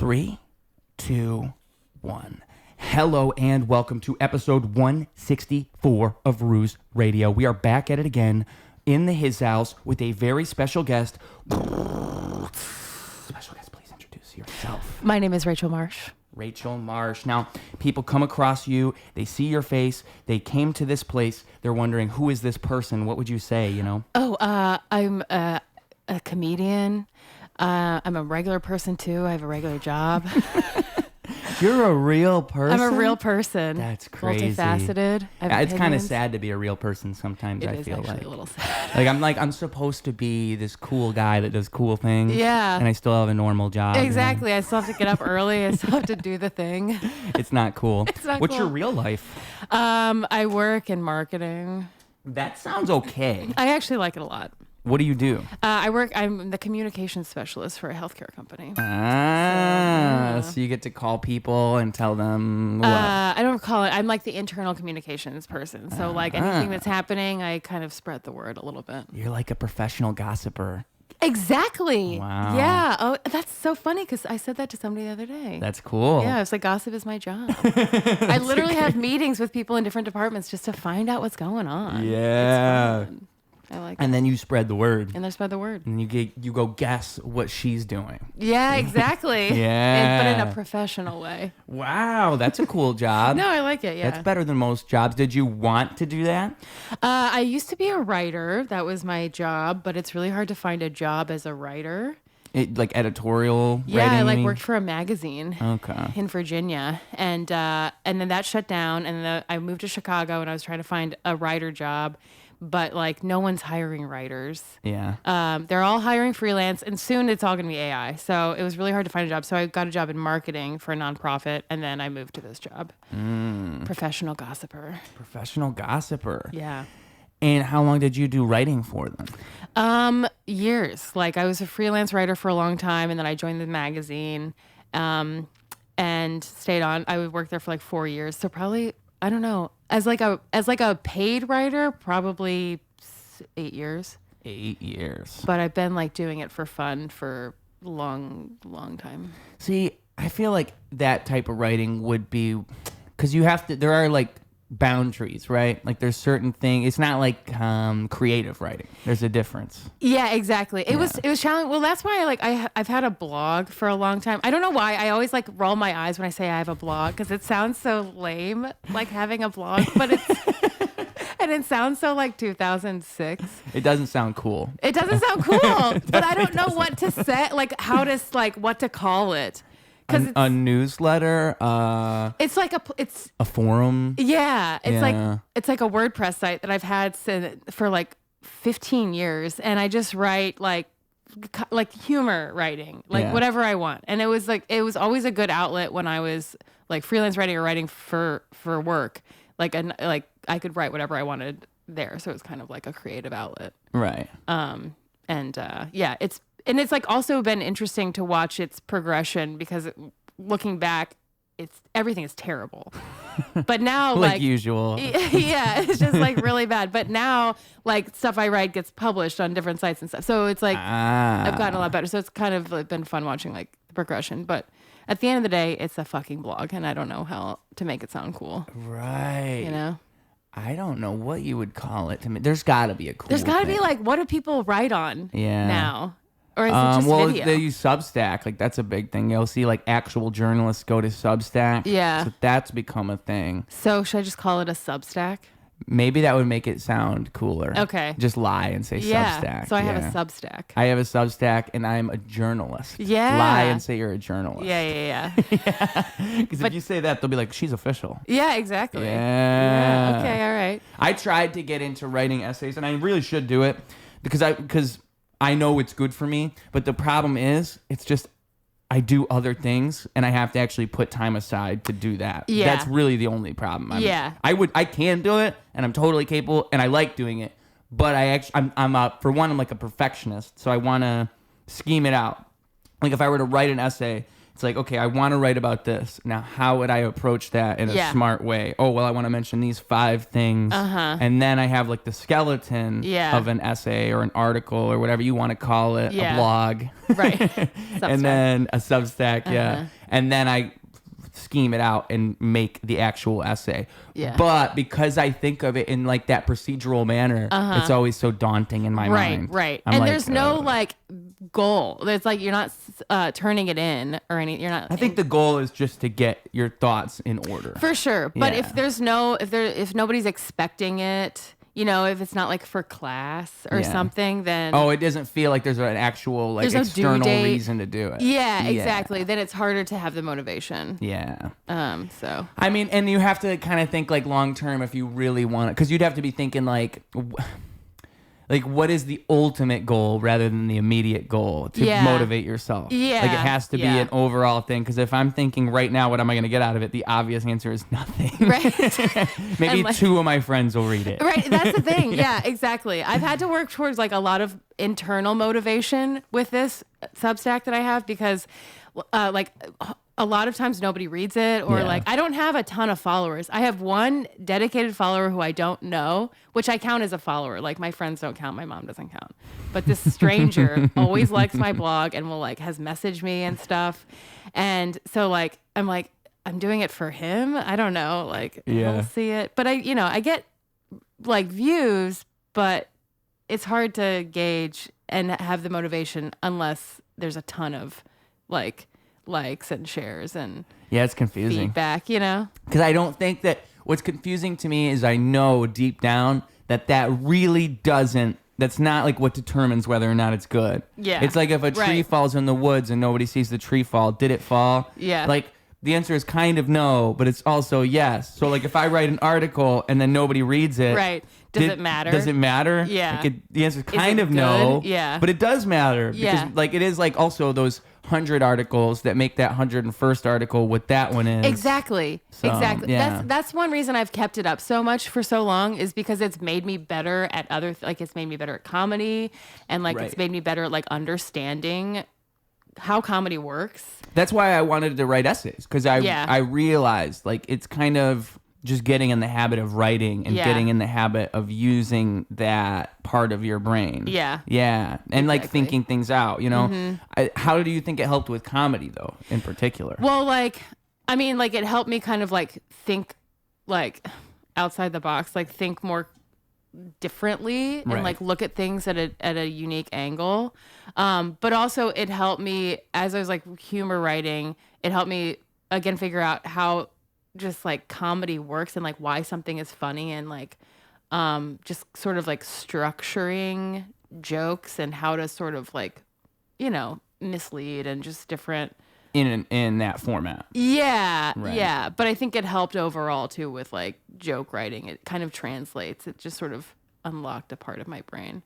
3, 2, 1. Hello and welcome to episode 164 of Ruse Radio. We are back at it again in his house with a very special guest. Special guest, please introduce yourself. My name is Rachel Marsh. Rachel Marsh. Now, people come across you, they see your face, they came to this place, they're wondering, who is this person? What would you say, you know? I'm a comedian. I'm a regular person, too. I have a regular job. You're a real person? I'm a real person. That's crazy. Multifaceted. It's kind of sad to be a real person sometimes, I feel like. It is actually a little sad. I'm supposed to be this cool guy that does cool things. Yeah. And I still have a normal job. Exactly. You know? I still have to get up early. I still have to do the thing. It's not cool. It's not What's cool. your real life? I work in marketing. That sounds okay. I actually like it a lot. What do you do? I'm the communications specialist for a healthcare company. So you get to call people and tell them what? I don't call it. I'm like the internal communications person. So like anything that's happening, I kind of spread the word a little bit. You're like a professional gossiper. Exactly. Wow. Yeah. Oh, that's so funny because I said that to somebody the other day. That's cool. Yeah, it's like gossip is my job. I literally have meetings with people in different departments just to find out what's going on. Yeah. It's fun. I like And it. then you spread the word. And they spread the word. And you go guess what she's doing. Yeah, exactly. Yeah. But in a professional way. Wow, that's a cool job. No, I like it, yeah. That's better than most jobs. Did you want to do that? I used to be a writer. That was my job, but it's really hard to find a job as a writer. Like editorial Yeah, writing? I you like mean? worked for a magazine in Virginia, and then that shut down, and I moved to Chicago, and I was trying to find a writer job, but like no one's hiring writers. Yeah. They're all hiring freelance, and soon it's all going to be AI. So it was really hard to find a job. So I got a job in marketing for a nonprofit, and then I moved to this job. Professional gossiper. Professional gossiper. Yeah. And how long did you do writing for them? Years. Like I was a freelance writer for a long time, and then I joined the magazine, and stayed on. I would work there for like 4 years. So probably, I don't know, as like a paid writer, probably 8 years. 8 years. But I've been like doing it for fun for long time. See, I feel like that type of writing would be, because you have to, there are like boundaries, right? Like there's certain things. It's not like creative writing. There's a difference. Yeah, exactly. It was challenging. Well, that's why I've had a blog for a long time. I don't know why. I always like roll my eyes when I say I have a blog because it sounds so lame, like having a blog, but it's and it sounds so like 2006. It doesn't sound cool. It doesn't sound cool, but I don't know what to say, like how to what to call it. A newsletter, it's like it's a forum. Yeah, it's like a WordPress site that I've had for like 15 years, and I just write like humor writing, like whatever I want. And it was always a good outlet when I was like freelance writing or writing for work. Like I could write whatever I wanted there, so it was kind of like a creative outlet. Right. It's like also been interesting to watch its progression because looking back, everything is terrible. But now like usual. Yeah, it's just like really bad. But now like stuff I write gets published on different sites and stuff. So it's like I've gotten a lot better. So it's kind of like been fun watching like the progression. But at the end of the day, it's a fucking blog, and I don't know how to make it sound cool. Right. You know? I don't know what you would call it to me. There's got to be a cool There's got to thing. be like, what do people write on now? Or is it just video? They use Substack. Like that's a big thing. You'll see like actual journalists go to Substack. Yeah. So that's become a thing. So should I just call it a Substack? Maybe that would make it sound cooler. Okay. Just lie and say Substack. So I have a Substack. I have a Substack and I'm a journalist. Yeah. Lie and say you're a journalist. Yeah. Because if you say that, they'll be like, she's official. Yeah, exactly. Yeah. Okay, all right. I tried to get into writing essays, and I really should do it because I know it's good for me. But the problem is, it's just I do other things, and I have to actually put time aside to do that. Yeah. That's really the only problem. I can do it, and I'm totally capable, and I like doing it. But I'm like a perfectionist, so I want to scheme it out. Like if I were to write an essay, it's like, okay, I want to write about this. Now, how would I approach that in a smart way? Oh, well, I want to mention these 5 things. And then I have like the skeleton of an essay or an article or whatever you want to call it, a blog. Right. And then a Substack, and then I scheme it out and make the actual essay. Yeah. But because I think of it in like that procedural manner, it's always so daunting in my mind. Right. And like, there's no like goal. There's like, you're not turning it in or anything. You're not. I think the goal is just to get your thoughts in order. For sure. But if nobody's expecting it, you know, if it's not like for class or something, then... Oh, it doesn't feel like there's an actual like external reason to do it. Yeah, exactly. Then it's harder to have the motivation. Yeah. So... I mean, and you have to kind of think like long term if you really want it. Because you'd have to be thinking like what is the ultimate goal rather than the immediate goal to motivate yourself? Yeah. Like it has to be an overall thing. Because if I'm thinking right now, what am I going to get out of it? The obvious answer is nothing. Right. Maybe like, 2 of my friends will read it. Right. That's the thing. Yeah, exactly. I've had to work towards like a lot of internal motivation with this Substack that I have because like a lot of times nobody reads it or like I don't have a ton of followers. I have one dedicated follower who I don't know, which I count as a follower. Like my friends don't count, my mom doesn't count. But this stranger always likes my blog and will like has messaged me and stuff. And so like I'm doing it for him. I don't know, like he'll see it. But I get like views, but it's hard to gauge and have the motivation unless there's a ton of like likes and shares and it's confusing feedback, you know, because I don't think that what's confusing to me is I know deep down that really doesn't, that's not like what determines whether or not it's good. It's like if a tree falls in the woods and nobody sees the tree fall, did it fall? Like the answer is kind of no, but it's also yes. So like if I write an article and then nobody reads it, does it matter? Does it matter? Like the answer is kind of no, but it does matter because like it is like also those 100 articles that make that 101st article what that one is. Exactly. That's one reason I've kept it up so much for so long is because it's made me better at it's made me better at comedy and like it's made me better at like understanding how comedy works. That's why I wanted to write essays because I realized like it's kind of just getting in the habit of writing and getting in the habit of using that part of your brain. And like thinking things out, you know. How do you think it helped with comedy though in particular? Well, like I mean like it helped me kind of like think like outside the box, like think more differently and like look at things at a unique angle. But also it helped me as I was like humor writing, it helped me again figure out how just like comedy works and like why something is funny and like just sort of like structuring jokes and how to sort of like, you know, mislead and just different in that format. But I think it helped overall too with like joke writing. It kind of translates. It just sort of unlocked a part of my brain.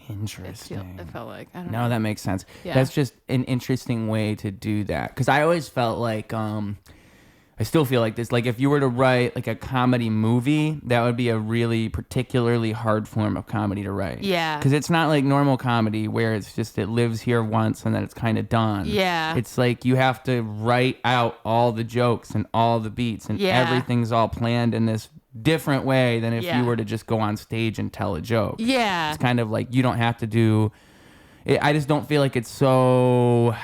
Interesting. It felt like I don't know. No, that makes sense. That's just an interesting way to do that because I always felt like I still feel like this. Like if you were to write like a comedy movie, that would be a really particularly hard form of comedy to write. Because it's not like normal comedy where it's just it lives here once and then it's kind of done. It's like you have to write out all the jokes and all the beats and everything's all planned in this different way than if you were to just go on stage and tell a joke. It's kind of like you don't have to do it. I just don't feel like it's so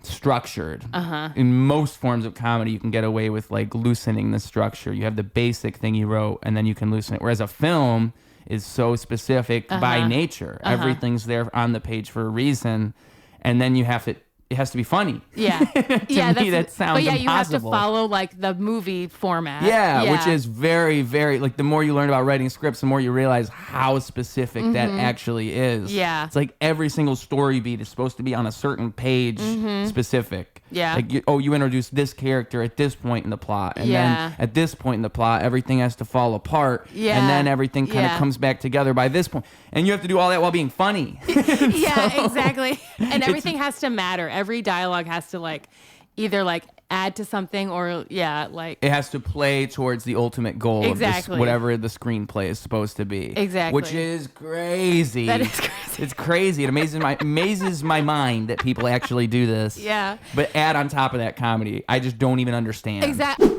structured. In most forms of comedy you can get away with like loosening the structure. You have the basic thing you wrote and then you can loosen it, whereas a film is so specific by nature. Everything's there on the page for a reason and then it has to be funny. To me, that sounds impossible. You have to follow like the movie format. Which is very, very like the more you learn about writing scripts, the more you realize how specific that actually is. It's like every single story beat is supposed to be on a certain page specific. Like you introduce this character at this point in the plot, and then at this point in the plot, everything has to fall apart, and then everything kind of comes back together by this point, and you have to do all that while being funny. Exactly. And everything has to matter. Every dialogue has to like either like add to something or like it has to play towards the ultimate goal of this, whatever the screenplay is supposed to be. Exactly. Which is crazy. That is crazy. It's crazy. It amazes my mind that people actually do this. Yeah. But add on top of that comedy. I just don't even understand.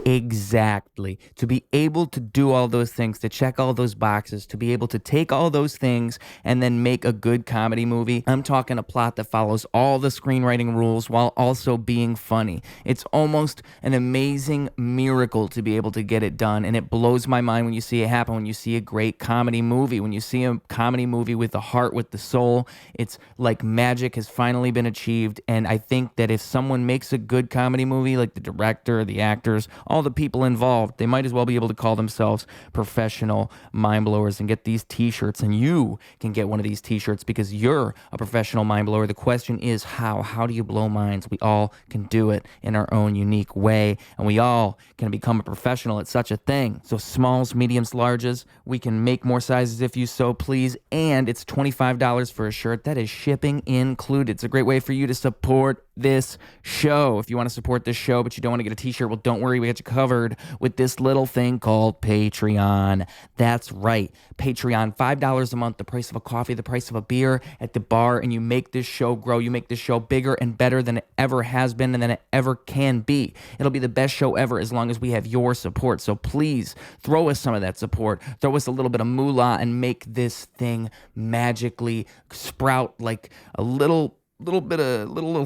Exactly. To be able to do all those things, to check all those boxes, to be able to take all those things and then make a good comedy movie. I'm talking a plot that follows all the screenwriting rules while also being funny. It's almost an amazing miracle to be able to get it done, and it blows my mind when you see it happen, when you see a great comedy movie, when you see a comedy movie with the heart, with the soul. It's like magic has finally been achieved, and I think that if someone makes a good comedy movie, like the director, the actors, all the people involved, they might as well be able to call themselves professional mind blowers and get these t-shirts, and you can get one of these t-shirts because you're a professional mind blower. The question is how do you blow minds? We all can do it in our own unique way, and we all can become a professional at such a thing. So smalls, mediums, larges, we can make more sizes if you so please, and it's $25 for a shirt. That is shipping included. It's a great way for you to support this show. If you want to support this show but you don't want to get a t-shirt, well, don't worry, we got you covered with this little thing called Patreon. That's right, Patreon, $5 a month, the price of a coffee, the price of a beer at the bar, and you make this show grow. You make this show bigger and better than it ever has been and than it ever can be. It'll be the best show ever as long as we have your support. So please throw us some of that support. Throw us a little bit of moolah and make this thing magically sprout like a little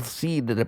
seed that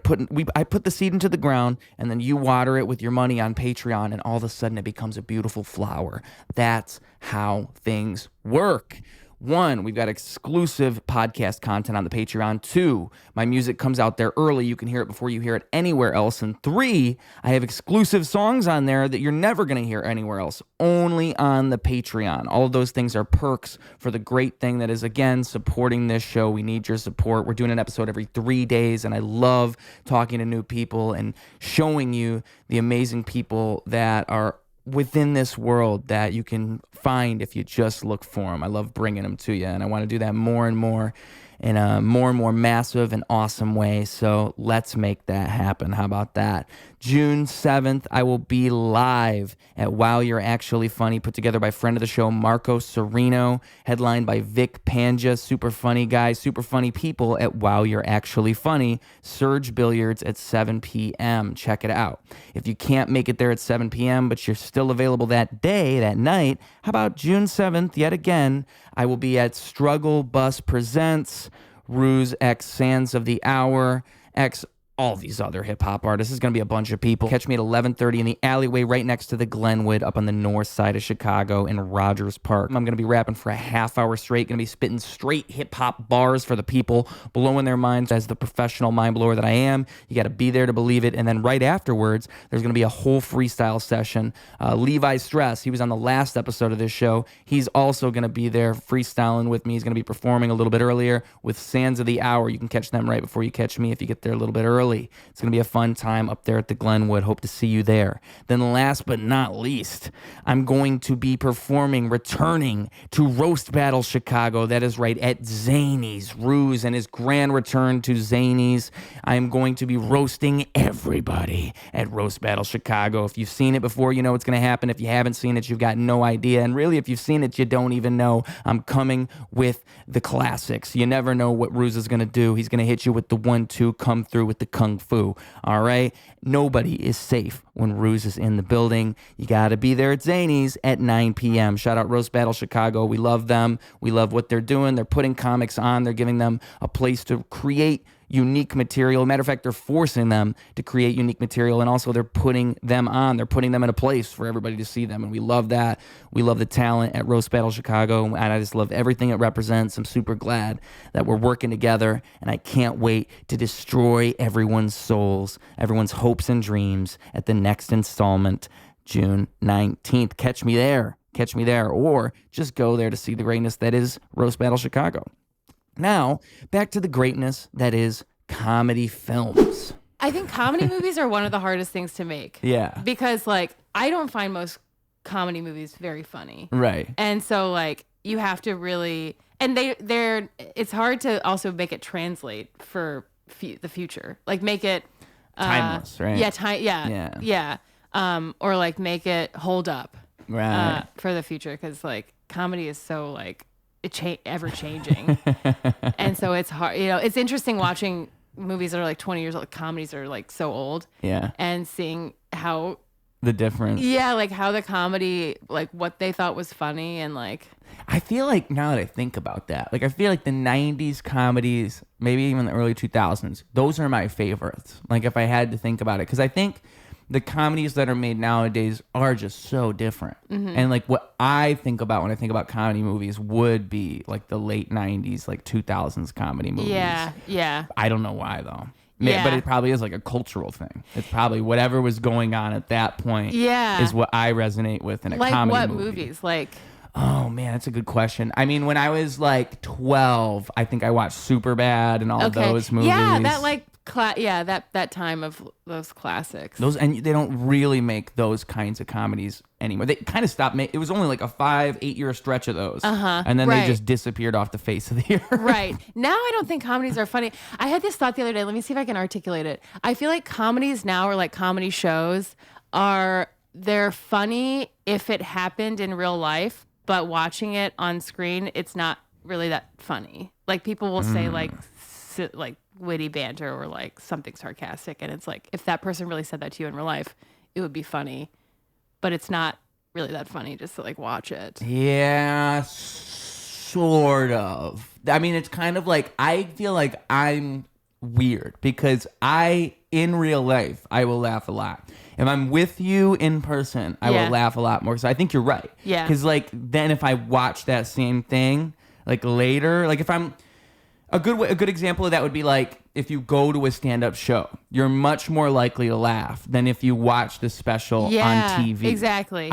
I put the seed into the ground, and then you water it with your money on Patreon, and all of a sudden it becomes a beautiful flower. That's how things work. 1, we've got exclusive podcast content on the Patreon. 2, my music comes out there early. You can hear it before you hear it anywhere else. And 3, I have exclusive songs on there that you're never going to hear anywhere else, only on the Patreon. All of those things are perks for the great thing that is, again, supporting this show. We need your support. We're doing an episode every 3 days, and I love talking to new people and showing you the amazing people that are within this world that you can find if you just look for them. I love bringing them to you, and I want to do that more and more in a more and more massive and awesome way. So let's make that happen. How about that? June 7th, I will be live at Wow You're Actually Funny, put together by friend of the show, Marco Serino, headlined by Vic Panja. Super funny guys, super funny people at Wow You're Actually Funny, Surge Billiards at 7 p.m. Check it out. If you can't make it there at 7 p.m., but you're still available that day, that night, how about June 7th, yet again, I will be at Struggle Bus Presents, Ruse X Sands of the Hour, X all these other hip-hop artists. This is going to be a bunch of people. Catch me at 11:30 in the alleyway right next to the Glenwood up on the north side of Chicago in Rogers Park. I'm going to be rapping for a half hour straight, going to be spitting straight hip-hop bars for the people, blowing their minds. As the professional mind blower that I am, you got to be there to believe it. And then right afterwards, there's going to be a whole freestyle session. Levi Stress, he was on the last episode of this show. He's also going to be there freestyling with me. He's going to be performing a little bit earlier with Sands of the Hour. You can catch them right before you catch me if you get there a little bit early. It's going to be a fun time up there at the Glenwood. Hope to see you there. Then last but not least, I'm going to be returning to Roast Battle Chicago. That is right, at Zany's. Ruse and his grand return to Zany's. I am going to be roasting everybody at Roast Battle Chicago. If you've seen it before, you know what's going to happen. If you haven't seen it, you've got no idea. And really, if you've seen it, you don't even know. I'm coming with the classics. You never know what Ruse is going to do. He's going to hit you with the 1-2, come through with the kung fu. All right? Nobody is safe when Ruse is in the building. You got to be there at Zany's at 9 p.m. Shout out Roast Battle Chicago. We love them. We love what they're doing. They're putting comics on. They're giving them a place to create unique material. Matter of fact, they're forcing them to create unique material, and also they're putting them on. They're putting them in a place for everybody to see them, and we love that. We love the talent at Roast Battle Chicago, and I just love everything it represents. I'm super glad that we're working together, and I can't wait to destroy everyone's souls, everyone's hopes and dreams at the next installment, June 19th. Catch me there. Catch me there, or just go there to see the greatness that is Roast Battle Chicago. Now, back to the greatness that is comedy films. I think comedy movies are one of the hardest things to make. Yeah. Because, like, I don't find most comedy movies very funny. Right. And so, like, you have to really... And it's hard to also make it translate for the future. Like, make it... Timeless, right? Yeah. Or like make it hold up, right, for the future, because like comedy is so like ever changing, and so it's hard. It's interesting watching movies that are like 20 years old. Comedies are like so old, and seeing how the difference. Yeah, like how the comedy, like what they thought was funny, and like I feel like now that I think about that, like I feel like the 90s comedies, maybe even the early 2000s, those are my favorites. Like if I had to think about it, because I think the comedies that are made nowadays are just so different. And like what I think about when I think about comedy movies would be like the late 90s, like 2000s comedy movies. Yeah. I don't know why though. But it probably is like a cultural thing. It's probably whatever was going on at that point is what I resonate with in a comedy movie. Like what movies? Like, oh man, that's a good question. I mean, when I was like 12, I think I watched Superbad and all of those movies. Yeah, that like that time of those classics. And they don't really make those kinds of comedies anymore. They kind of stopped making. It was only like a 5-8 year stretch of those, and then they just disappeared off the face of the earth. Right now, I don't think comedies are funny. I had this thought the other day. Let me see if I can articulate it. I feel like comedies now, or like comedy shows, they're funny if it happened in real life, but watching it on screen, it's not really that funny. Like people will say like witty banter or like something sarcastic, and it's like if that person really said that to you in real life, it would be funny, but it's not really that funny just to like watch it. Yeah, sort of. I mean, it's kind of like I feel like I'm weird because in real life I will laugh a lot. If I'm with you in person, I will laugh a lot more. So I think you're right. Yeah. Because like then if I watch that same thing like later, like if I'm a good example of that would be like if you go to a stand-up show, you're much more likely to laugh than if you watch the special on TV. Exactly.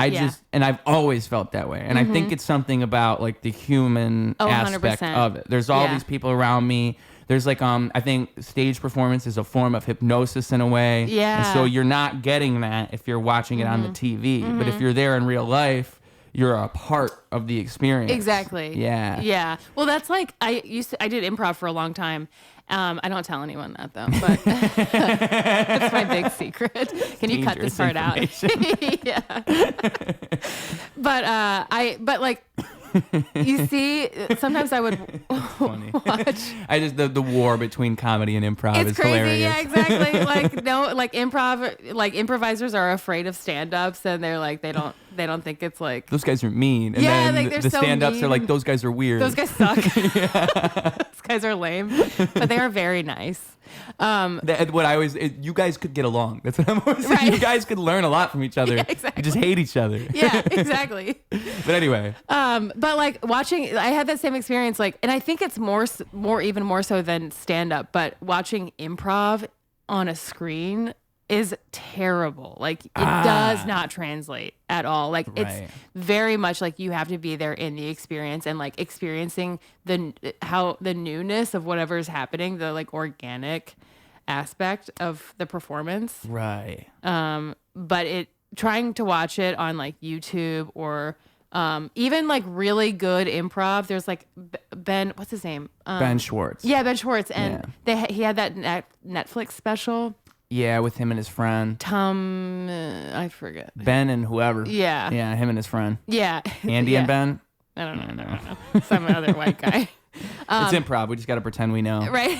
And I've always felt that way. And I think it's something about like the human aspect 100%. of it. There's all these people around me. There's like I think stage performance is a form of hypnosis in a way. Yeah. And so you're not getting that if you're watching it on the TV. But if you're there in real life, you're a part of the experience. Exactly. Yeah. Yeah. Well, that's like I did improv for a long time. I don't tell anyone that though, but that's my big secret. Can you cut this part out? Yeah. But like you see, sometimes I would watch. The war between comedy and improv is crazy. hilarious. Yeah, exactly. Like improvisers are afraid of stand-ups, and they're like they don't think it's like those guys are mean. And then like they're the so stand-ups mean. are like those guys are weird. Those guys suck. Those guys are lame, but they are very nice. You guys could get along. That's what I'm always saying. Right. You guys could learn a lot from each other. Yeah, exactly. You just hate each other. Yeah, exactly. But anyway. But like watching, I had that same experience. Like, and I think it's even more so than stand up. But watching improv on a screen is terrible. Like it does not translate at all. Like it's very much like you have to be there in the experience and like experiencing the newness of whatever is happening, the like organic aspect of the performance. Right. But trying to watch it on like YouTube or even like really good improv. There's like Ben, what's his name? Ben Schwartz. Yeah, Ben Schwartz, and he had that Netflix special. Yeah, with him and his friend. Tom, I forget. Ben and whoever. Yeah. Yeah, him and his friend. Yeah. Andy and Ben? I don't know. Some other white guy. It's improv. We just got to pretend we know. Right.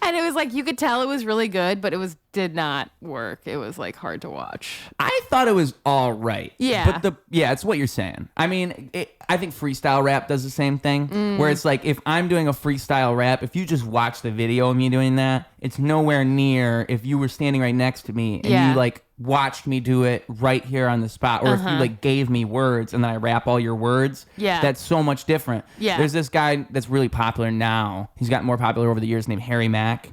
And it was like, you could tell it was really good, but did not work. It was like hard to watch. I thought it was all right. Yeah. But it's what you're saying. I mean, I think freestyle rap does the same thing, where it's like, if I'm doing a freestyle rap, if you just watch the video of me doing that, it's nowhere near if you were standing right next to me and you like watched me do it right here on the spot, or if you like gave me words and then I rap all your words. Yeah. That's so much different. Yeah. There's this guy that's really popular now. He's gotten more popular over the years named Harry Mack.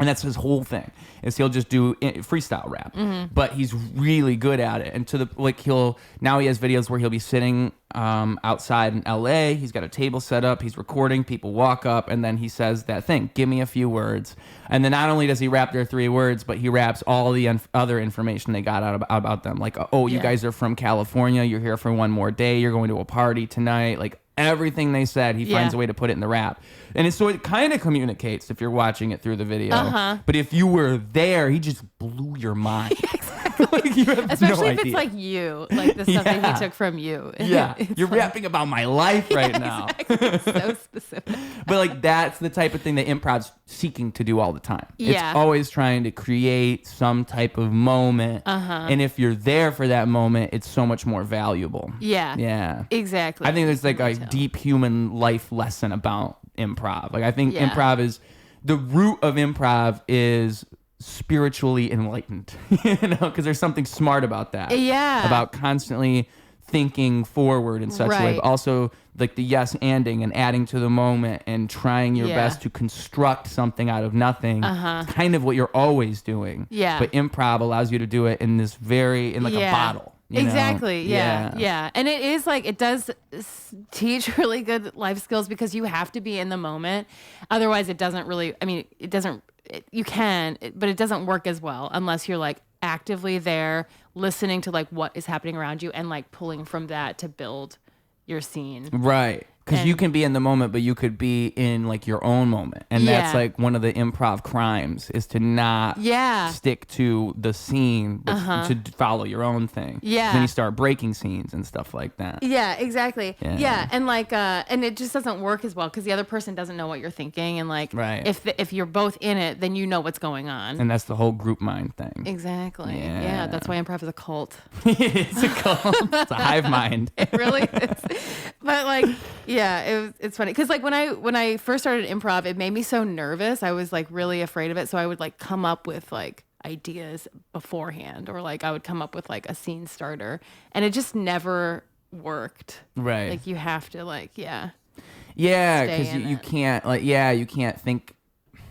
And that's his whole thing, is he'll just do freestyle rap, but he's really good at it. And now he has videos where he'll be sitting outside in LA. He's got a table set up. He's recording. People walk up, and then he says that thing, "Give me a few words." And then not only does he rap their 3 words, but he raps all the other information they got out about them. Like, you guys are from California. You're here for one more day. You're going to a party tonight. Like, everything they said. He finds a way to put it in the rap. And so it kind of communicates if you're watching it through the video. But if you were there, he just blew your mind. Like, you have Especially no if idea. it's like you, like the stuff that he took from you. Yeah, you're like, rapping about my life right now. Exactly. It's so specific. But like that's the type of thing that improv's seeking to do all the time. Yeah. It's always trying to create some type of moment. And if you're there for that moment, it's so much more valuable. Yeah. Yeah. Exactly. I think there's like a deep human life lesson about improv. Like I think improv is the root of improv is spiritually enlightened, because there's something smart about that. Yeah. About constantly thinking forward in such a way, but also like the yes-anding and adding to the moment and trying your best to construct something out of nothing. It's kind of what you're always doing. Yeah. But improv allows you to do it in this a bottle. Exactly. Yeah. And it is like, it does teach really good life skills because you have to be in the moment. Otherwise, it doesn't really, you can, but it doesn't work as well unless you're like actively there listening to like what is happening around you and like pulling from that to build your scene. Right. Because you can be in the moment, but you could be in like your own moment. And that's like one of the improv crimes is to not stick to the scene, but to follow your own thing. Yeah. Then you start breaking scenes and stuff like that. Yeah, exactly. Yeah. And like, and it just doesn't work as well because the other person doesn't know what you're thinking. And like, if you're both in it, then you know what's going on. And that's the whole group mind thing. Exactly. Yeah. That's why improv is a cult. It's a cult. It's a hive mind. It really is. But like, yeah, it's funny because like when I first started improv, it made me so nervous. I was like really afraid of it, so I would like come up with like ideas beforehand, or like I would come up with like a scene starter, and it just never worked. Right. Like you have to like because you can't like you can't think.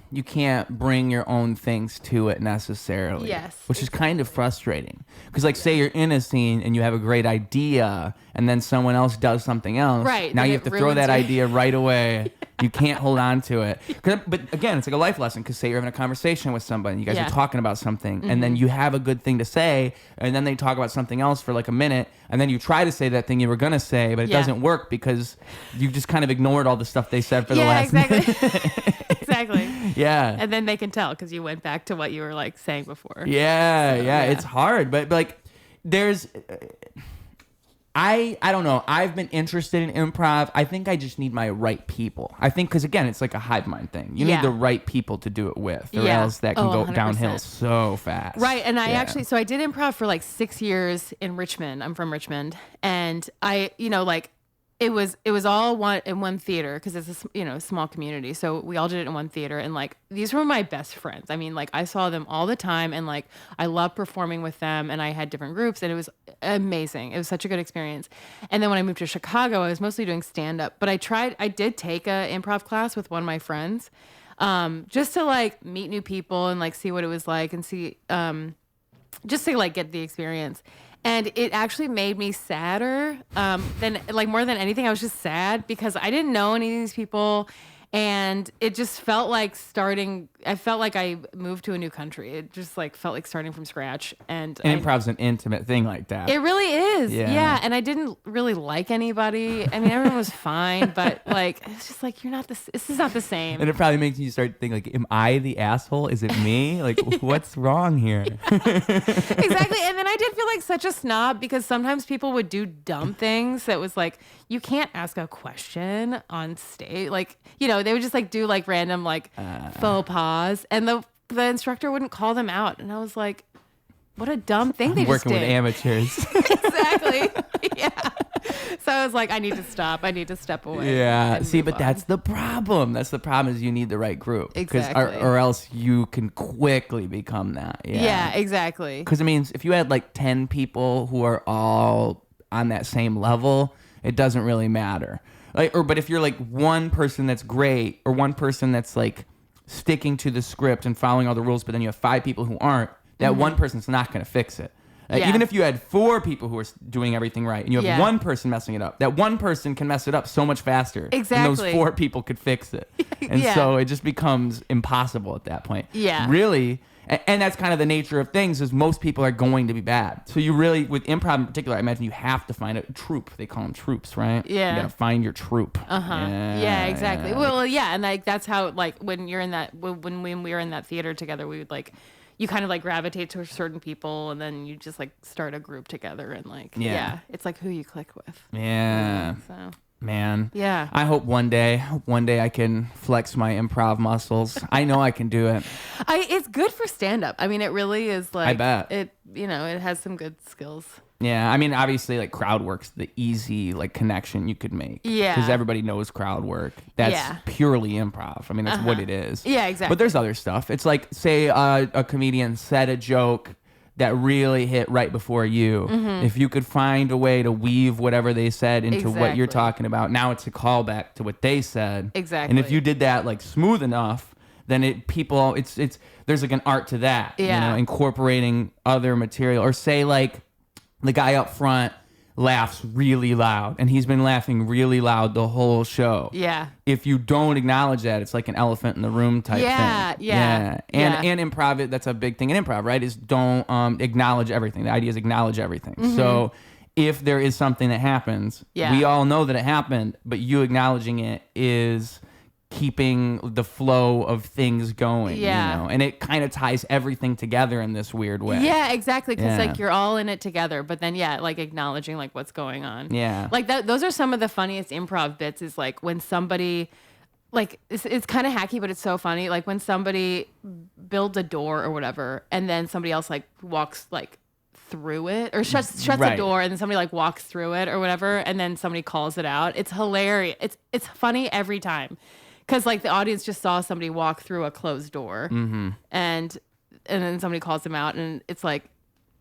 You can't bring your own things to it necessarily. Yes. Which is kind of frustrating. Because, like, say you're in a scene and you have a great idea and then someone else does something else. Right. Now you have to throw that idea right away. You can't hold on to it. But, again, it's like a life lesson. Because, say you're having a conversation with somebody and you guys are talking about something. And then you have a good thing to say. And then they talk about something else for, like, a minute. And then you try to say that thing you were going to say. But it doesn't work because you just kind of ignored all the stuff they said for the last minute. Exactly. Yeah. And then they can tell because you went back to what you were like saying before. Yeah. It's hard, but like there's I don't know. I've been interested in improv. I think I just need my right people. I think because again, it's like a hive mind thing. You need the right people to do it with, or else that can go 100%. downhill so fast. Right. And I actually, so I did improv for like 6 years in Richmond. I'm from Richmond, and I, like. It was all in one theater because it's a small community. So we all did it in one theater, and like these were my best friends. I mean, like I saw them all the time, and like I loved performing with them. And I had different groups, and it was amazing. It was such a good experience. And then when I moved to Chicago, I was mostly doing stand up, but I did take a improv class with one of my friends, just to like meet new people and like see what it was like and see, just to like get the experience. And it actually made me sadder than like more than anything. I was just sad because I didn't know any of these people, and it just felt like I felt like I moved to a new country. It just like felt like starting from scratch. And improv's an intimate thing like that. It really is. Yeah. And I didn't really like anybody. I mean, everyone was fine, but like it's just like this is not the same. And it probably makes you start thinking like, am I the asshole? Is it me? Like what's wrong here? Exactly. And then I did feel like such a snob because sometimes people would do dumb things that was like, you can't ask a question on stage. Like, they would just like do like random like faux pas, and the instructor wouldn't call them out. And I was like, what a dumb thing they just did. Working with amateurs. Exactly. Yeah. So I was like, I need to stop. I need to step away. Yeah. See, but that's the problem. That's the problem is you need the right group. Exactly. Or else you can quickly become that. Yeah, exactly. Because, if you had like 10 people who are all on that same level, it doesn't really matter. But if you're like one person that's great or one person that's like sticking to the script and following all the rules, but then you have 5 people who aren't, that one person's not going to fix it. Even if you had 4 people who are doing everything right and you have one person messing it up, that one person can mess it up so much faster. Exactly. And those 4 people could fix it. And so it just becomes impossible at that point. Yeah. Really. And that's kind of the nature of things, is most people are going to be bad. So you really, with improv in particular, I imagine you have to find a troupe. They call them troupes, right? Yeah. You gotta find your troupe. Yeah, exactly. Yeah. Well, yeah, and like that's how, like, when you're in that, when we were in that theater together, we would like, you kind of like gravitate to certain people, and then you just like start a group together, and like, yeah, it's like who you click with. Yeah. So. Man. Yeah. I hope one day I can flex my improv muscles. I know I can do it. It's good for stand up. I mean, it really is, like, I bet. It, it has some good skills. Yeah, I mean, obviously, like, crowd work's the easy, like, connection you could make. Yeah. Because everybody knows crowd work. That's purely improv. I mean, that's what it is. Yeah, exactly. But there's other stuff. It's like, say a comedian said a joke that really hit right before you. If you could find a way to weave whatever they said into what you're talking about, now it's a callback to what they said. Exactly. And if you did that, like, smooth enough, then it's there's like an art to that. Yeah. Incorporating other material. Or say, like, the guy up front laughs really loud, and he's been laughing really loud the whole show. Yeah. If you don't acknowledge that, it's like an elephant in the room type thing. Yeah. And improv, that's a big thing in improv, right? Is don't acknowledge everything. The idea is acknowledge everything. So if there is something that happens, we all know that it happened, but you acknowledging it is keeping the flow of things going. And it kind of ties everything together in this weird way. Yeah, exactly. Because like you're all in it together, but then like acknowledging like what's going on. Yeah. Like those are some of the funniest improv bits, is like when somebody, like, it's kind of hacky, but it's so funny. Like when somebody builds a door or whatever, and then somebody else like walks like through it, or shuts the door, and then somebody like walks through it or whatever, and then somebody calls it out. It's hilarious. It's funny every time. Because, like, the audience just saw somebody walk through a closed door, and then somebody calls them out, and it's, like,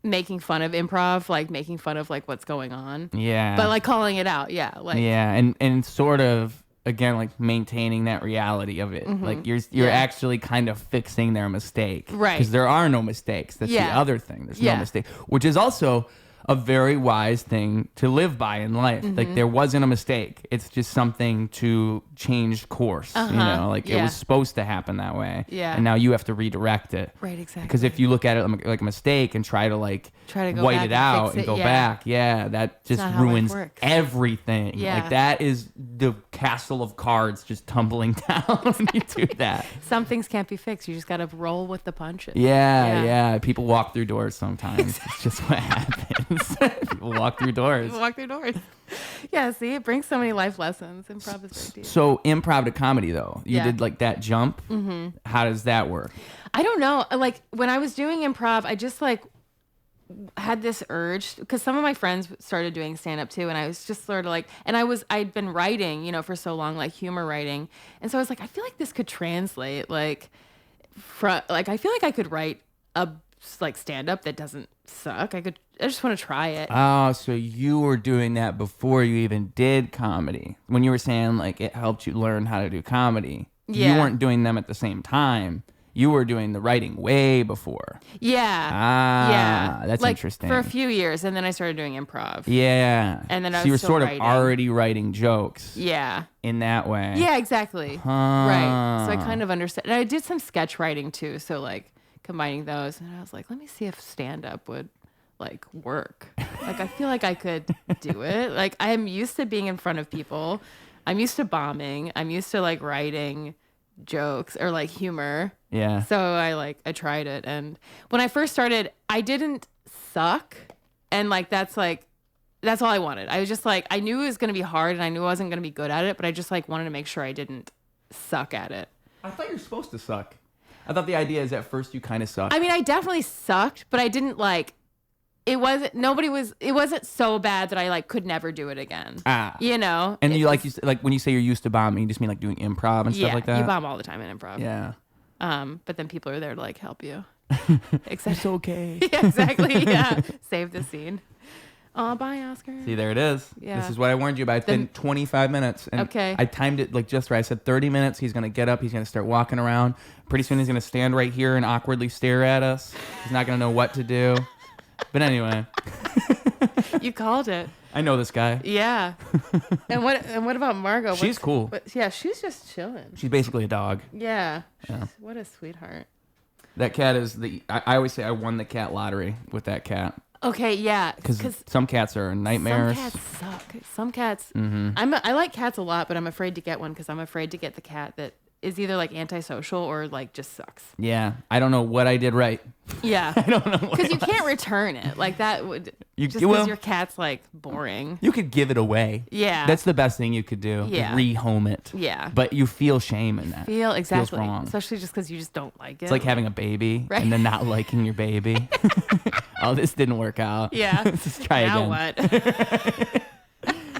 making fun of improv, like, making fun of, like, what's going on. Yeah. But, like, calling it out, and sort of, again, like, maintaining that reality of it. Like, you're actually kind of fixing their mistake. Right. Because there are no mistakes. That's the other thing. There's no mistake. Which is also a very wise thing to live by in life. Like, there wasn't a mistake. It's just something to change course. It was supposed to happen that way. Yeah. And now you have to redirect it. Right, exactly. Because if you look at it like a mistake and try to go white back it out and go back, that just ruins everything. Yeah. Like, that is the castle of cards just tumbling down when you do that. Some things can't be fixed. You just got to roll with the punches. Yeah. People walk through doors sometimes. It's just what happens. People walk through doors. Yeah, see, it brings so many life lessons. Improv is very deep. So improv to comedy, though, you did like that jump. How does that work? I don't know. Like when I was doing improv, I just like had this urge, because some of my friends started doing stand up too, and I was just sort of like, and I'd been writing, for so long, like humor writing, and so I was like, I feel like this could translate, like I feel like I could write a like stand up that doesn't suck. I just want to try it. Oh, so you were doing that before you even did comedy. When you were saying like it helped you learn how to do comedy, you weren't doing them at the same time. You were doing the writing way before. Yeah. That's like, interesting. for a few years, and then I started doing improv. Yeah. And then you were still sort writing. of already writing jokes. Yeah. In that way. Yeah, exactly. Right. So I kind of understand. And I did some sketch writing too. So like combining those, and I was like, let me see if stand up would like work. Like I feel like I could do it. Like I am used to being in front of people. I'm used to bombing. I'm used to like writing jokes or like humor. Yeah. So I tried it, and when I first started, I didn't suck, and like that's all I wanted. I was just like, I knew it was going to be hard, and I knew I wasn't going to be good at it, but I just like wanted to make sure I didn't suck at it. I thought you were supposed to suck. I thought the idea is at first you kind of sucked. I mean, I definitely sucked, but I didn't like. It wasn't so bad that I like could never do it again. And you like when you say you're used to bombing, you just mean like doing improv and stuff like that? Yeah, you bomb all the time in improv. Yeah. But then people are there to like help you. It's okay. Yeah, exactly. Yeah. Save the scene. Oh, bye, Oscar. See, there it is. Yeah. This is what I warned you about. It's been 25 minutes. And okay. I timed it like just right. I said 30 minutes. He's going to get up. He's going to start walking around. Pretty soon he's going to stand right here and awkwardly stare at us. He's not going to know what to do. But anyway. You called it. I know this guy. Yeah. And what about Margot? She's cool. Yeah, she's just chilling. She's basically a dog. Yeah. What a sweetheart. That cat is I always say I won the cat lottery with that cat. Okay, yeah. Because some cats are nightmares. Some cats suck. Some cats... I like cats a lot, but I'm afraid to get one because I'm afraid to get the cat that is either like antisocial or like just sucks. Yeah. I don't know what I did right. Yeah. I don't know. Because you can't return it. Like that would... Just because your cat's like boring. You could give it away. Yeah. That's the best thing you could do. Yeah. Rehome it. Yeah. But you feel shame in that. Exactly. Feels wrong. Especially just because you just don't like it. It's like having a baby and then not liking your baby. Oh, this didn't work out. Yeah. Let's just try again. Now what?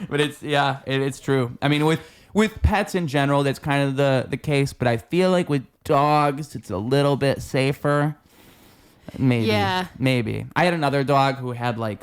But it's true. I mean, with pets in general, that's kind of the case. But I feel like with dogs, it's a little bit safer. Maybe. Yeah. Maybe. I had another dog who had like,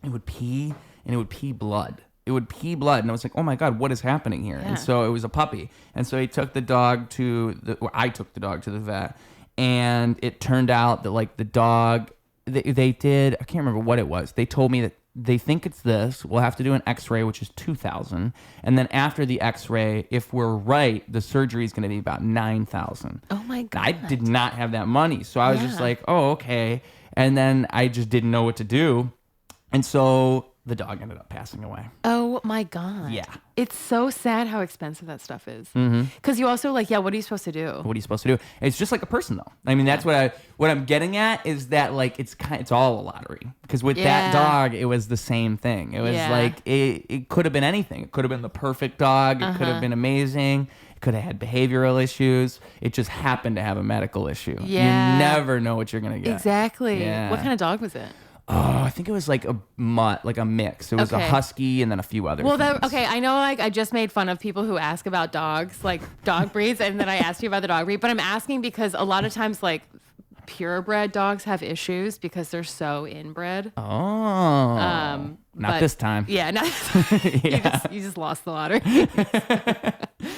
it would pee and it would pee blood. It would pee blood. And I was like, oh my God, what is happening here? Yeah. And so it was a puppy. And so I took the dog to the vet. And it turned out that like the dog, they did, I can't remember what it was. They told me that they think it's this. We'll have to do an x-ray, which is $2,000. And then after the x-ray, if we're right, the surgery is going to be about $9,000. Oh my God. I did not have that money. So I was just like, oh, okay. And then I just didn't know what to do. And so the dog ended up passing away. Oh my God. Yeah. It's so sad how expensive that stuff is. Because you also like, what are you supposed to do? What are you supposed to do? It's just like a person though. I mean, that's what I'm getting at is that like, it's all a lottery. Because with that dog, it was the same thing. It was like, it could have been anything. It could have been the perfect dog. It could have been amazing. It could have had behavioral issues. It just happened to have a medical issue. Yeah. You never know what you're going to get. Exactly. Yeah. What kind of dog was it? Oh, I think it was like a mutt, like a mix. It was a husky and then a few others. Well, I know like I just made fun of people who ask about dogs, like dog breeds, and then I asked you about the dog breed. But I'm asking because a lot of times like purebred dogs have issues because they're so inbred. Oh. Not this time. Yeah. You just lost the lottery.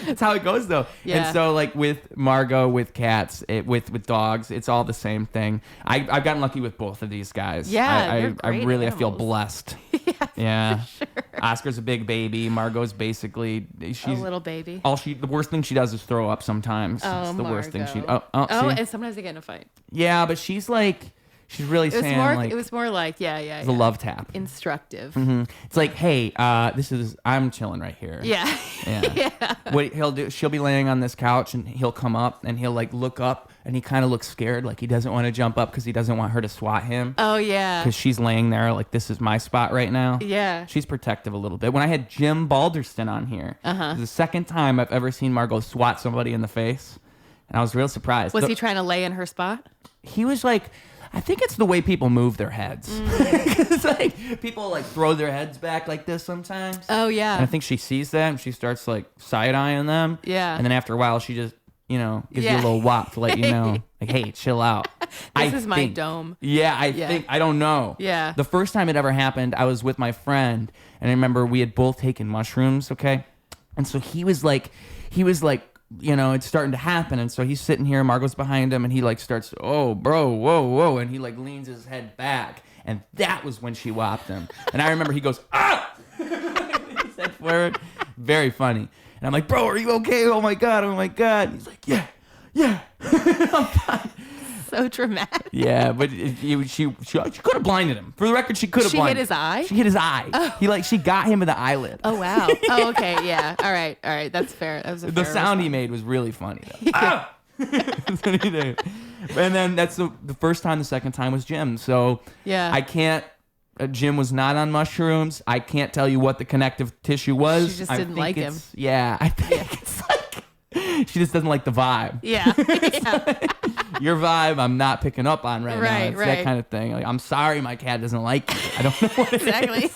That's how it goes though. Yeah. And so like with Margot, with cats, with dogs, it's all the same thing. I've gotten lucky with both of these guys. Yeah. I feel blessed. Yeah. Sure. Oscar's a big baby. Margot's basically a little baby. The worst thing she does is throw up sometimes. Oh, it's the worst thing she and sometimes they get in a fight. Yeah, but she's really saying like... It was more like, It's a love tap. Instructive. Mm-hmm. It's like, hey, I'm chilling right here. Yeah. Yeah. What he'll do, she'll be laying on this couch and he'll come up and he'll like look up and he kind of looks scared. Like he doesn't want to jump up because he doesn't want her to swat him. Oh, yeah. Because she's laying there like, this is my spot right now. Yeah. She's protective a little bit. When I had Jim Balderston on here, it was the second time I've ever seen Margot swat somebody in the face. And I was real surprised. Was he trying to lay in her spot? He was like... I think it's the way people move their heads. It's like people like throw their heads back like this sometimes. Oh yeah. And I think she sees that and she starts like side eyeing them. Yeah. And then after a while, she just gives you a little whop to let you know, like, hey, chill out. This is my dome. Yeah, I don't know. Yeah. The first time it ever happened, I was with my friend, and I remember we had both taken mushrooms. Okay, and so he was like. It's starting to happen. And so he's sitting here, Margot's behind him, and he like starts, oh, bro, whoa. And he like leans his head back. And that was when she whopped him. And I remember he goes, ah! His head forward. Very funny. And I'm like, bro, are you okay? Oh my God. And he's like, yeah. I'm fine. So dramatic. Yeah, but she could have blinded him. For the record, she could have blinded him. She hit his eye? She hit his eye. Oh. She got him in the eyelid. Oh, wow. Oh, okay. Yeah. All right. That's fair. That was a fair sound he made was really funny, though. Ah! That's what he did. And then that's the first time. The second time was Jim. So yeah. I can't... Jim was not on mushrooms. I can't tell you what the connective tissue was. She just didn't like him. Yeah, I think it's like... She just doesn't like the vibe. Yeah. Your vibe, I'm not picking up on right now. It's that kind of thing. Like, I'm sorry my cat doesn't like you. I don't know what it exactly.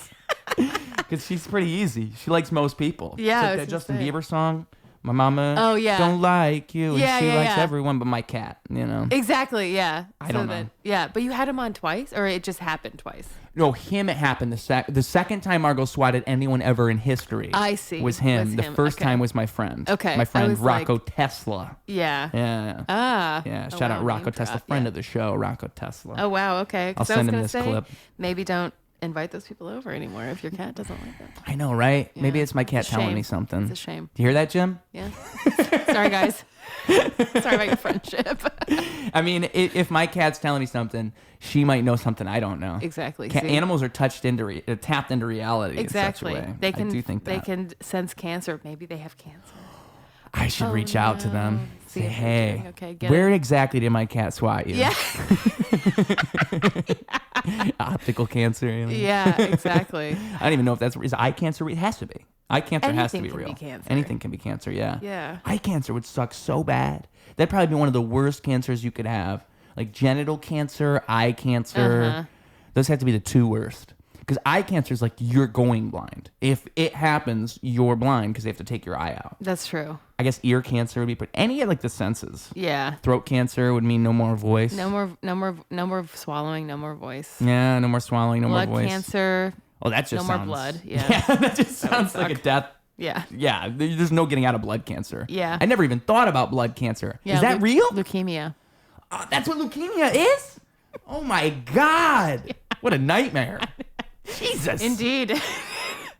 Because she's pretty easy. She likes most people. Yeah. It's like that Justin Bieber song. My mama don't like you. And she likes everyone but my cat, Exactly, yeah. I don't know. Yeah, but you had him on twice? Or it just happened twice? No, him it happened. The second time Margot swatted anyone ever in history I see. was him. The first time was my friend. Okay. My friend Rocco Tesla. Yeah. Yeah. Ah. Yeah. Shout out Rocco Tesla, friend of the show, Rocco Tesla. Oh, wow. Okay. I'll send him this clip. Maybe don't invite those people over anymore if your cat doesn't like them. I know, right? Yeah. Maybe it's my cat telling me something. It's a shame. Do you hear that, Jim? Yeah. Sorry, guys. Sorry about your friendship. I mean, if my cat's telling me something, she might know something I don't know. Exactly. Animals are tapped into reality. Exactly. In such a way. They can. I do think that. They can sense cancer. Maybe they have cancer. I should reach out to them. See Say, if they're hey, doing okay. where exactly did my cat swat you? Yeah. Optical cancer. You know? Yeah, exactly. I don't even know if is eye cancer. It has to be. Eye cancer has to be real. Anything can be cancer. Yeah. Yeah. Eye cancer would suck so bad. That'd probably be one of the worst cancers you could have. Like genital cancer, eye cancer. Those have to be the two worst. Because eye cancer is like you're going blind. If it happens, you're blind because they have to take your eye out. That's true. I guess ear cancer would be any of like the senses. Yeah. Throat cancer would mean no more voice. No more swallowing, no more voice. Yeah, no more swallowing, no more voice. Blood cancer. Oh, that just no sounds... more blood. Yeah. Yeah, that just sounds like a death. Yeah. Yeah, there's no getting out of blood cancer. Yeah. I never even thought about blood cancer. Yeah, is that real? Leukemia. That's what leukemia is? Oh my God. Yeah. What a nightmare. Jesus. Indeed.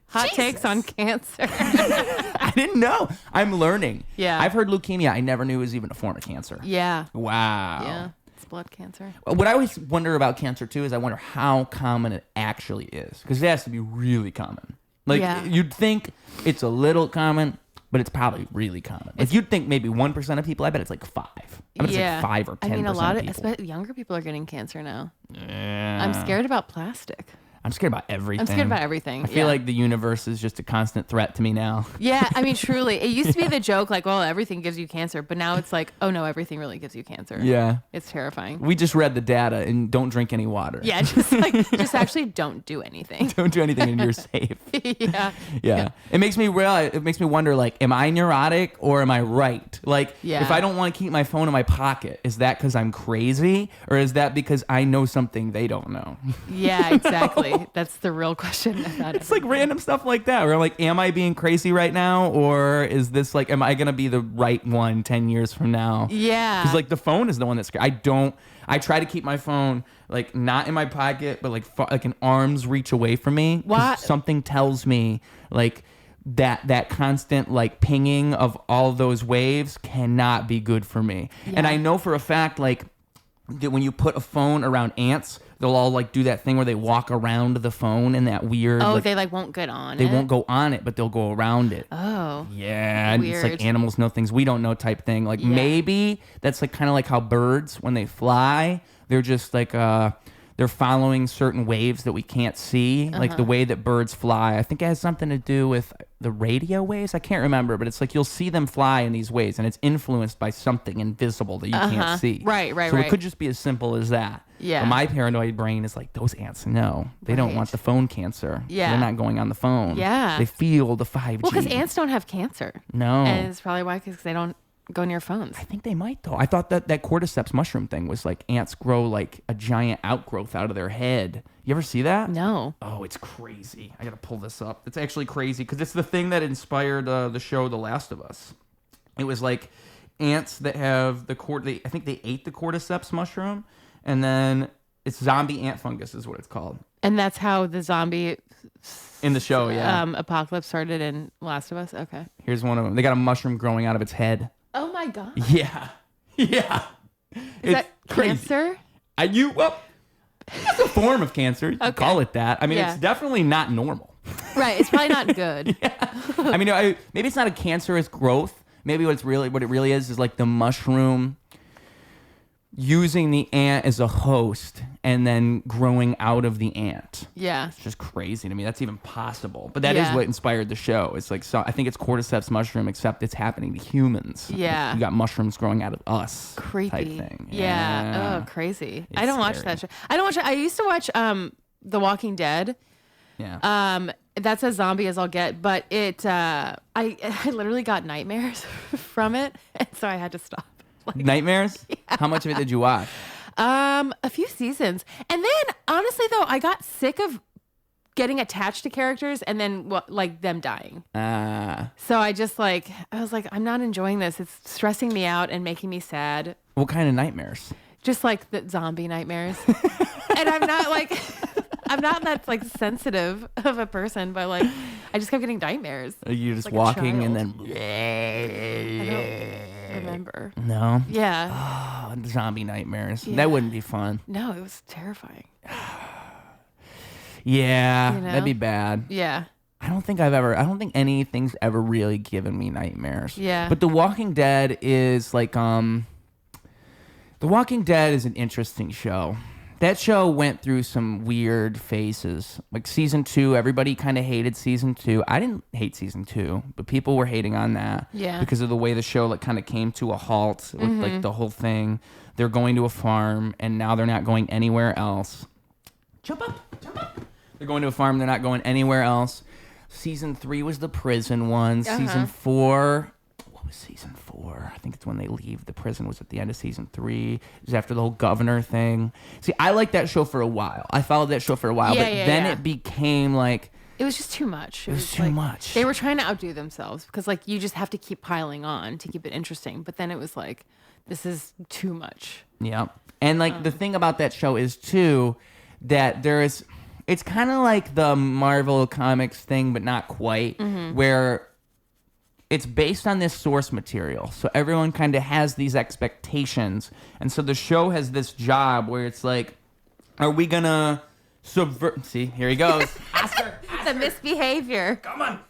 Hot takes on cancer. I didn't know. I'm learning. Yeah. I've heard leukemia. I never knew it was even a form of cancer. Yeah. Wow. Yeah. It's blood cancer. What I always wonder about cancer, too, is I wonder how common it actually is. Because it has to be really common. Like, you'd think it's a little common, but it's probably really common. If you'd think maybe 1% of people, I bet it's like 5. I bet it's like 5 or 10%. I mean, a lot of people. Especially younger people are getting cancer now. Yeah. I'm scared about plastic. I'm scared about everything. I'm scared about everything. I feel like the universe is just a constant threat to me now. Yeah, I mean, truly. It used to be the joke, like, well, everything gives you cancer. But now it's like, oh, no, everything really gives you cancer. Yeah. It's terrifying. We just read the data and don't drink any water. Yeah, just actually don't do anything. Don't do anything and you're safe. Yeah. It makes me wonder, like, am I neurotic or am I right? Like, if I don't want to keep my phone in my pocket, is that because I'm crazy? Or is that because I know something they don't know? Yeah, exactly. That's the real question. It's like random stuff like that where I'm like, am I being crazy right now? Or is this like, am I going to be the right one 10 years from now? Yeah. Because like the phone is the one that's I try to keep my phone like not in my pocket, but like an arm's reach away from me. Why? Something tells me like that constant like pinging of all those waves cannot be good for me. Yeah. And I know for a fact like that when you put a phone around ants, they'll all like do that thing where they walk around the phone in that weird. Oh, they like won't get on They it. won't go on it, but they'll go around it. Oh. Yeah, and weird. it's like animals know things we don't know type thing. Like maybe that's like kind of like how birds when they fly, they're just like they're following certain waves that we can't see, like the way that birds fly. I think it has something to do with the radio waves. I can't remember, but it's like you'll see them fly in these ways, and it's influenced by something invisible that you can't see. Right. So it could just be as simple as that. Yeah. But my paranoid brain is like, those ants, no. They don't want the phone cancer. Yeah. They're not going on the phone. Yeah. They feel the 5G. Well, because ants don't have cancer. No. And it's probably why, because they don't go near phones. I think they might, though. I thought that cordyceps mushroom thing was like ants grow like a giant outgrowth out of their head. You ever see that? No. Oh, it's crazy. I got to pull this up. It's actually crazy because it's the thing that inspired the show The Last of Us. It was like ants that have I think they ate the cordyceps mushroom, and then it's zombie ant fungus is what it's called. And that's how the zombie in the show, apocalypse started in Last of Us. Okay. Here's one of them. They got a mushroom growing out of its head. Oh my God. Yeah. Yeah. Is that crazy. Cancer? It's a form of cancer. You can call it that. I mean, it's definitely not normal. Right. It's probably not good. I mean, maybe it's not a cancerous growth. Maybe what it really is like the mushroom using the ant as a host and then growing out of the ant. Yeah. It's just crazy to me. That's even possible. But that is what inspired the show. It's like, so I think it's cordyceps mushroom, except it's happening to humans. Yeah. Like you got mushrooms growing out of us. Creepy. Type thing. Yeah. Oh, crazy. It's I don't watch scary. that show. I don't watch it. I used to watch The Walking Dead. Yeah. That's as zombie as I'll get, but I literally got nightmares from it, and so I had to stop. Nightmares? Yeah. How much of it did you watch? A few seasons. And then, honestly, though, I got sick of getting attached to characters and then, like, them dying. So I was like, I'm not enjoying this. It's stressing me out and making me sad. What kind of nightmares? Just, like, the zombie nightmares. And I'm not, like... I'm not that like sensitive of a person, but like I just kept getting nightmares. You're just like walking and then. I don't remember. No. Yeah. Oh, zombie nightmares. Yeah. That wouldn't be fun. No, it was terrifying. Yeah, You know? that'd be bad. Yeah. I don't think anything's ever really given me nightmares. Yeah. But The Walking Dead is like, The Walking Dead is an interesting show. That show went through some weird phases. Like season 2, everybody kind of hated season 2. I didn't hate season 2, but people were hating on that. Yeah. Because of the way the show like kind of came to a halt with like the whole thing. They're going to a farm and now they're not going anywhere else. Jump up. They're going to a farm, they're not going anywhere else. Season 3 was the prison one. Season 4, what was season 4? I think it's when they leave the prison. Was at the end of season 3. It was after the whole governor thing. See, I liked that show for a while. I followed that show for a while, but then it became like it was just too much. It was too much. They were trying to outdo themselves because like you just have to keep piling on to keep it interesting. But then it was like, this is too much. Yeah, and like the thing about that show is too that it's kind of like the Marvel Comics thing, but not quite, where it's based on this source material. So everyone kind of has these expectations. And so the show has this job where it's like, are we going to subvert? See, here he goes. Oscar. The misbehavior. Come on.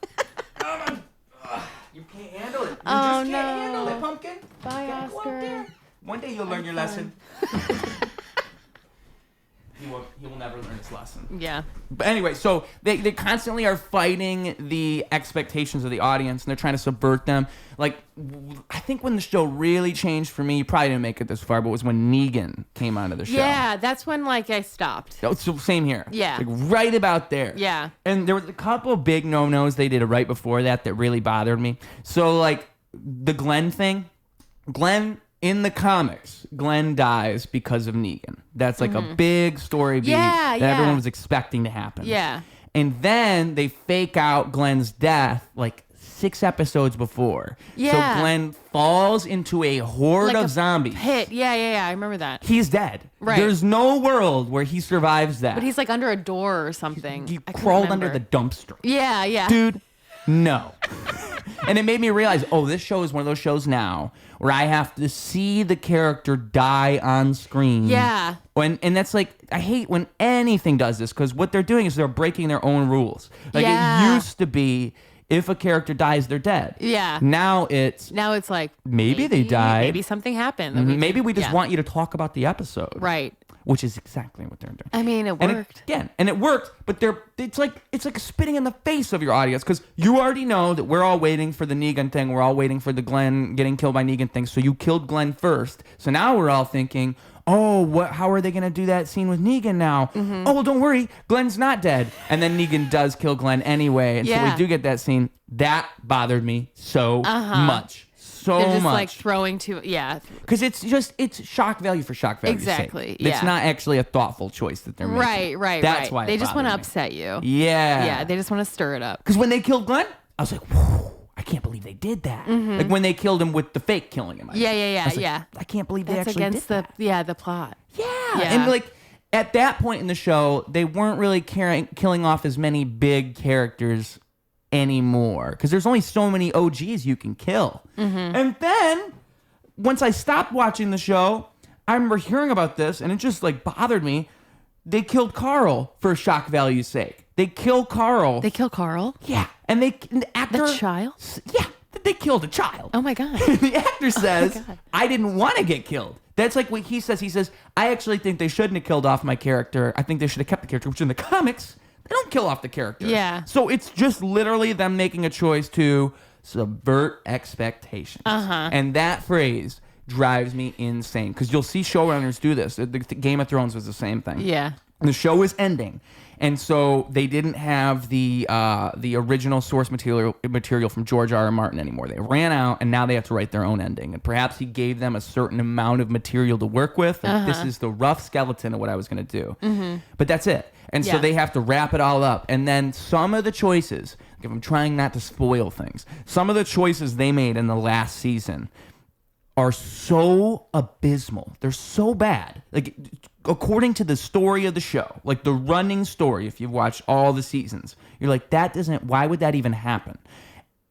Ugh, you can't handle it. You Oh, just no. can't handle it, pumpkin. Bye, You gotta go out Oscar. there. One day you'll learn your lesson. He will never learn his lesson. Yeah. But anyway, so they constantly are fighting the expectations of the audience, and they're trying to subvert them. Like, I think when the show really changed for me, you probably didn't make it this far, but it was when Negan came onto the show. Yeah, that's when like I stopped. Oh, so same here. Yeah. Like right about there. Yeah. And there was a couple of big no-nos they did right before that really bothered me. So, like, the Glenn thing. In the comics, Glenn dies because of Negan. That's like a big story beat that everyone was expecting to happen. Yeah. And then they fake out Glenn's death like 6 episodes before. Yeah. So Glenn falls into a horde Like of a zombies. Pit. Yeah. I remember that. He's dead. Right. There's no world where he survives that. But he's like under a door or something. He I couldn't crawled under remember. the dumpster. Yeah. Dude, no. And it made me realize, this show is one of those shows now where I have to see the character die on screen. Yeah. And that's like, I hate when anything does this, because what they're doing is they're breaking their own rules. Like, Yeah. it used to be, if a character dies, they're dead. Yeah. Now it's like maybe they died. Maybe something happened. Maybe we just want you to talk about the episode. Right. Which is exactly what they're doing. I mean, it And worked. it worked, but it's like spitting in the face of your audience, because you already know that we're all waiting for the Negan thing. We're all waiting for the Glenn getting killed by Negan thing. So you killed Glenn first. So now we're all thinking, how are they going to do that scene with Negan now? Oh, well, don't worry. Glenn's not dead. And then Negan does kill Glenn anyway. And so we do get that scene. That bothered me so much. They're just much. like throwing to Because it's shock value for shock value. Exactly, It's not actually a thoughtful choice that they're making. Right. That's why they just want to me. upset you. Yeah. They just want to stir it up. Because when they killed Glenn, I was like, whoa, I can't believe they did that. Like when they killed him with the fake killing him. I was like, I can't believe they That's actually against did that. the plot. Yeah. Yeah. And like at that point in the show, they weren't really killing off as many big characters anymore, because there's only so many OGs you can kill. And then once I stopped watching the show, I remember hearing about this, and it just like bothered me. They killed Carl for shock value's sake. They kill Carl. They kill Carl? Yeah. And the actor... The child? Yeah. They killed a child. Oh my God. The actor says, God. I didn't want to get killed. That's like what he says. He says, I actually think they shouldn't have killed off my character. I think they should have kept the character, which in the comics, they don't kill off the character. Yeah. So it's just literally them making a choice to subvert expectations. And that phrase drives me insane, because you'll see showrunners do this. The Game of Thrones was the same thing. Yeah. The show is ending, and so they didn't have the original source material from George R. R. Martin anymore. They ran out, and now they have to write their own ending. And perhaps he gave them a certain amount of material to work with. Like, this is the rough skeleton of what I was going to do. But that's it. And so they have to wrap it all up. And then some of the choices, if I'm trying not to spoil things, some of the choices they made in the last season are so abysmal. They're so bad. Like, according to the story of the show, like the running story, if you've watched all the seasons, you're like, why would that even happen?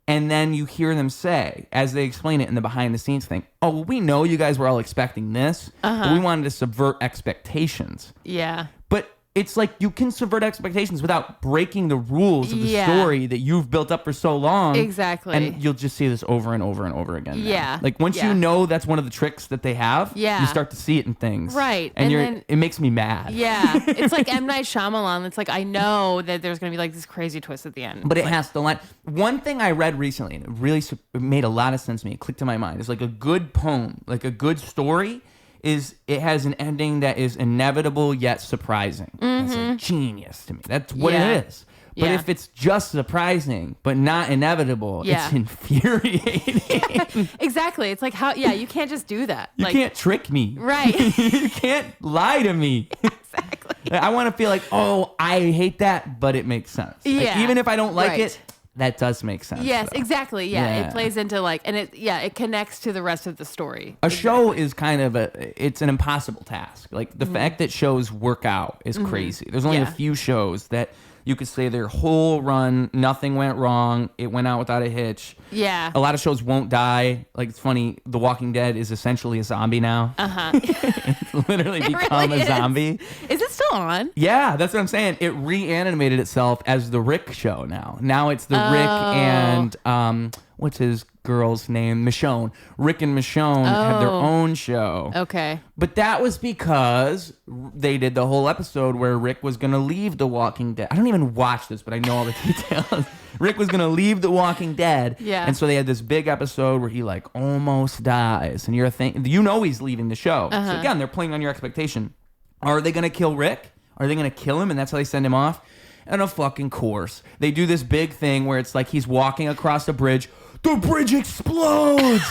And then you hear them say, as they explain it in the behind the scenes thing, oh, well, we know you guys were all expecting this, but we wanted to subvert expectations. Yeah. But it's like you can subvert expectations without breaking the rules of the story that you've built up for so long. Exactly. And you'll just see this over and over and over again. Yeah. Now. Like once you know that's one of the tricks that they have, you start to see it in things. Right. And then, it makes me mad. Yeah. It's like M. Night Shyamalan. It's like I know that there's going to be like this crazy twist at the end. But it has to line. One thing I read recently, and it made a lot of sense to me, it clicked in my mind, is like a good poem, like a good story, it has an ending that is inevitable yet surprising. That's like genius to me. That's what it is. But if it's just surprising but not inevitable, it's infuriating. Exactly. It's like you can't just do that. You can't trick me. Right. You can't lie to me. Exactly. I want to feel like, oh, I hate that, but it makes sense. Yeah. Like, even if I don't like it, that does make sense. Yes, though. Exactly. Yeah. It plays into like, and it connects to the rest of the story. A show is kind of it's an impossible task. Like the fact that shows work out is crazy. There's only a few shows that you could say their whole run, nothing went wrong. It went out without a hitch. Yeah. A lot of shows won't die. Like, it's funny. The Walking Dead is essentially a zombie now. It's literally become a zombie. Is it still on? Yeah, that's what I'm saying. It reanimated itself as the Rick show now. Now it's the Rick and, what's his girl's name? Michonne. Rick and Michonne have their own show. Okay. But that was because they did the whole episode where Rick was going to leave The Walking Dead. I don't even watch this, but I know all the details. Rick was going to leave The Walking Dead. Yeah. And so they had this big episode where he like almost dies. And you're thinking, you know he's leaving the show. So again, they're playing on your expectation. Are they going to kill Rick? Are they going to kill him? And that's how they send him off? And of fucking course. They do this big thing where it's like he's walking across a bridge. The bridge explodes.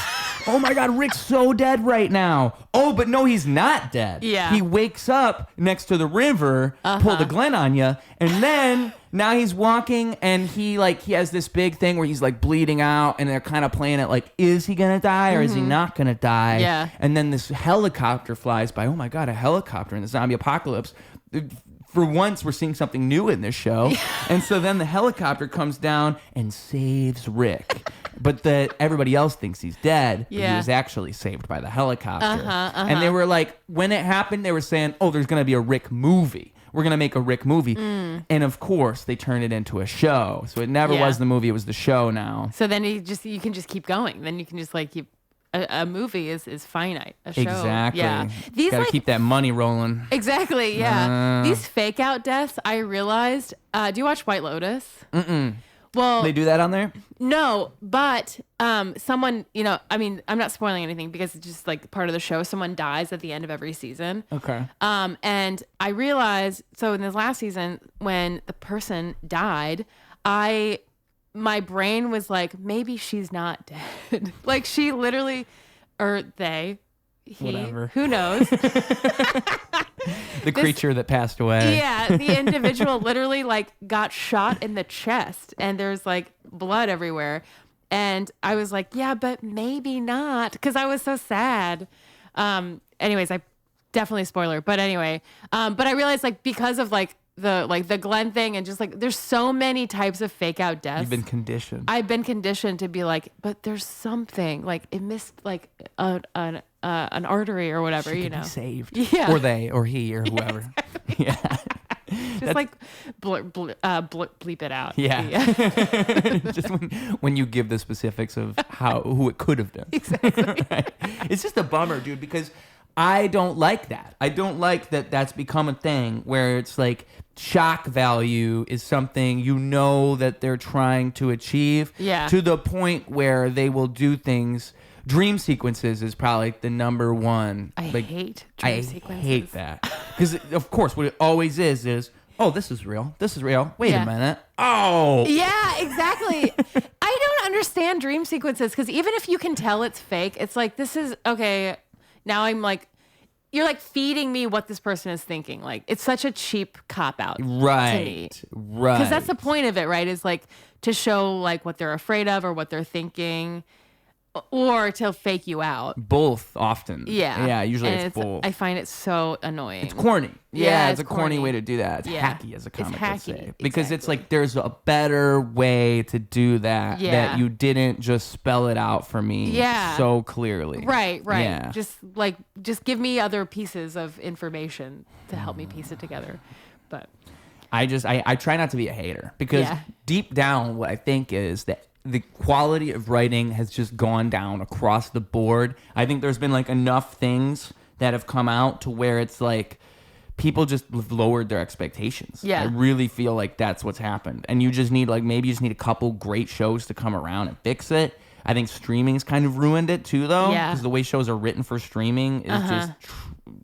Oh my God, Rick's so dead right now. Oh, but no, he's not dead. Yeah. He wakes up next to the river, pull the Glen on you, and then now he's walking and he has this big thing where he's like bleeding out and they're kind of playing it like, is he gonna die or is he not gonna die? Yeah. And then this helicopter flies by. Oh my God, a helicopter in the zombie apocalypse. For once, we're seeing something new in this show. And so then the helicopter comes down and saves Rick. But everybody else thinks he's dead. But he was actually saved by the helicopter. And they were like, when it happened, they were saying, oh, there's going to be a Rick movie. We're going to make a Rick movie. And of course, they turned it into a show. So it never was the movie. It was the show now. So then you can just keep going. Then you can just like keep... A movie is finite. A show. Exactly. Yeah. Gotta keep that money rolling. Exactly. Yeah. These fake out deaths, I realized. Do you watch White Lotus? Mm-mm. Well, they do that on there? No, but someone, I mean, I'm not spoiling anything because it's just like part of the show. Someone dies at the end of every season. Okay. And I realized, so in this last season, when the person died, my brain was like, maybe she's not dead. Like she literally, or they, he, whatever. Who knows? The creature that passed away. Yeah, the individual literally like got shot in the chest and there's like blood everywhere. And I was like, yeah, but maybe not. Because I was so sad. Anyways, I definitely spoiler. But anyway, but I realized like because of like the Glenn thing and just like there's so many types of fake out deaths. You've been conditioned. I've been conditioned to be like, but there's something like it missed like an artery or whatever, she you know. Be saved. Yeah. Or they or he or whoever. Yeah. Exactly. Just like bleep it out. Yeah. Just when you give the specifics of who it could have been. Exactly. Right? It's just a bummer, dude, because I don't like that. I don't like that that's become a thing where it's like shock value is something you know that they're trying to achieve. Yeah. To the point where they will do things. Dream sequences is probably the number one. I hate dream sequences. I hate that. Because, of course, what it always is, oh, this is real. This is real. Wait a minute. Oh. Yeah, exactly. I don't understand dream sequences because even if you can tell it's fake, it's like, this is, okay, now I'm like, you're like feeding me what this person is thinking. Like, it's such a cheap cop-out. Right. To me. Right. Because that's the point of it, right? Is like to show like what they're afraid of or what they're thinking. or to fake you out. Both often. Yeah. Usually and it's both. I find it so annoying. It's corny. Yeah, it's a corny way to do that. It's Yeah. hacky, as a It's comic would hacky, say. Because it's exactly. like there's a better way to do that Yeah. that you didn't just spell it out for me so clearly. Right. Yeah. Just give me other pieces of information to help me piece it together. But I try not to be a hater because deep down what I think is that the quality of writing has just gone down across the board. I think there's been like enough things that have come out to where it's like people just have lowered their expectations. Yeah. I really feel like that's what's happened. And you just need maybe you just need a couple great shows to come around and fix it. I think streaming's kind of ruined it too, though. Yeah. Because the way shows are written for streaming is just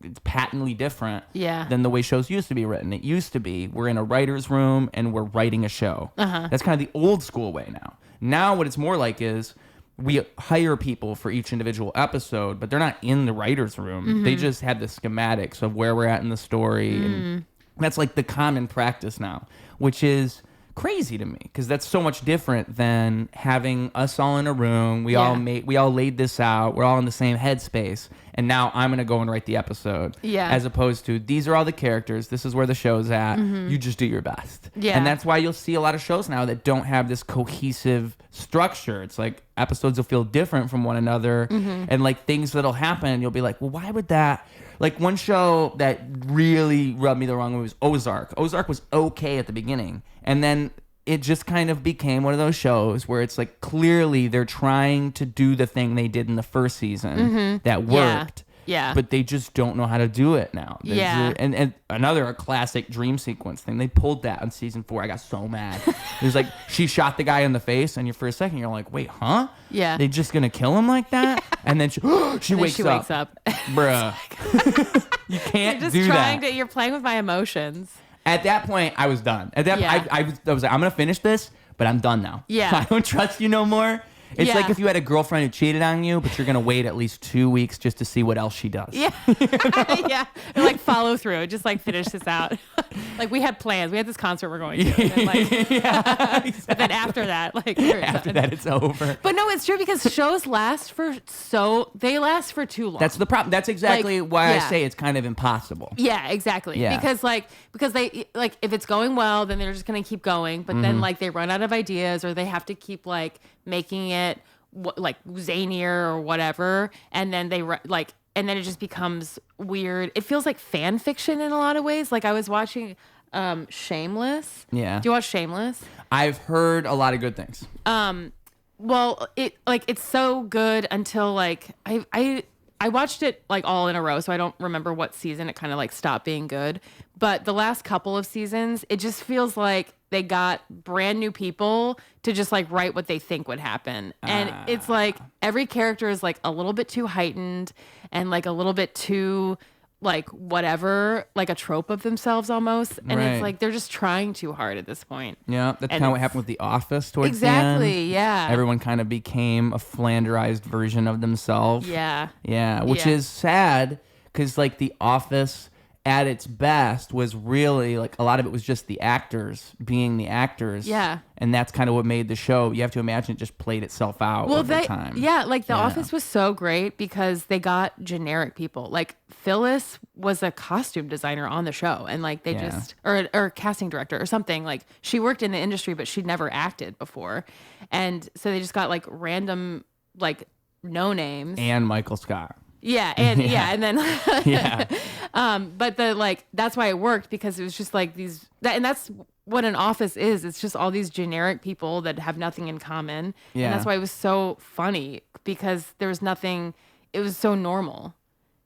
it's patently different than the way shows used to be written. It used to be we're in a writer's room and we're writing a show. That's kind of the old school way now. Now what it's more like is we hire people for each individual episode, but they're not in the writer's room. They just have the schematics of where we're at in the story. And that's like the common practice now, which is crazy to me because that's so much different than having us all in a room. We all laid this out. We're all in the same headspace. And now I'm going to go and write the episode. Yeah. As opposed to these are all the characters. This is where the show's at. You just do your best. Yeah. And that's why you'll see a lot of shows now that don't have this cohesive structure. It's like episodes will feel different from one another. And like things that'll happen, you'll be like, well, why would that? Like one show that really rubbed me the wrong way was Ozark. Ozark was okay at the beginning. And then it just kind of became one of those shows where it's like clearly they're trying to do the thing they did in the first season that worked. Yeah. But they just don't know how to do it now. And another classic dream sequence thing. They pulled that on season 4. I got so mad. It was like she shot the guy in the face, and for a second you're like, wait, huh? Yeah. They just gonna kill him like that? And then she wakes up. Bruh. You can't You're just do trying that. you're playing with my emotions. At that point, I was done. At that, I was like, I'm gonna finish this, but I'm done now. Yeah. I don't trust you no more. It's like if you had a girlfriend who cheated on you, but you're gonna wait at least 2 weeks just to see what else she does. Yeah. Yeah. And like follow through. Just like finish this out. Like we had plans. We had this concert we're going to. And then, like, Exactly. but then after that, like After that, it's over. But no, it's true because shows last for too long. That's the problem. That's exactly why I say it's kind of impossible. Yeah, exactly. Yeah. Because they like if it's going well, then they're just gonna keep going. But then like they run out of ideas, or they have to keep like making it like zanier or whatever, and then and then it just becomes weird. It feels like fan fiction in a lot of ways. Like I was watching Shameless. Yeah. Do you watch Shameless? I've heard a lot of good things. Well, it's so good until like I watched it like all in a row, so I don't remember what season it kind of like stopped being good. But the last couple of seasons, it just feels like they got brand new people to just like write what they think would happen. And it's like every character is like a little bit too heightened and like a little bit too like whatever, like a trope of themselves almost. And Right. it's like they're just trying too hard at this point. Yeah, that's kind of what happened with The Office towards the Exactly, end. yeah. Everyone kind of became a flanderized version of themselves. Yeah. Yeah, which Yeah. is sad because like The Office at its best was really like a lot of it was just the actors being the actors. Yeah. And that's kind of what made the show. You have to imagine it just played itself out over time. Yeah, like The Office was so great because they got generic people. Like Phyllis was a costume designer on the show, and like they just or casting director or something. Like she worked in the industry, but she'd never acted before, and so they just got like random like no names. And Michael Scott. Yeah, and and then Yeah. but that's why it worked, because it was just like and that's what an office is. It's just all these generic people that have nothing in common. Yeah. And that's why it was so funny, because there was nothing, it was so normal.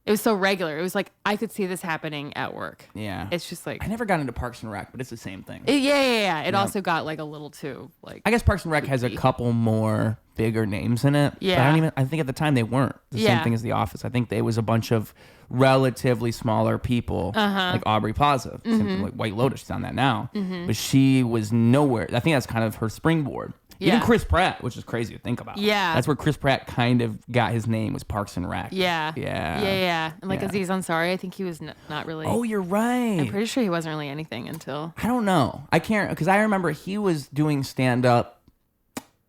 It was so regular. It was like, I could see this happening at work. Yeah. It's just like, I never got into Parks and Rec, but it's the same thing. yeah. It also got like a little too like, I guess Parks and Rec has a couple more bigger names in it. Yeah. But I think at the time they weren't the same thing as The Office. I think it was a bunch of relatively smaller people, like Aubrey Plaza. Same thing, like White Lotus, she's on that now. But she was nowhere. I think that's kind of her springboard. Even Yeah. Chris Pratt, which is crazy to think about. Yeah. That's where Chris Pratt kind of got his name, was Parks and Rec. Yeah. And like Yeah. Aziz Ansari, I think he was not really. Oh, you're right. I'm pretty sure he wasn't really anything until. I don't know. I can't, because I remember he was doing stand up.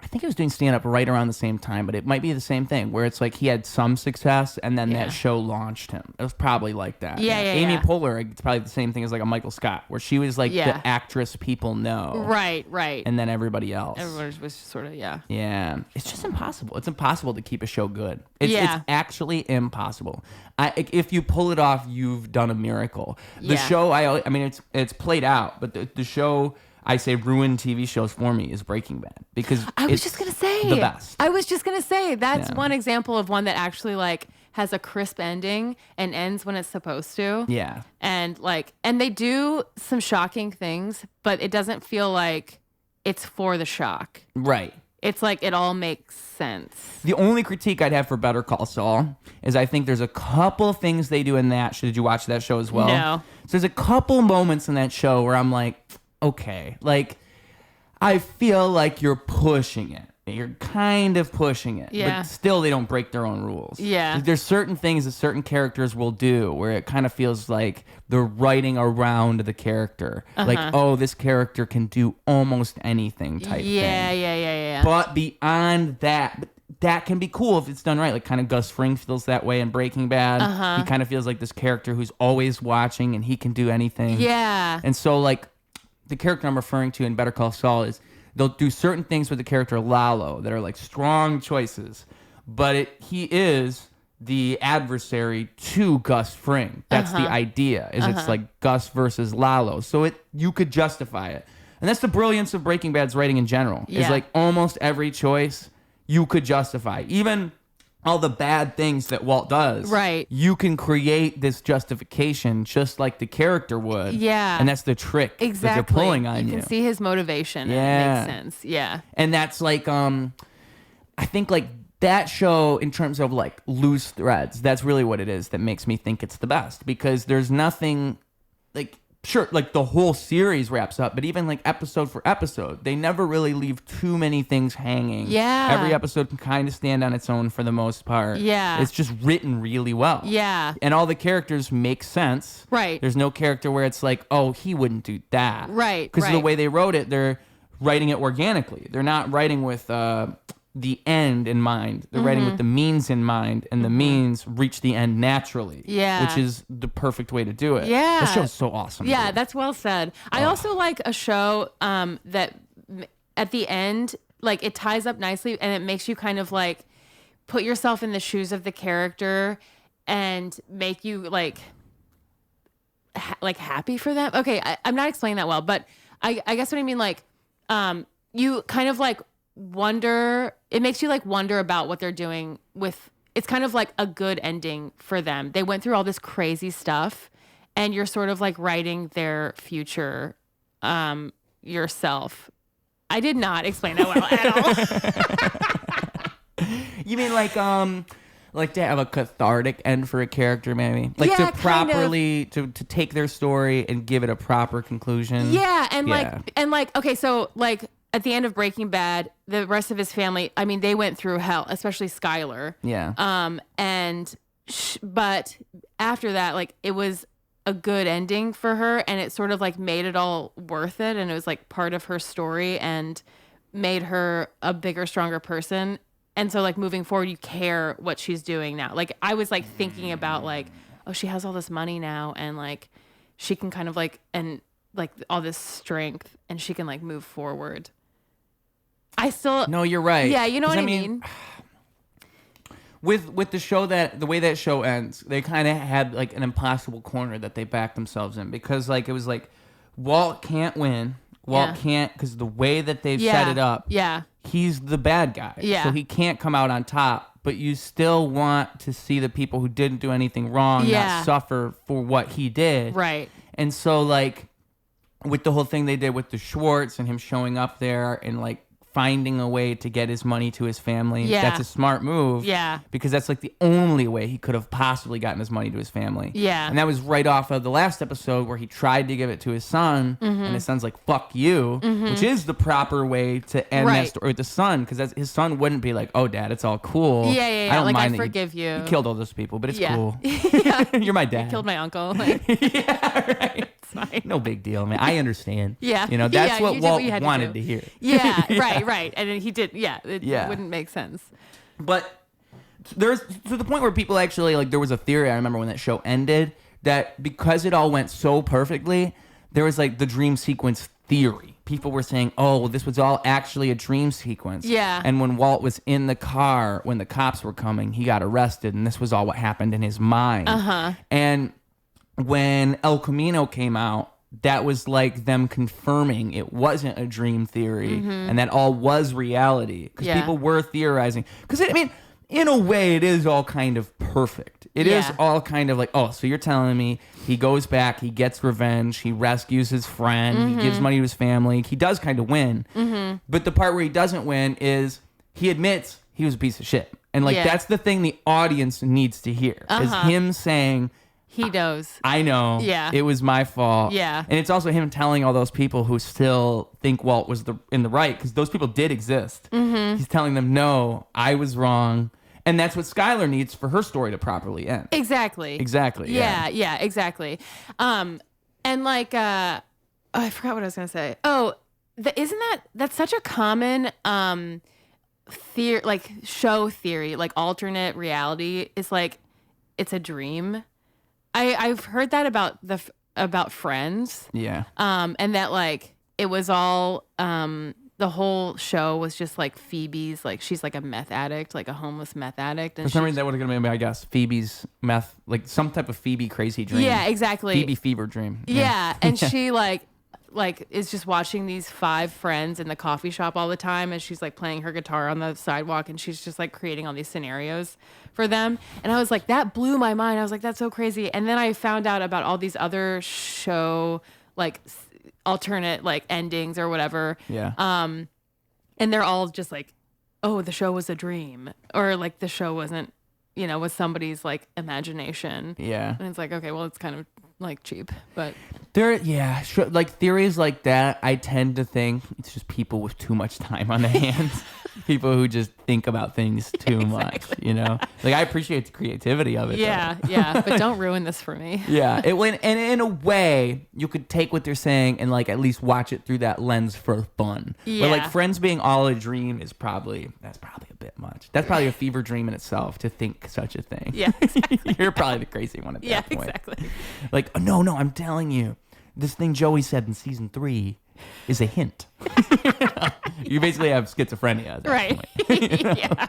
I think he was doing stand-up right around the same time, but it might be the same thing where it's like he had some success and then that show launched him. It was probably like that. Amy Poehler, it's probably the same thing as like a Michael Scott, where she was like the actress people know. Right. And then everybody else. Everyone was sort of, Yeah. It's just impossible. It's impossible to keep a show good. It's actually impossible. If you pull it off, you've done a miracle. The show, I mean, it's played out, but the show I say ruined TV shows for me is Breaking Bad, because I was just gonna say the best. I was just gonna say that's one example of one that actually like has a crisp ending and ends when it's supposed to. Yeah. And they do some shocking things, but it doesn't feel like it's for the shock. Right. It's like it all makes sense. The only critique I'd have for Better Call Saul is I think there's a couple things they do in that. Did you watch that show as well? No. So there's a couple moments in that show where I'm like, okay, like I feel like you're pushing it. You're kind of pushing it. Yeah. But still they don't break their own rules. Yeah. Like, there's certain things that certain characters will do where it kind of feels like they're writing around the character. Like, oh, this character can do almost anything type thing. Yeah. But beyond that can be cool if it's done right. Like kind of Gus Fring feels that way in Breaking Bad. He kind of feels like this character who's always watching and he can do anything. Yeah. And so like the character I'm referring to in Better Call Saul is they'll do certain things with the character Lalo that are like strong choices, but he is the adversary to Gus Fring. That's the idea. It's like Gus versus Lalo. So you could justify it. And that's the brilliance of Breaking Bad's writing in general. Yeah. Is like almost every choice you could justify. Even all the bad things that Walt does. Right. You can create this justification just like the character would. Yeah. And that's the trick that they're pulling on you. You can see his motivation. Yeah. And it makes sense. Yeah. And that's like, I think like that show in terms of like loose threads, that's really what it is that makes me think it's the best, because there's nothing like, sure, like the whole series wraps up, but even like episode for episode, they never really leave too many things hanging. Yeah. Every episode can kind of stand on its own for the most part. Yeah. It's just written really well. Yeah. And all the characters make sense. Right. There's no character where it's like, oh, he wouldn't do that. Right. Because of the way they wrote it, they're writing it organically. They're not writing with the end in mind. They're writing with the means in mind, and the means reach the end naturally. Yeah. Which is the perfect way to do it. Yeah. That show's so awesome. Yeah, dude. that's well said. I also like a show that at the end, like it ties up nicely and it makes you kind of like put yourself in the shoes of the character and make you like happy for them. Okay, I'm not explaining that well, but I guess what I mean, like you kind of like wonder, it makes you like wonder about what they're doing with, it's kind of like a good ending for them. They went through all this crazy stuff and you're sort of like writing their future yourself. I did not explain that well at all. You mean like to have a cathartic end for a character, maybe? Like to properly to take their story and give it a proper conclusion. Yeah, and like okay, so like at the end of Breaking Bad, the rest of his family, I mean, they went through hell, especially Skyler. Yeah. But after that, like it was a good ending for her, and it sort of like made it all worth it, and it was like part of her story and made her a bigger, stronger person. And so like moving forward, you care what she's doing now. Like I was like thinking about like, oh, she has all this money now, and like she can kind of like, and like all this strength, and she can like move forward. I still No, you're right. Yeah, you know what I mean? With the show, that the way that show ends, they kind of had like an impossible corner that they backed themselves in, because like it was like Walt can't win. Walt can't, because the way that they've set it up. Yeah. He's the bad guy. Yeah. So he can't come out on top, but you still want to see the people who didn't do anything wrong not suffer for what he did. Right. And so like with the whole thing they did with the Schwartz and him showing up there and like finding a way to get his money to his family. Yeah. That's a smart move. Yeah. Because that's like the only way he could have possibly gotten his money to his family. Yeah. And that was right off of the last episode where he tried to give it to his son, and his son's like, fuck you, which is the proper way to end that story with the son, because his son wouldn't be like, oh, Dad, it's all cool. Yeah. I don't like, mind I forgive you. You killed all those people, but it's cool. Yeah. You're my dad. Killed my uncle. Like, Yeah, right. fine. No big deal, man. I understand. Yeah. You know, that's what you did Walt you had wanted to hear. Yeah, right. And then he did. Yeah, it wouldn't make sense. But there's to the point where people actually, like, there was a theory, I remember when that show ended, that because it all went so perfectly, there was like the dream sequence theory. People were saying, oh, well, this was all actually a dream sequence. Yeah. And when Walt was in the car, when the cops were coming, he got arrested, and this was all what happened in his mind. And when El Camino came out, that was like them confirming it wasn't a dream theory, and that all was reality. Because people were theorizing. Because, I mean, in a way, it is all kind of perfect. It is all kind of like, oh, so you're telling me he goes back, he gets revenge, he rescues his friend, he gives money to his family. He does kind of win. But the part where he doesn't win is he admits he was a piece of shit. And, like, that's the thing the audience needs to hear, is him saying, he knows. I know. Yeah. It was my fault. Yeah. And it's also him telling all those people who still think Walt was in the right, because those people did exist. He's telling them, no, I was wrong. And that's what Skylar needs for her story to properly end. Exactly. Yeah, exactly. And like, I forgot what I was going to say. Oh, that's such a common theory, like show theory, like alternate reality is like, it's a dream. I've heard that about Friends. Yeah. And that like, it was all, the whole show was just like Phoebe's, like she's like a meth addict, like a homeless meth addict. And for some reason that would have been, I guess, Phoebe's meth, like some type of Phoebe crazy dream. Yeah, exactly. Phoebe fever dream. Yeah. And she like is just watching these 5 friends in the coffee shop all the time, and she's like playing her guitar on the sidewalk, and she's just like creating all these scenarios for them. And I was like, that blew my mind. I was like, that's so crazy. And then I found out about all these other show like alternate like endings or whatever. Yeah. And they're all just like, oh, the show was a dream, or like the show wasn't, was somebody's like imagination. Yeah. And it's like, okay, well, it's kind of like cheap, but like theories like that, I tend to think it's just people with too much time on their hands. People who just think about things too much, Like, I appreciate the creativity of it. Yeah, but don't ruin this for me. Yeah, and in a way, you could take what they're saying and like at least watch it through that lens for fun. Yeah. But like Friends being all a dream that's probably a bit much. That's probably a fever dream in itself to think such a thing. Yeah, exactly. You're probably the crazy one at that point. Yeah, exactly. Like, oh, no, I'm telling you, this thing Joey said in season 3 is a hint. You basically have schizophrenia at that point. Yeah.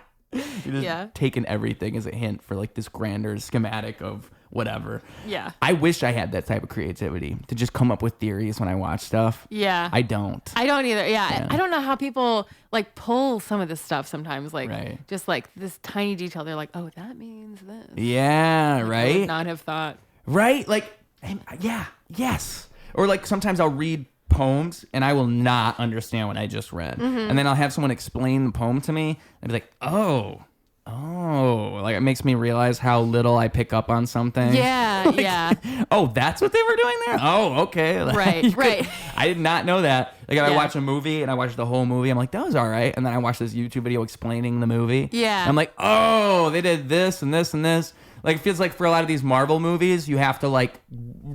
You're just taking everything as a hint for like this grander schematic of whatever. Yeah. I wish I had that type of creativity to just come up with theories when I watch stuff. Yeah. I don't. I don't either. Yeah. I don't know how people like pull some of this stuff sometimes. Like just like this tiny detail. They're like, oh, that means this. Yeah. Like, right. I would not have thought. Right. Like, yeah. Yes. Or like sometimes I'll read poems and I will not understand what I just read. And then I'll have someone explain the poem to me and be like, oh, like it makes me realize how little I pick up on something. Yeah, like, yeah. Oh, that's what they were doing there? Oh, okay. Right. I did not know that. Like if I watch a movie and I watch the whole movie, I'm like, that was all right. And then I watch this YouTube video explaining the movie. Yeah. I'm like, oh, they did this and this and this. Like, it feels like for a lot of these Marvel movies, you have to, like,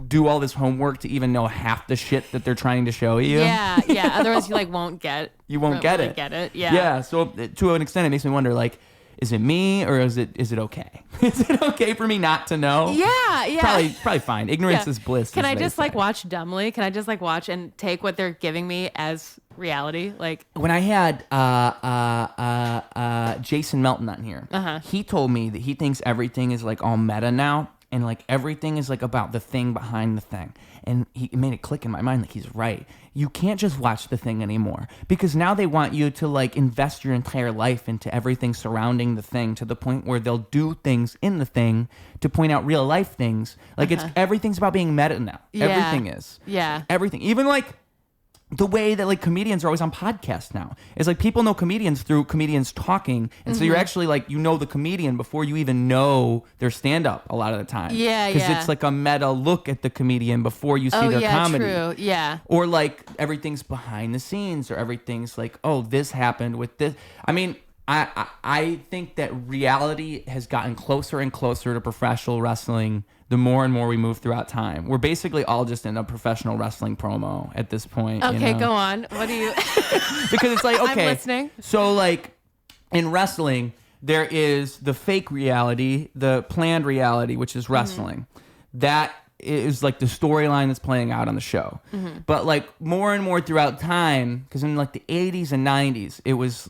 do all this homework to even know half the shit that they're trying to show you. Yeah. Otherwise, you, like, won't get You won't get really it. Get it. Yeah. Yeah. So, to an extent, it makes me wonder, like, is it me or is it okay? Is it okay for me not to know? Yeah. Probably fine. Ignorance is bliss. Can I just, like, watch dumbly? Can I just, like, watch and take what they're giving me as reality? Like, when I had Jason Melton on here, he told me that he thinks everything is like all meta now, and like everything is like about the thing behind the thing. And it made it click in my mind, like he's right. You can't just watch the thing anymore, because now they want you to like invest your entire life into everything surrounding the thing, to the point where they'll do things in the thing to point out real life things. Like everything's about being meta now. Yeah. Everything is. Yeah. Everything. Even like the way that like comedians are always on podcasts now is like people know comedians through comedians talking, and so you're actually like, the comedian before you even know their stand-up a lot of the time. Because it's like a meta look at the comedian before you see their comedy. True. Yeah. Or like everything's behind the scenes, or everything's like, oh, this happened with this. I mean, I think that reality has gotten closer and closer to professional wrestling the more and more we move throughout time. We're basically all just in a professional wrestling promo at this point. Okay, go on. What do you... Because it's like, okay. I'm listening. So like in wrestling, there is the fake reality, the planned reality, which is wrestling. That is like the storyline that's playing out on the show. But like more and more throughout time, because in like the 80s and 90s, it was,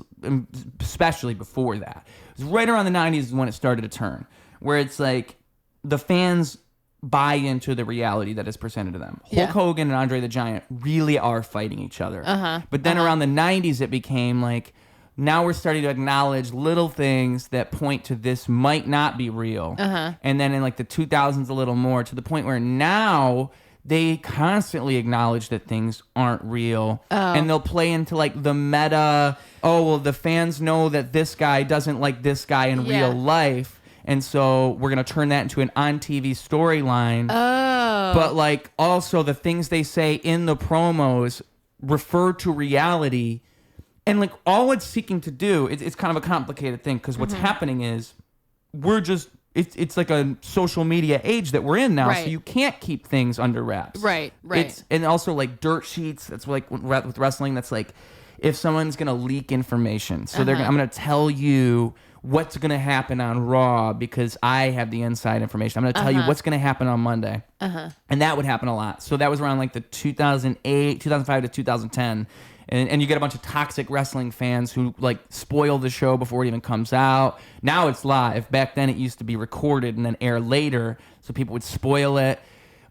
especially before that, it was right around the 90s is when it started to turn, where it's like the fans buy into the reality that is presented to them. Hulk Hogan and Andre the Giant really are fighting each other. But then around the 90s, it became like, now we're starting to acknowledge little things that point to this might not be real. And then in like the 2000s, a little more, to the point where now they constantly acknowledge that things aren't real. And they'll play into like the meta, oh, well, the fans know that this guy doesn't like this guy in real life. And so we're going to turn that into an on-TV storyline. But like also the things they say in the promos refer to reality. And like all it's seeking to do, it's kind of a complicated thing, because what's happening is we're just, it's like a social media age that we're in now. So you can't keep things under wraps. Right. And also like dirt sheets. That's like with wrestling, that's like if someone's going to leak information. So I'm going to tell you what's going to happen on Raw because I have the inside information. I'm going to tell you what's going to happen on Monday. And that would happen a lot. So that was around like the 2005 to 2010. And you get a bunch of toxic wrestling fans who like spoil the show before it even comes out. Now it's live. Back then it used to be recorded and then air later, so people would spoil it.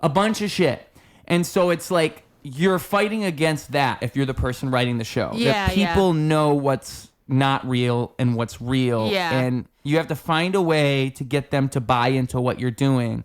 A bunch of shit. And so it's like you're fighting against that if you're the person writing the show. That people know what's not real and what's real. And you have to find a way to get them to buy into what you're doing,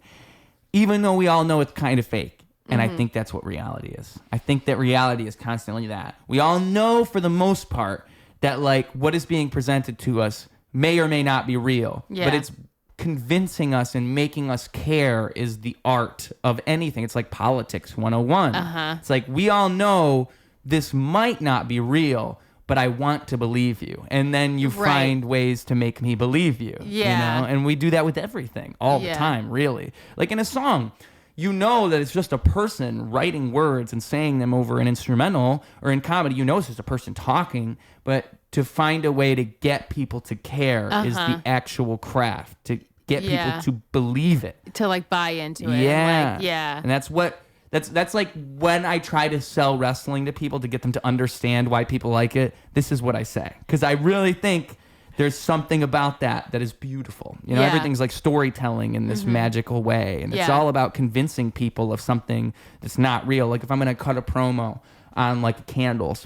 even though we all know it's kind of fake. And I think that's what reality is. I think that reality is constantly that. We all know for the most part that like what is being presented to us may or may not be real. But it's convincing us and making us care is the art of anything. It's like politics 101. It's like we all know this might not be real, but I want to believe you. And then you find ways to make me believe you. You know? And we do that with everything all the time, really. Like in a song. You know that it's just a person writing words and saying them over an instrumental, or in comedy, you know it's just a person talking, but to find a way to get people to care is the actual craft, to get people to believe it. To like buy into it. And that's like when I try to sell wrestling to people to get them to understand why people like it, this is what I say. Because I really think there's something about that is beautiful. You know, everything's like storytelling in this magical way. And it's all about convincing people of something that's not real. Like if I'm going to cut a promo on like candles,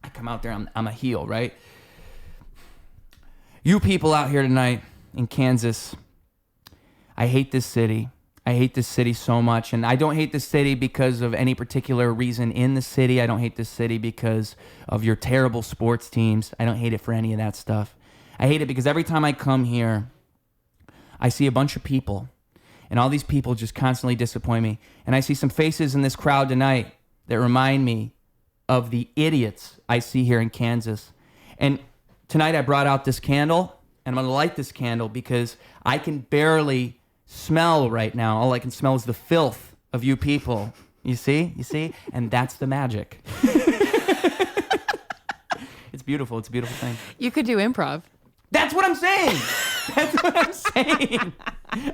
I come out there, I'm a heel, right? You people out here tonight in Kansas, I hate this city. I hate this city so much. And I don't hate this city because of any particular reason in the city. I don't hate this city because of your terrible sports teams. I don't hate it for any of that stuff. I hate it because every time I come here, I see a bunch of people, and all these people just constantly disappoint me. And I see some faces in this crowd tonight that remind me of the idiots I see here in Kansas. And tonight I brought out this candle, and I'm going to light this candle because I can barely smell right now. All I can smell is the filth of you people. You see? And that's the magic. It's beautiful. It's a beautiful thing. You could do improv. That's what I'm saying.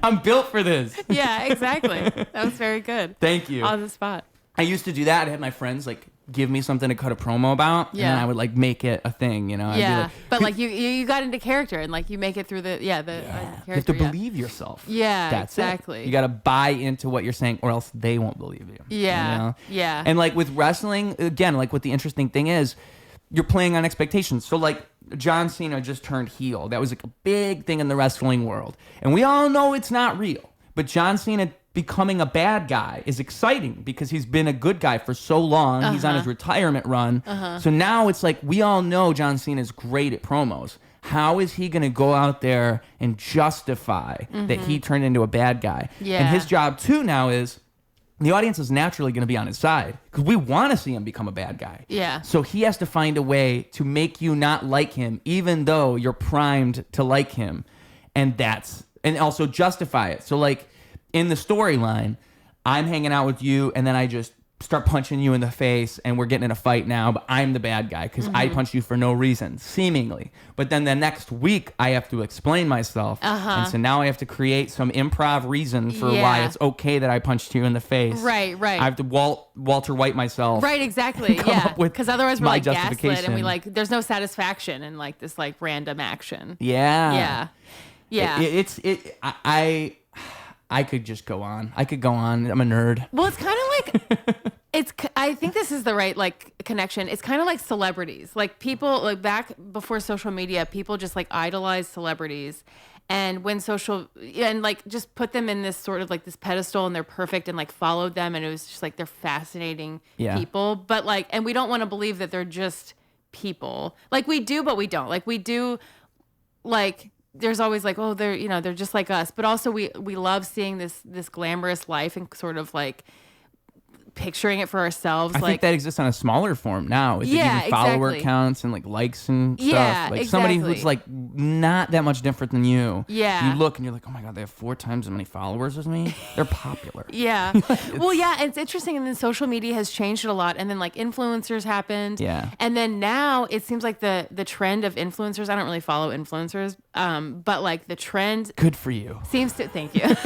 I'm built for this. Yeah, exactly. That was very good. Thank you. On the spot. I used to do that. I had my friends like give me something to cut a promo about, and then I would like make it a thing, you know? I'd be like, but like you got into character and like you make it through the character. You have to believe yourself. Yeah, that's exactly. It. You got to buy into what you're saying, or else they won't believe you. Yeah, you know? Yeah. And like with wrestling, again, like what the interesting thing is, you're playing on expectations. So like John Cena just turned heel. That was like a big thing in the wrestling world. And we all know it's not real. But John Cena becoming a bad guy is exciting because he's been a good guy for so long. He's on his retirement run. So now it's like we all know John Cena is great at promos. How is he going to go out there and justify that he turned into a bad guy? Yeah. And his job too now is the audience is naturally going to be on his side because we want to see him become a bad guy. Yeah. So he has to find a way to make you not like him, even though you're primed to like him. And also justify it. So like in the storyline, I'm hanging out with you and then I just start punching you in the face and we're getting in a fight now, but I'm the bad guy because I punched you for no reason, seemingly. But then the next week I have to explain myself. And so now I have to create some improv reason for why it's okay that I punched you in the face. Right. I have to Walter White myself. Right, exactly. Yeah. Because otherwise we're like gaslit and we like, there's no satisfaction in like this like random action. Yeah. Yeah. I could just go on. I could go on. I'm a nerd. Well, it's kind of like I think this is the right like connection. It's kind of like celebrities. Like people like back before social media, people just like idolize celebrities, and when like just put them in this sort of like this pedestal and they're perfect and like followed them, and it was just like they're fascinating people. But like, and we don't want to believe that they're just people. Like we do, but we don't. Like we do, like. There's always like, oh, they're just like us. But also we love seeing this glamorous life and sort of like picturing it for ourselves. I think that exists on a smaller form now. With even follower counts and like likes and stuff. Yeah, like somebody who's like not that much different than you. Yeah. You look and you're like, oh my God, they have 4 times as many followers as me. They're popular. Yeah. Well, yeah, it's interesting. And then social media has changed it a lot. And then like influencers happened. Yeah. And then now it seems like the trend of influencers, I don't really follow influencers, but like the trend. Good for you. Thank you.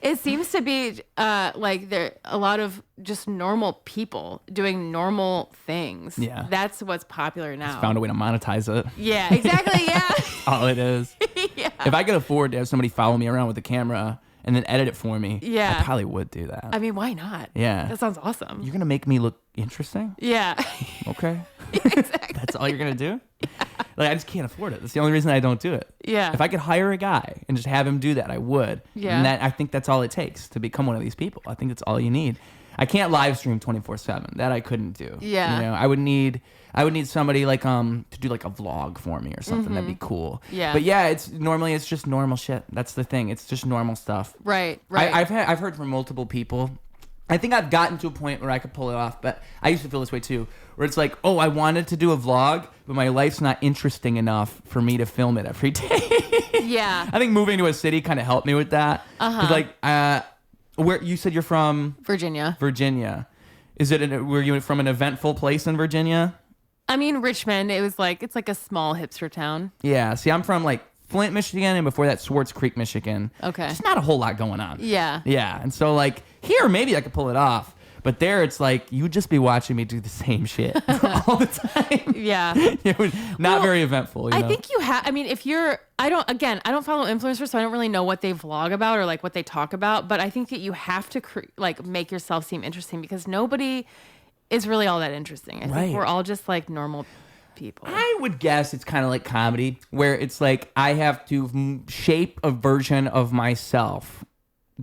It seems to be like there a lot of just normal people doing normal things. Yeah. That's what's popular now. Just found a way to monetize it. Yeah, exactly. Yeah. That's all it is. Yeah. If I could afford to have somebody follow me around with a camera and then edit it for me, I probably would do that. I mean, why not? Yeah. That sounds awesome. You're going to make me look interesting? Yeah. Okay. Yeah, exactly. That's all you're going to do? Yeah. Like, I just can't afford it. That's the only reason I don't do it. Yeah. If I could hire a guy and just have him do that, I would. Yeah. And I think that's all it takes to become one of these people. I think that's all you need. I can't live stream 24/7. That I couldn't do. Yeah. You know, I would need somebody like to do like a vlog for me or something. That'd be cool. Yeah. But yeah, it's just normal shit. That's the thing. It's just normal stuff. Right. I've heard from multiple people. I think I've gotten to a point where I could pull it off, but I used to feel this way too, where it's like, oh, I wanted to do a vlog, but my life's not interesting enough for me to film it every day. Yeah. I think moving to a city kind of helped me with that. 'Cause like, where you said you're from? Virginia. Is it? Were you from an eventful place in Virginia? I mean, Richmond. It's like a small hipster town. Yeah. See, I'm from like Flint, Michigan, and before that, Swartz Creek, Michigan. Okay. There's not a whole lot going on. Yeah. Yeah. And so like here, maybe I could pull it off. But there, it's like, you would just be watching me do the same shit all the time. Yeah. Not very eventful. I think you have, I mean, I don't follow influencers, so I don't really know what they vlog about or like what they talk about. But I think that you have to like make yourself seem interesting because nobody is really all that interesting. I think we're all just like normal people. I would guess it's kind of like comedy, where it's like I have to shape a version of myself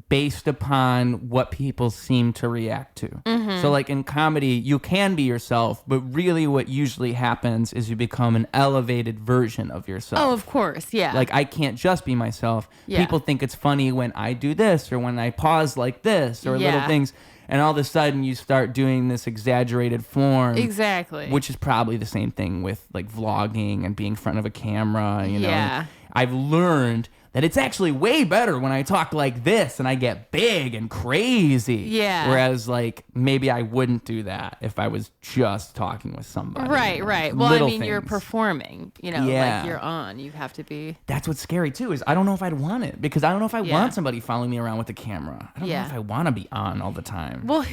based upon what people seem to react to. Mm-hmm. So like in comedy, you can be yourself, but really what usually happens is you become an elevated version of yourself. Oh, of course. Yeah. Like I can't just be myself. Yeah. People think it's funny when I do this or when I pause like this or little things. And all of a sudden you start doing this exaggerated form. Exactly. Which is probably the same thing with like vlogging and being in front of a camera. You know? Yeah. I've learned that it's actually way better when I talk like this and I get big and crazy. Yeah. Whereas like maybe I wouldn't do that if I was just talking with somebody. Right, right. Well, Little I mean, you're things. performing, you know, like you're on. You have to be. That's what's scary too, is I don't know if I'd want it because I don't know if I want somebody following me around with a camera. I don't know if I want to be on all the time. Well,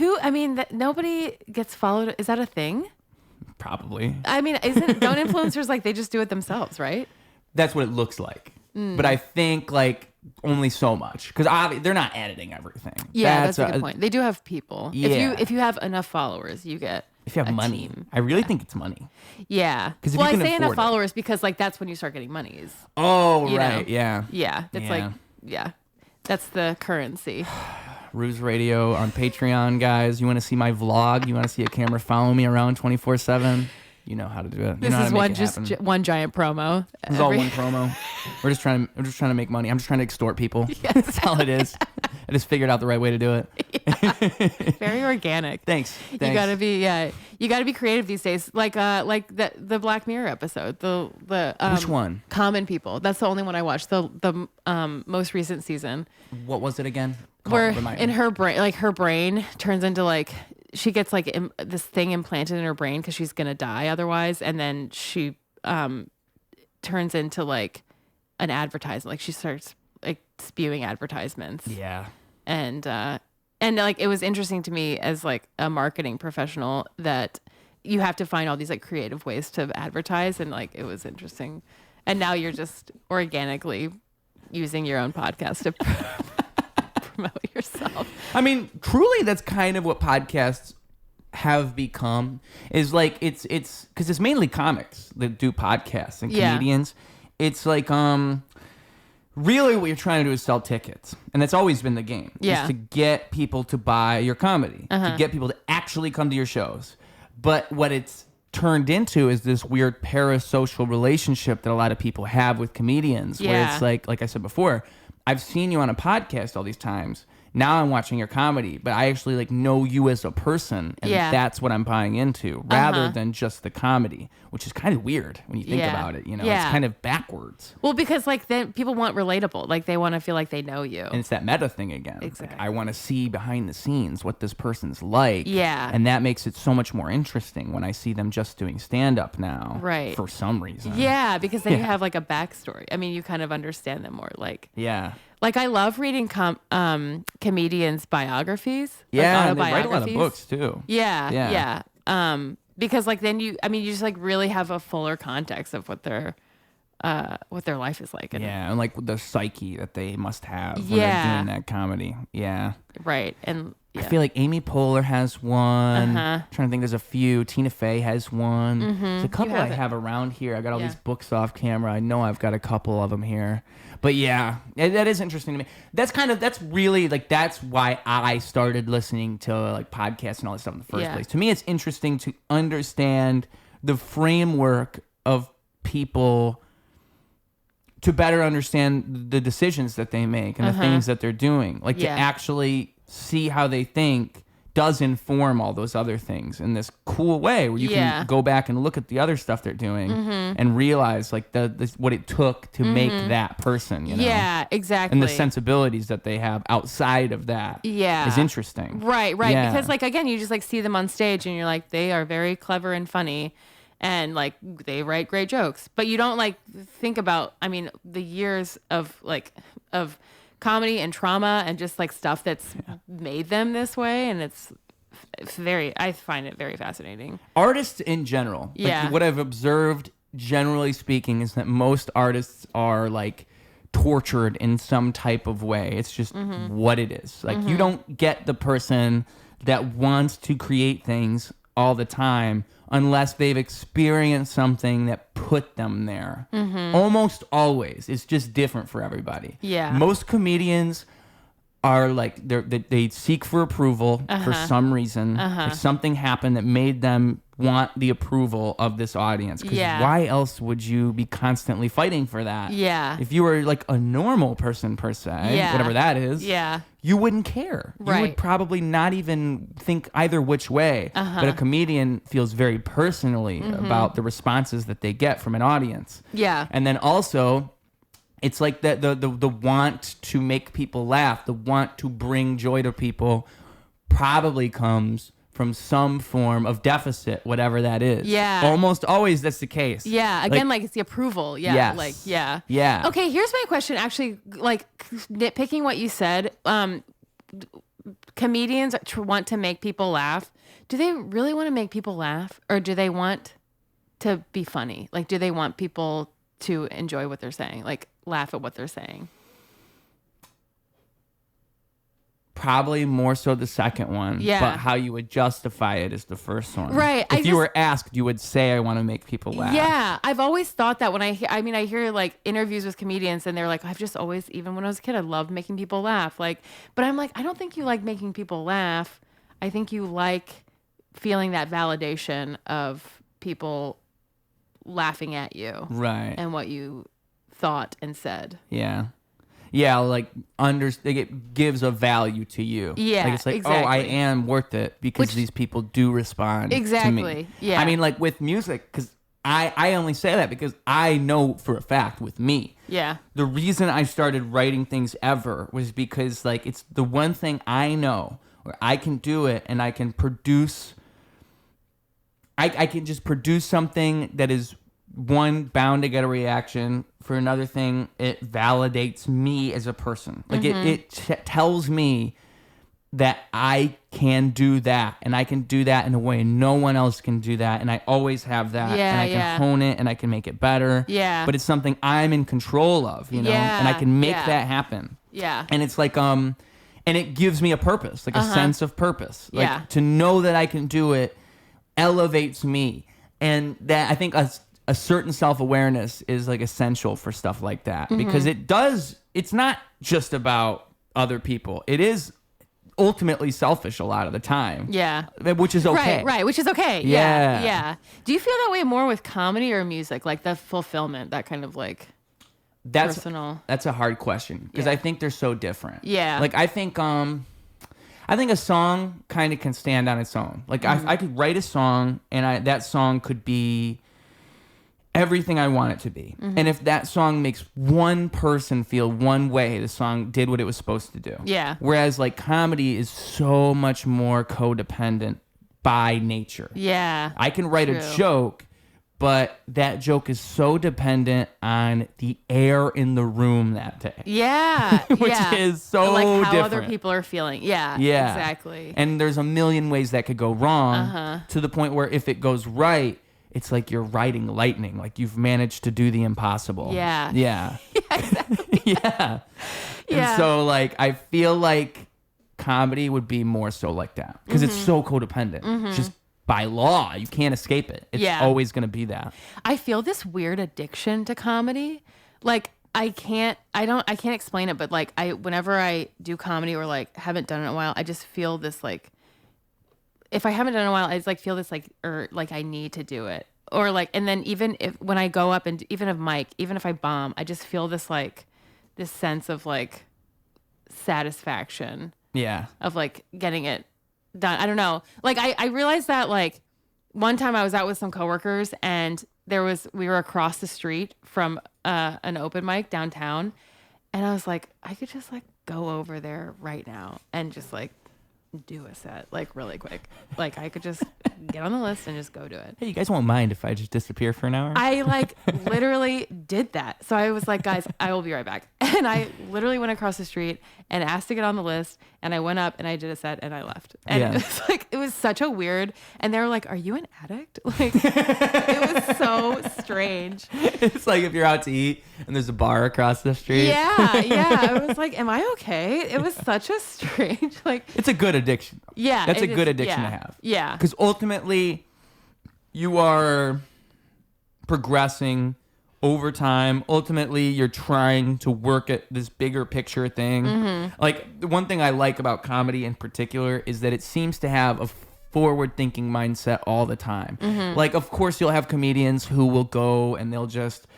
nobody gets followed. Is that a thing? Probably. I mean, don't influencers like they just do it themselves, right? That's what it looks like. But I think like only so much because they're not editing everything. Yeah, that's a good point. They do have people. Yeah. If you have enough followers, you get. If you have money, team. I really think it's money. Yeah. Well, I say enough followers because like that's when you start getting monies. Oh, you right. know? Yeah. Yeah. That's that's the currency. Ruse Radio on Patreon, guys. You want to see my vlog? You want to see a camera follow me around 24/7? You know how to do it. This is one giant promo. It's all one promo. I'm just trying to make money. I'm just trying to extort people. Yes. That's all it is. I just figured out the right way to do it. Yeah. Very organic. Thanks. You gotta be creative these days. Like the Black Mirror episode. The Which one? Common People. That's the only one I watched. The most recent season. What was it again? Where in her brain, like her brain turns into like she gets like this thing implanted in her brain because she's gonna die otherwise, and then she turns into like an advertisement. Like she starts like spewing advertisements. Yeah. And like it was interesting to me as like a marketing professional that you have to find all these like creative ways to advertise, and like it was interesting. And now you're just organically using your own podcast to promote yourself. I mean, truly, that's kind of what podcasts have become. Is like it's because it's mainly comics that do podcasts and comedians. It's like really what you're trying to do is sell tickets, and that's always been the game. Yeah, is to get people to buy your comedy, to get people to actually come to your shows. But what it's turned into is this weird parasocial relationship that a lot of people have with comedians, where it's like I said before, I've seen you on a podcast all these times. Now I'm watching your comedy, but I actually like know you as a person, and that's what I'm buying into, rather than just the comedy, which is kind of weird when you think about it. You know, it's kind of backwards. Well, because like then people want relatable, like they want to feel like they know you, and it's that meta thing again. Exactly. Like, I want to see behind the scenes what this person's like. Yeah, and that makes it so much more interesting when I see them just doing stand up now. Right. For some reason. Yeah, because then you have like a backstory. I mean, you kind of understand them more. Like Like I love reading comedians' biographies. Yeah, like and they write a lot of books too. Yeah. Because like then you just like really have a fuller context of what their life is like. And like the psyche that they must have when they're doing that comedy. Yeah. Right. And I feel like Amy Poehler has one. I'm trying to think, there's a few. Tina Fey has one. There's a couple I have around here. I got all these books off camera. I know I've got a couple of them here. But yeah, that is interesting to me. That's really like, that's why I started listening to like podcasts and all this stuff in the first place. To me, it's interesting to understand the framework of people, to better understand the decisions that they make and the things that they're doing. Like to actually see how they think does inform all those other things in this cool way where you can go back and look at the other stuff they're doing and realize like what it took to make that person, you know? Yeah, exactly. And the sensibilities that they have outside of that is interesting. Right. Yeah. Because like, again, you just like see them on stage and you're like, they are very clever and funny and like they write great jokes, but you don't like think about, I mean, the years of comedy and trauma and just like stuff that's made them this way, and it's I find it very fascinating. Artists in general, like what I've observed generally speaking is that most artists are like tortured in some type of way. It's just what it is. Like you don't get the person that wants to create things all the time unless they've experienced something that put them there. Almost always. It's just different for everybody. Yeah. Most comedians are like, they seek for approval for some reason. Like something happened that made them want the approval of this audience. Because why else would you be constantly fighting for that? Yeah. If you were like a normal person per se, whatever that is, you wouldn't care. Right. You would probably not even think either which way. But a comedian feels very personally about the responses that they get from an audience. Yeah. And then also, it's like the want to make people laugh, the want to bring joy to people probably comes from some form of deficit, whatever that is. Yeah. Almost always that's the case. Yeah. Again, like it's the approval. Yeah. Yes. Like, yeah. Yeah. Okay, here's my question. Actually, like nitpicking what you said, comedians want to make people laugh. Do they really want to make people laugh, or do they want to be funny? Like, do they want people to enjoy what they're saying? Like, laugh at what they're saying? Probably more so the second one. Yeah. But how you would justify it is the first one. Right. If you were asked, you would say, I want to make people laugh. Yeah. I've always thought that when I hear like interviews with comedians and they're like, I've just always, even when I was a kid, I loved making people laugh. Like, but I'm like, I don't think you like making people laugh. I think you like feeling that validation of people laughing at you. Right. And what you thought and said. Yeah. Yeah, like it gives a value to you. Yeah, like it's like, exactly. oh, I am worth it because these people do respond to me. Yeah. I mean, like with music, because I only say that because I know for a fact with me. Yeah. The reason I started writing things ever was because like it's the one thing I know where I can do it and I can produce. I can just produce something that is one, bound to get a reaction. For another thing, it validates me as a person. Like it tells me that I can do that, and I can do that in a way no one else can do that, and I always have that, and I can hone it, and I can make it better. Yeah. But it's something I'm in control of, you know, and I can make that happen. Yeah. And it's like and it gives me a purpose, like a sense of purpose. Like to know that I can do it elevates me, and that I think a certain self-awareness is like essential for stuff like that, because it's not just about other people. It is ultimately selfish a lot of the time. Yeah. Which is okay. Right, which is okay. Yeah. Yeah. Do you feel that way more with comedy or music? Like the fulfillment, that kind of like personal. That's a hard question because I think they're so different. Yeah. Like I think a song kind of can stand on its own. Like I could write a song and that song could be everything I want it to be. And if that song makes one person feel one way, the song did what it was supposed to do. Yeah. Whereas like comedy is so much more codependent by nature. Yeah. I can write a joke, but that joke is so dependent on the air in the room that day. Yeah. Which is so like how different. other people are feeling. Yeah. Yeah. Exactly. And there's a million ways that could go wrong to the point where if it goes right, it's like you're riding lightning. Like you've managed to do the impossible. Yeah. Yeah. Yeah, exactly. Yeah. And so like I feel like comedy would be more so like that because it's so codependent. It's just by law, you can't escape it. It's always going to be that. I feel this weird addiction to comedy. Like I can't explain it, but like whenever I do comedy or like haven't done it in a while, I just feel this like, if I haven't done it in a while, I just like feel this like, or like I need to do it, or like, and then even if when I go up and even if I bomb, I just feel this like this sense of like satisfaction. Yeah. Of like getting it done. I don't know. Like I realized that like one time I was out with some coworkers and we were across the street from an open mic downtown, and I was like, I could just like go over there right now and just like do a set like really quick. Like I could just get on the list and just go do it. Hey, you guys won't mind if I just disappear for an hour? I like literally did that. So I was like, guys, I will be right back. And I literally went across the street and asked to get on the list, and I went up and I did a set and I left. And it was like, it was such a weird, and they were like, are you an addict? Like it was so strange. It's like if you're out to eat and there's a bar across the street. Yeah. I was like, am I okay? It was such a strange, like. It's a good addiction. Yeah. That's a good addiction to have. Yeah. Because ultimately, you are progressing over time. Ultimately, you're trying to work at this bigger picture thing. Like, the one thing I like about comedy in particular is that it seems to have a forward-thinking mindset all the time. Like, of course, you'll have comedians who will go and they'll just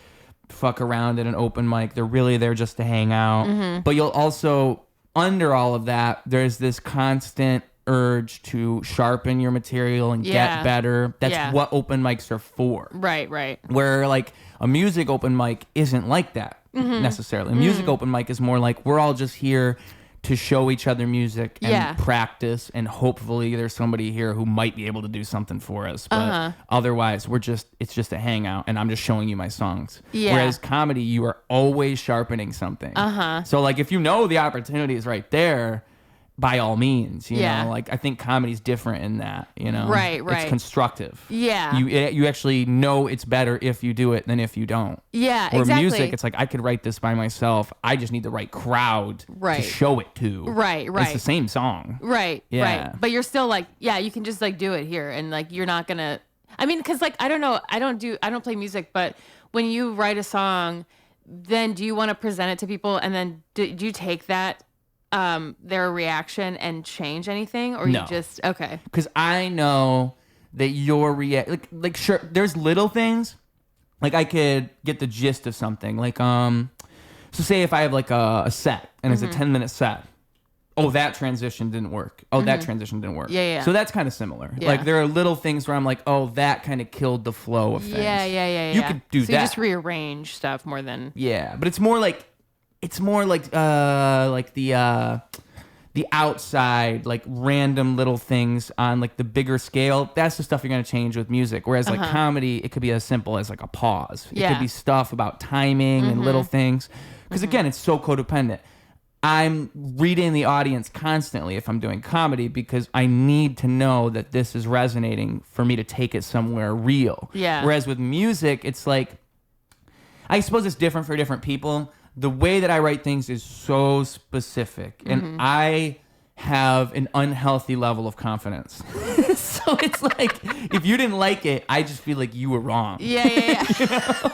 fuck around at an open mic. They're really there just to hang out. But you'll also, under all of that, there's this constant urge to sharpen your material and get better. That's what open mics are for. Right. Where like a music open mic isn't like that necessarily. A music open mic is more like we're all just here to show each other music and practice, and hopefully there's somebody here who might be able to do something for us. But otherwise, it's just a hangout, and I'm just showing you my songs. Whereas comedy, you are always sharpening something. So like if you know the opportunity is right there, by all means, you know, like I think comedy's different in that, you know, right. It's constructive. Yeah. You actually know it's better if you do it than if you don't. Yeah, or exactly. music, it's like I could write this by myself. I just need the right crowd to show it to. Right. It's the same song. Right. Yeah. But you're still like, you can just like do it here, and like you're not gonna. I mean, because like I don't know, I don't play music, but when you write a song, then do you want to present it to people, and then do you take that? Their reaction and change anything, or no. you just okay? Because I know that your like sure, there's little things like I could get the gist of something like So say if I have like a set and it's a 10-minute set. Oh, that transition didn't work. Oh, that transition didn't work. Yeah. So that's kind of similar. Yeah. Like there are little things where I'm like, oh, that kind of killed the flow of things. Yeah. You could do that. So you just rearrange stuff more than. Yeah, but it's more like the outside, like random little things on like the bigger scale. That's the stuff you're gonna change with music. Whereas like comedy, it could be as simple as like a pause. It could be stuff about timing and little things. Because again, it's so codependent. I'm reading the audience constantly if I'm doing comedy because I need to know that this is resonating for me to take it somewhere real. Yeah. Whereas with music, it's like, I suppose it's different for different people. The way that I write things is so specific, and I have an unhealthy level of confidence. So it's like, if you didn't like it, I just feel like you were wrong. Yeah. You know?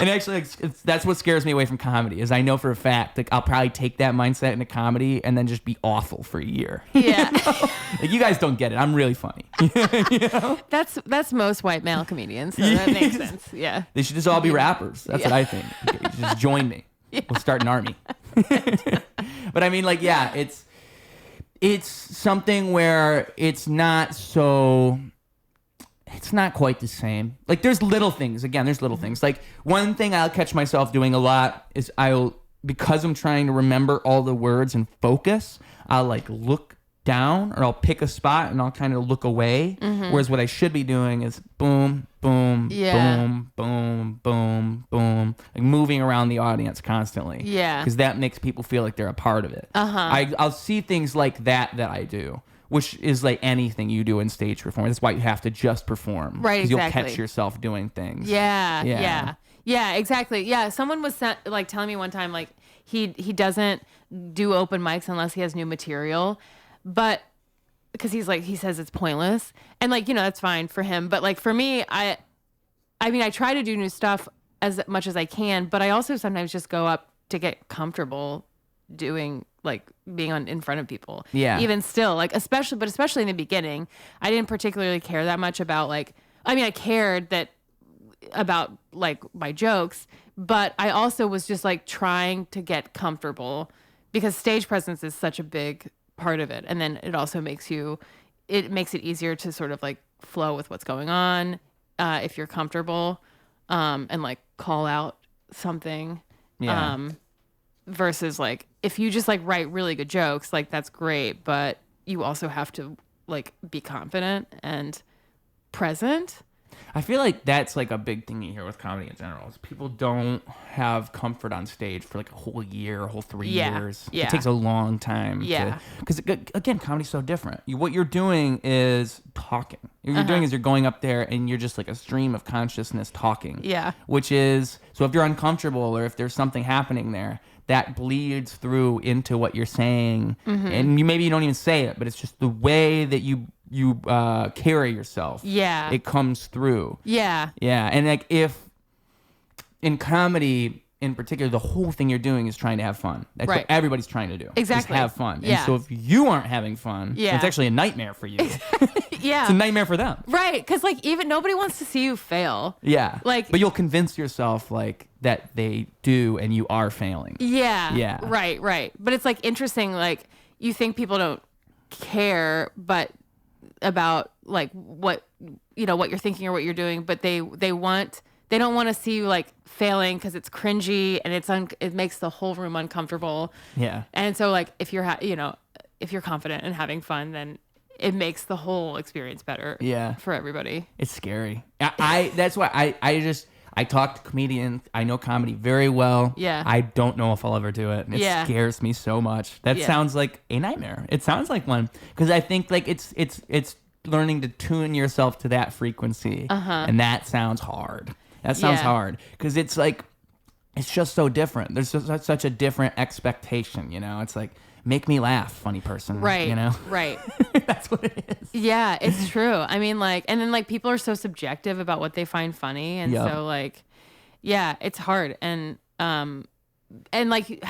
And actually, that's what scares me away from comedy, is I know for a fact, like, I'll probably take that mindset into comedy and then just be awful for a year. Yeah. You know? Like, you guys don't get it. I'm really funny. You know? That's most white male comedians, so that makes sense. Yeah. They should just all be rappers. That's what I think. Just join me. Yeah. We'll start an army. But I mean, like, yeah, it's something where it's not quite the same. Like, there's little things. Again, there's little things. Like, one thing I'll catch myself doing a lot is because I'm trying to remember all the words and focus, I'll like look down, or I'll pick a spot and I'll kind of look away. Whereas what I should be doing is boom, boom, boom, boom, boom, boom, like moving around the audience constantly. Yeah. Because that makes people feel like they're a part of it. I'll see things like that I do, which is like anything you do in stage performance. That's why you have to just perform. Right, exactly. You'll catch yourself doing things. Yeah, exactly. Yeah, someone was like telling me one time, like, he doesn't do open mics unless he has new material, but because he says it's pointless, and like, you know, that's fine for him, but like for me, I mean, I try to do new stuff as much as I can, but I also sometimes just go up to get comfortable doing, like, being in front of people. Yeah. Even still, like, especially in the beginning, I didn't particularly care that much about, like, I mean, I cared about like my jokes, but I also was just like trying to get comfortable, because stage presence is such a big part of it. And then it also makes it easier to sort of like flow with what's going on, if you're comfortable, and like call out something. Yeah. Versus like, if you just like write really good jokes, like that's great, but you also have to like be confident and present. I feel like that's like a big thing you hear with comedy in general, is people don't have comfort on stage for like a whole year, a whole 3 years. Yeah. It takes a long time. Yeah. Because again, comedy's so different. What you're doing is talking. What you're doing is you're going up there and you're just like a stream of consciousness talking. Yeah. Which is, so if you're uncomfortable or if there's something happening there, that bleeds through into what you're saying. And maybe you don't even say it, but it's just the way that you carry yourself. Yeah. It comes through. Yeah. Yeah. And like, if in comedy in particular, the whole thing you're doing is trying to have fun. That's what everybody's trying to do. Exactly. Is have fun. Yeah. And so if you aren't having fun, it's actually a nightmare for you. Yeah. It's a nightmare for them. Right. Because like, even nobody wants to see you fail. Yeah. Like, but you'll convince yourself like that they do and you are failing. Yeah. Yeah. Right. Right. But it's like interesting. Like, you think people don't care, but about like what you're thinking or what you're doing, but they don't want to see you like failing, because it's cringy and it makes the whole room uncomfortable. Yeah. And so like, if you're if you're confident and having fun, then it makes the whole experience better. Yeah. For everybody. It's scary. That's why I talk to comedians. I know comedy very well. Yeah. I don't know if I'll ever do it. And it scares me so much. That sounds like a nightmare. It sounds like one. Because I think like it's learning to tune yourself to that frequency. And that sounds hard. That sounds hard. Because it's like, it's just so different. There's just such a different expectation, you know? It's like, make me laugh, funny person. Right. You know? Right. That's what it is. Yeah, it's true. I mean, like, and then like, people are so subjective about what they find funny. And so like, yeah, it's hard. And like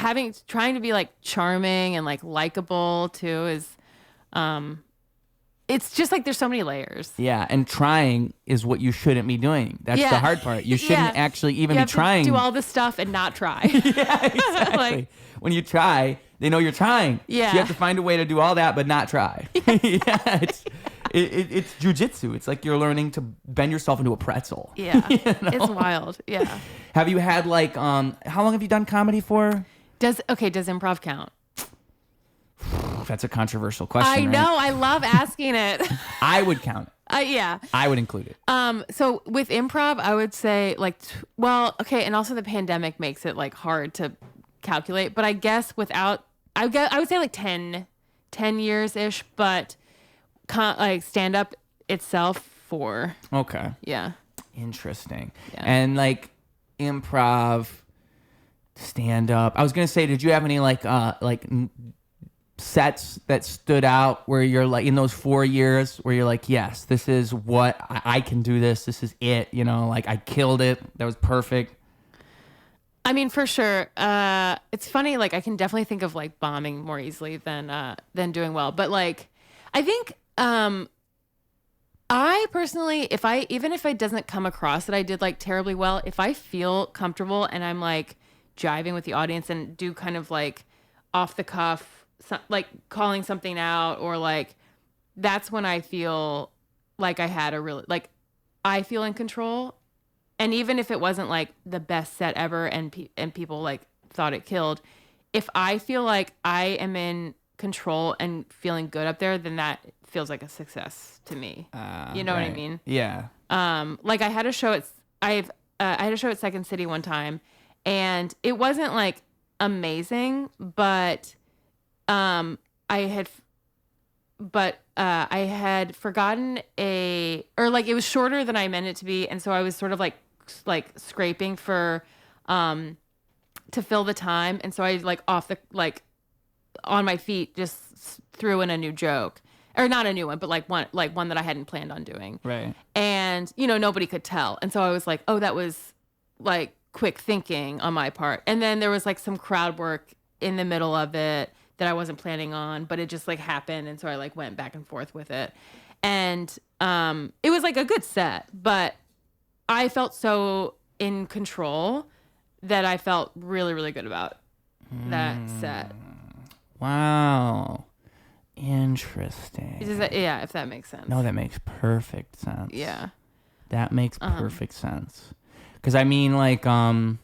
trying to be like charming and like likable too is, it's just like there's so many layers. Yeah, and trying is what you shouldn't be doing. That's the hard part. You shouldn't actually even be trying. To do all this stuff and not try. Yeah, exactly. When you try, they know you're trying. Yeah. So you have to find a way to do all that but not try. Yeah, it's jujitsu. It's like you're learning to bend yourself into a pretzel. Yeah. It's wild. Yeah. Have you had like how long have you done comedy for? Does improv count? That's a controversial question. I know. I love asking it. I would count it. Yeah. I would include it. So with improv, I would say like, and also the pandemic makes it like hard to calculate, but I guess I would say like 10 years ish, but like stand up itself 4. Okay. Yeah. Interesting. Yeah. And like improv, stand up. I was going to say, did you have any like sets that stood out where you're like in those 4 years where you're like, yes, this is what I can do this is it, you know, like I killed it, that was perfect? I mean, for sure. It's funny, like I can definitely think of like bombing more easily than doing well, but like I think I personally, even if it doesn't come across that I did like terribly well, if I feel comfortable and I'm like jiving with the audience and do kind of like off the cuff, like calling something out, or like that's when I feel like I had a really, like I feel in control. And even if it wasn't like the best set ever and people like thought it killed, if I feel like I am in control and feeling good up there, then that feels like a success to me. You know what I mean? Yeah. Like I had a show at Second City one time, and it wasn't like amazing, but I had forgotten or like it was shorter than I meant it to be, and so I was sort of like scraping for to fill the time, and so I like on my feet just threw in a new joke, or not a new one, but one that I hadn't planned on doing. Right. And nobody could tell, and so I was like, oh, that was like quick thinking on my part. And then there was like some crowd work in the middle of it that I wasn't planning on, but it just like happened. And so I like went back and forth with it. And it was like a good set, but I felt so in control that I felt really, really good about that set. Wow. Interesting. Yeah, if that makes sense. No, that makes perfect sense. Yeah. That makes perfect sense. Because I mean, like, I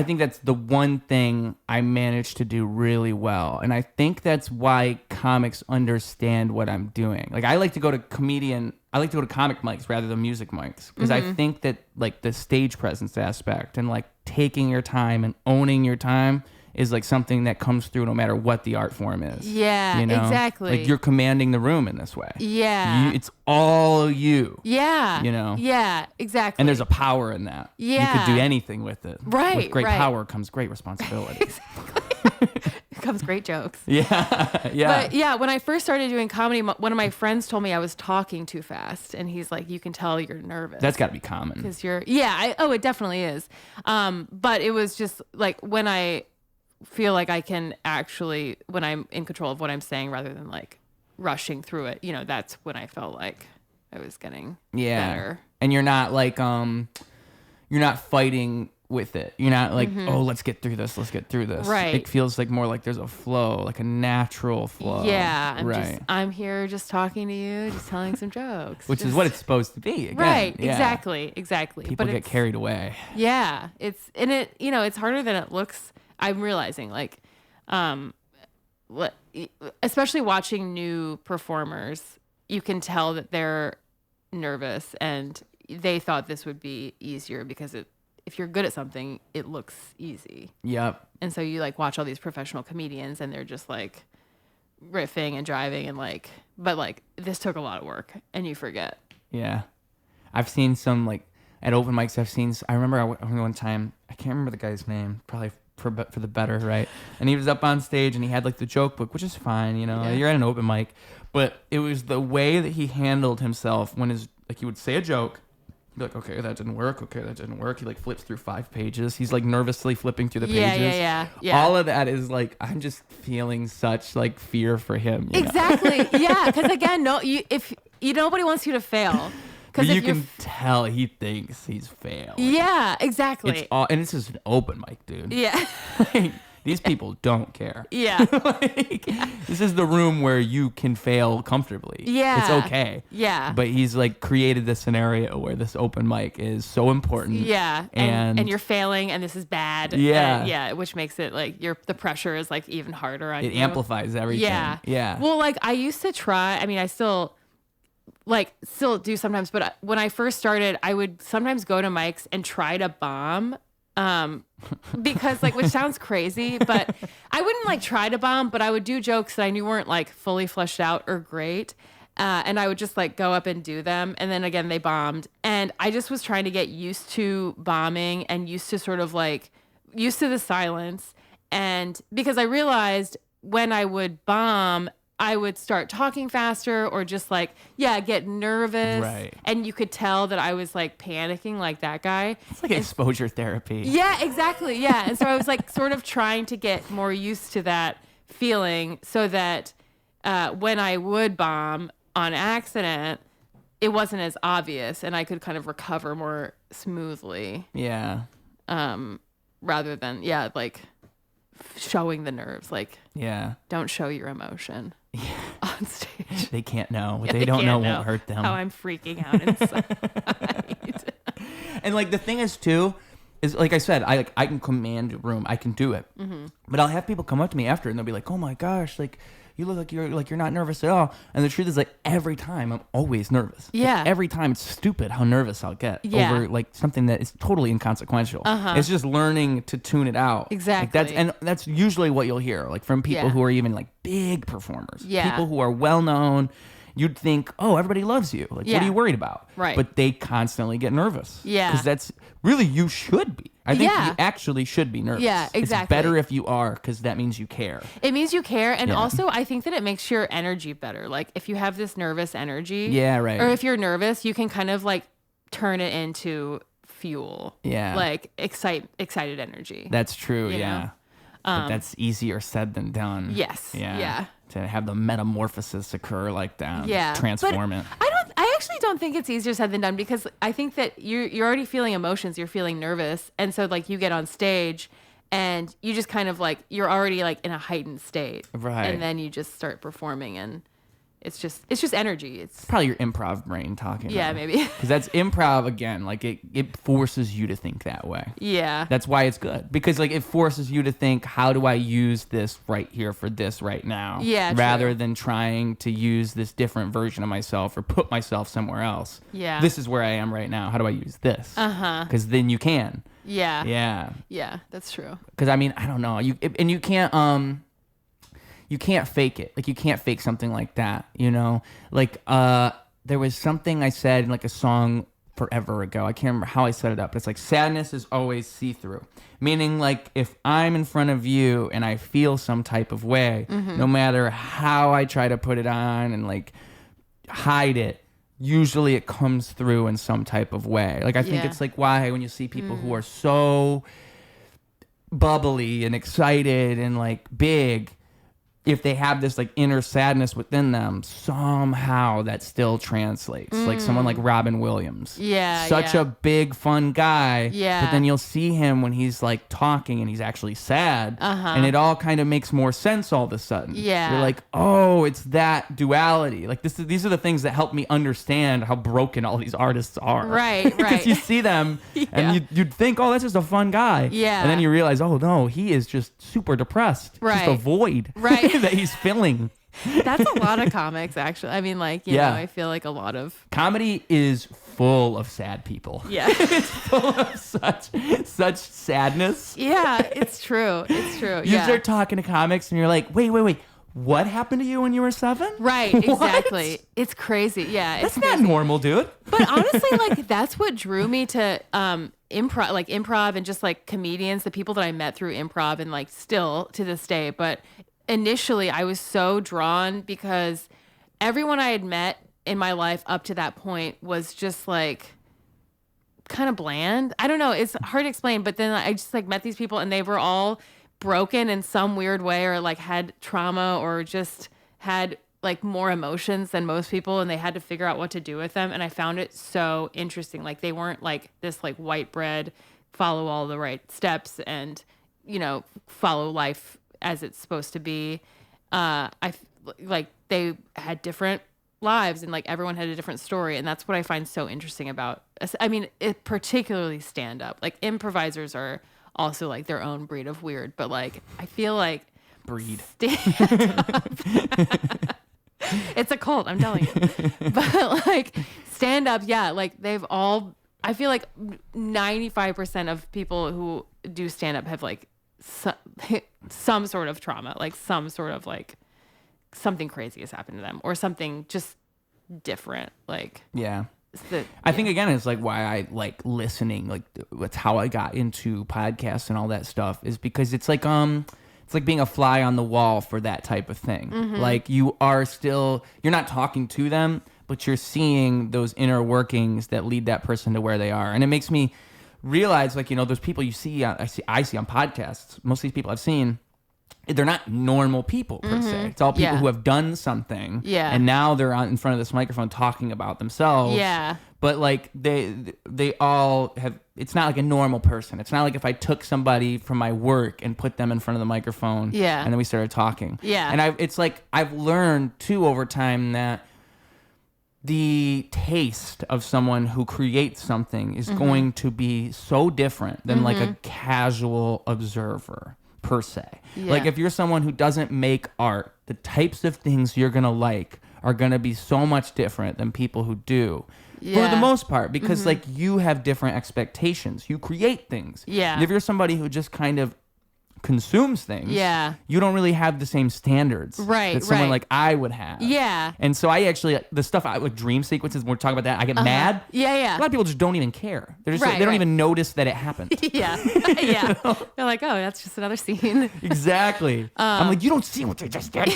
think that's the one thing I managed to do really well. And I think that's why comics understand what I'm doing. Like, I like to go to comic mics rather than music mics. Because I think that, like, the stage presence aspect and, like, taking your time and owning your time is, like, something that comes through no matter what the art form is. Yeah, exactly. Like, you're commanding the room in this way. Yeah. It's all you. Yeah. Yeah, exactly. And there's a power in that. Yeah. You could do anything with it. Right. With great power comes great responsibility. Exactly. Comes great jokes. Yeah. Yeah. But yeah, when I first started doing comedy, one of my friends told me I was talking too fast, and he's like, "You can tell you're nervous." That's got to be common. Because it definitely is. But it was just like when I feel like I can actually, when I'm in control of what I'm saying rather than like rushing through it, that's when I felt like I was getting better. And you're not like you're not fighting with it. You're not like, oh, let's get through this. Right. It feels like more like there's a flow, like a natural flow. Yeah. I'm here just talking to you, just telling some jokes. Which is what it's supposed to be. Again. Right. Yeah. Exactly. People get carried away. Yeah. It's harder than it looks. I'm realizing, like, especially watching new performers, you can tell that they're nervous and they thought this would be easier because if you're good at something, it looks easy. Yep. And so you like watch all these professional comedians and they're just like riffing and driving and like, but like this took a lot of work and you forget. Yeah. I've seen some like at open mics. I remember one time, I can't remember the guy's name, probably for the better, right? And he was up on stage and he had like the joke book, which is fine, you're at an open mic, but it was the way that he handled himself when he would say a joke, Be like, okay, that didn't work. Okay, that didn't work. He like flips through 5 pages. He's like nervously flipping through the pages. Yeah. All of that is like, I'm just feeling such like fear for him. Exactly. Yeah. Because again, nobody wants you to fail. But you can tell he thinks he's failing. Yeah, exactly. And this is an open mic, dude. Yeah. Like, these people don't care. Yeah. This is the room where you can fail comfortably. Yeah. It's okay. Yeah. But he's like created this scenario where this open mic is so important. Yeah. And you're failing and this is bad. Yeah. Yeah. Which makes it like the pressure is like even harder on you. It amplifies everything. Yeah. Yeah. Well, like I used to try, I mean, I still do sometimes, but when I first started, I would sometimes go to mics and try to bomb. Because like, which sounds crazy, but I wouldn't like try to bomb, but I would do jokes that I knew weren't like fully fleshed out or great. And I would just like go up and do them. And then again, they bombed. And I just was trying to get used to bombing and used to sort of like used to the silence. And because I realized when I would bomb, I would start talking faster or just like, get nervous. Right. And you could tell that I was like panicking like that guy. It's like exposure therapy. Yeah, exactly. Yeah. And so I was like sort of trying to get more used to that feeling so that when I would bomb on accident, it wasn't as obvious and I could kind of recover more smoothly. Yeah. Rather than, like showing the nerves. Like, don't show your emotion. On stage. They can't know. What they don't know won't hurt them. How I'm freaking out inside. And like the thing is too, is like I said, I can command a room. I can do it. Mm-hmm. But I'll have people come up to me after and they'll be like, oh my gosh, like you look like you're not nervous at all. And the truth is like every time I'm always nervous. Yeah. Like, every time it's stupid how nervous I'll get over like something that is totally inconsequential. It's just learning to tune it out. Exactly. Like that's usually what you'll hear like from people who are even like big performers. People who are well known. You'd think, oh, everybody loves you. Like, what are you worried about? Right. But they constantly get nervous. Yeah. Because that's really, you should be. I think you actually should be nervous. Yeah, exactly. It's better if you are because that means you care. It means you care. And also, I think that it makes your energy better. Like, if you have this nervous energy. Yeah, right. Or if you're nervous, you can kind of like turn it into fuel. Yeah. Like, excited energy. That's true, yeah. But that's easier said than done. Yes. Yeah. To have the metamorphosis occur like that. Yeah. Transform it. I actually don't think it's easier said than done because I think that you're already feeling emotions. You're feeling nervous. And so like you get on stage and you just kind of like, you're already like in a heightened state. Right. And then you just start performing and it's just energy. It's probably your improv brain talking. Yeah, maybe. Because that's improv again. Like it forces you to think that way. Yeah. That's why it's good. Because like it forces you to think, how do I use this right here for this right now? Yeah. Rather than trying to use this different version of myself or put myself somewhere else. Yeah. This is where I am right now. How do I use this? Because then you can. Yeah. Yeah. Yeah, that's true. Because I mean, I don't know. You can't you can't fake it. Like you can't fake something like that, you know? Like there was something I said in like a song forever ago. I can't remember how I set it up. But it's like sadness is always see-through. Meaning like if I'm in front of you and I feel some type of way, no matter how I try to put it on and like hide it, usually it comes through in some type of way. Like I think it's like why when you see people who are so bubbly and excited and like big, if they have this like inner sadness within them, somehow that still translates. Like someone like Robin Williams. Yeah. Such a big, fun guy. Yeah. But then you'll see him when he's like talking and he's actually sad. And it all kind of makes more sense all of a sudden. Yeah. You're like, oh, it's that duality. Like these are the things that help me understand how broken all these artists are. Right, right. Because you see them and you'd think, oh, that's just a fun guy. Yeah. And then you realize, oh no, he is just super depressed. Right. Just a void. Right. That he's filling. That's a lot of comics, actually. I mean, like, you know, I feel like a lot of comedy is full of sad people. Yeah. It's full of such sadness. Yeah, it's true. It's true. You start talking to comics and you're like, wait. What happened to you when you were 7? Right, exactly. What? It's crazy. Yeah. That's not normal, dude. But honestly, like, that's what drew me to improv and just like comedians, the people that I met through improv and like still to this day. But initially I was so drawn because everyone I had met in my life up to that point was just like kind of bland. I don't know. It's hard to explain. But then I just like met these people and they were all broken in some weird way, or like had trauma, or just had like more emotions than most people, and they had to figure out what to do with them. And I found it so interesting. Like they weren't like this like white bread, follow all the right steps and, you know, follow life as it's supposed to be. Like they had different lives, and like everyone had a different story, and that's what I find so interesting about, I mean, it particularly stand up. Like improvisers are also like their own breed of weird, but like I feel like stand up it's a cult, I'm telling you. But like stand up, yeah, like they've all, I feel like 95% of people who do stand up have like some sort of trauma, like some sort of like something crazy has happened to them, or something just different. Like, yeah. I think again, it's like why I like listening. Like that's how I got into podcasts and all that stuff, is because it's like being a fly on the wall for that type of thing. Mm-hmm. Like you're not talking to them, but you're seeing those inner workings that lead that person to where they are. And it makes me realize, like, you know, those people you see, I see on podcasts, most of these people I've seen, they're not normal people per se. It's all people who have done something. Yeah. And now they're in front of this microphone talking about themselves. Yeah. But like they all have, it's not like a normal person. It's not like if I took somebody from my work and put them in front of the microphone. Yeah. And then we started talking. Yeah. And it's like I've learned too over time that the taste of someone who creates something is going to be so different than like a casual observer per se. Yeah. Like if you're someone who doesn't make art, the types of things you're going to like are going to be so much different than people who do. Yeah. For the most part, because like you have different expectations. You create things. Yeah. And if you're somebody who just kind of consumes things, Yeah. you don't really have the same standards Right, that someone right. like I would have. Yeah. And so I actually, the stuff like dream sequences, when we're talking about that, I get mad. Yeah, yeah. A lot of people just don't even care. They're just Right, they don't right. even notice that it happened. Yeah. Yeah. They're like, oh, that's just another scene. Exactly. I'm like, you don't see what they just did.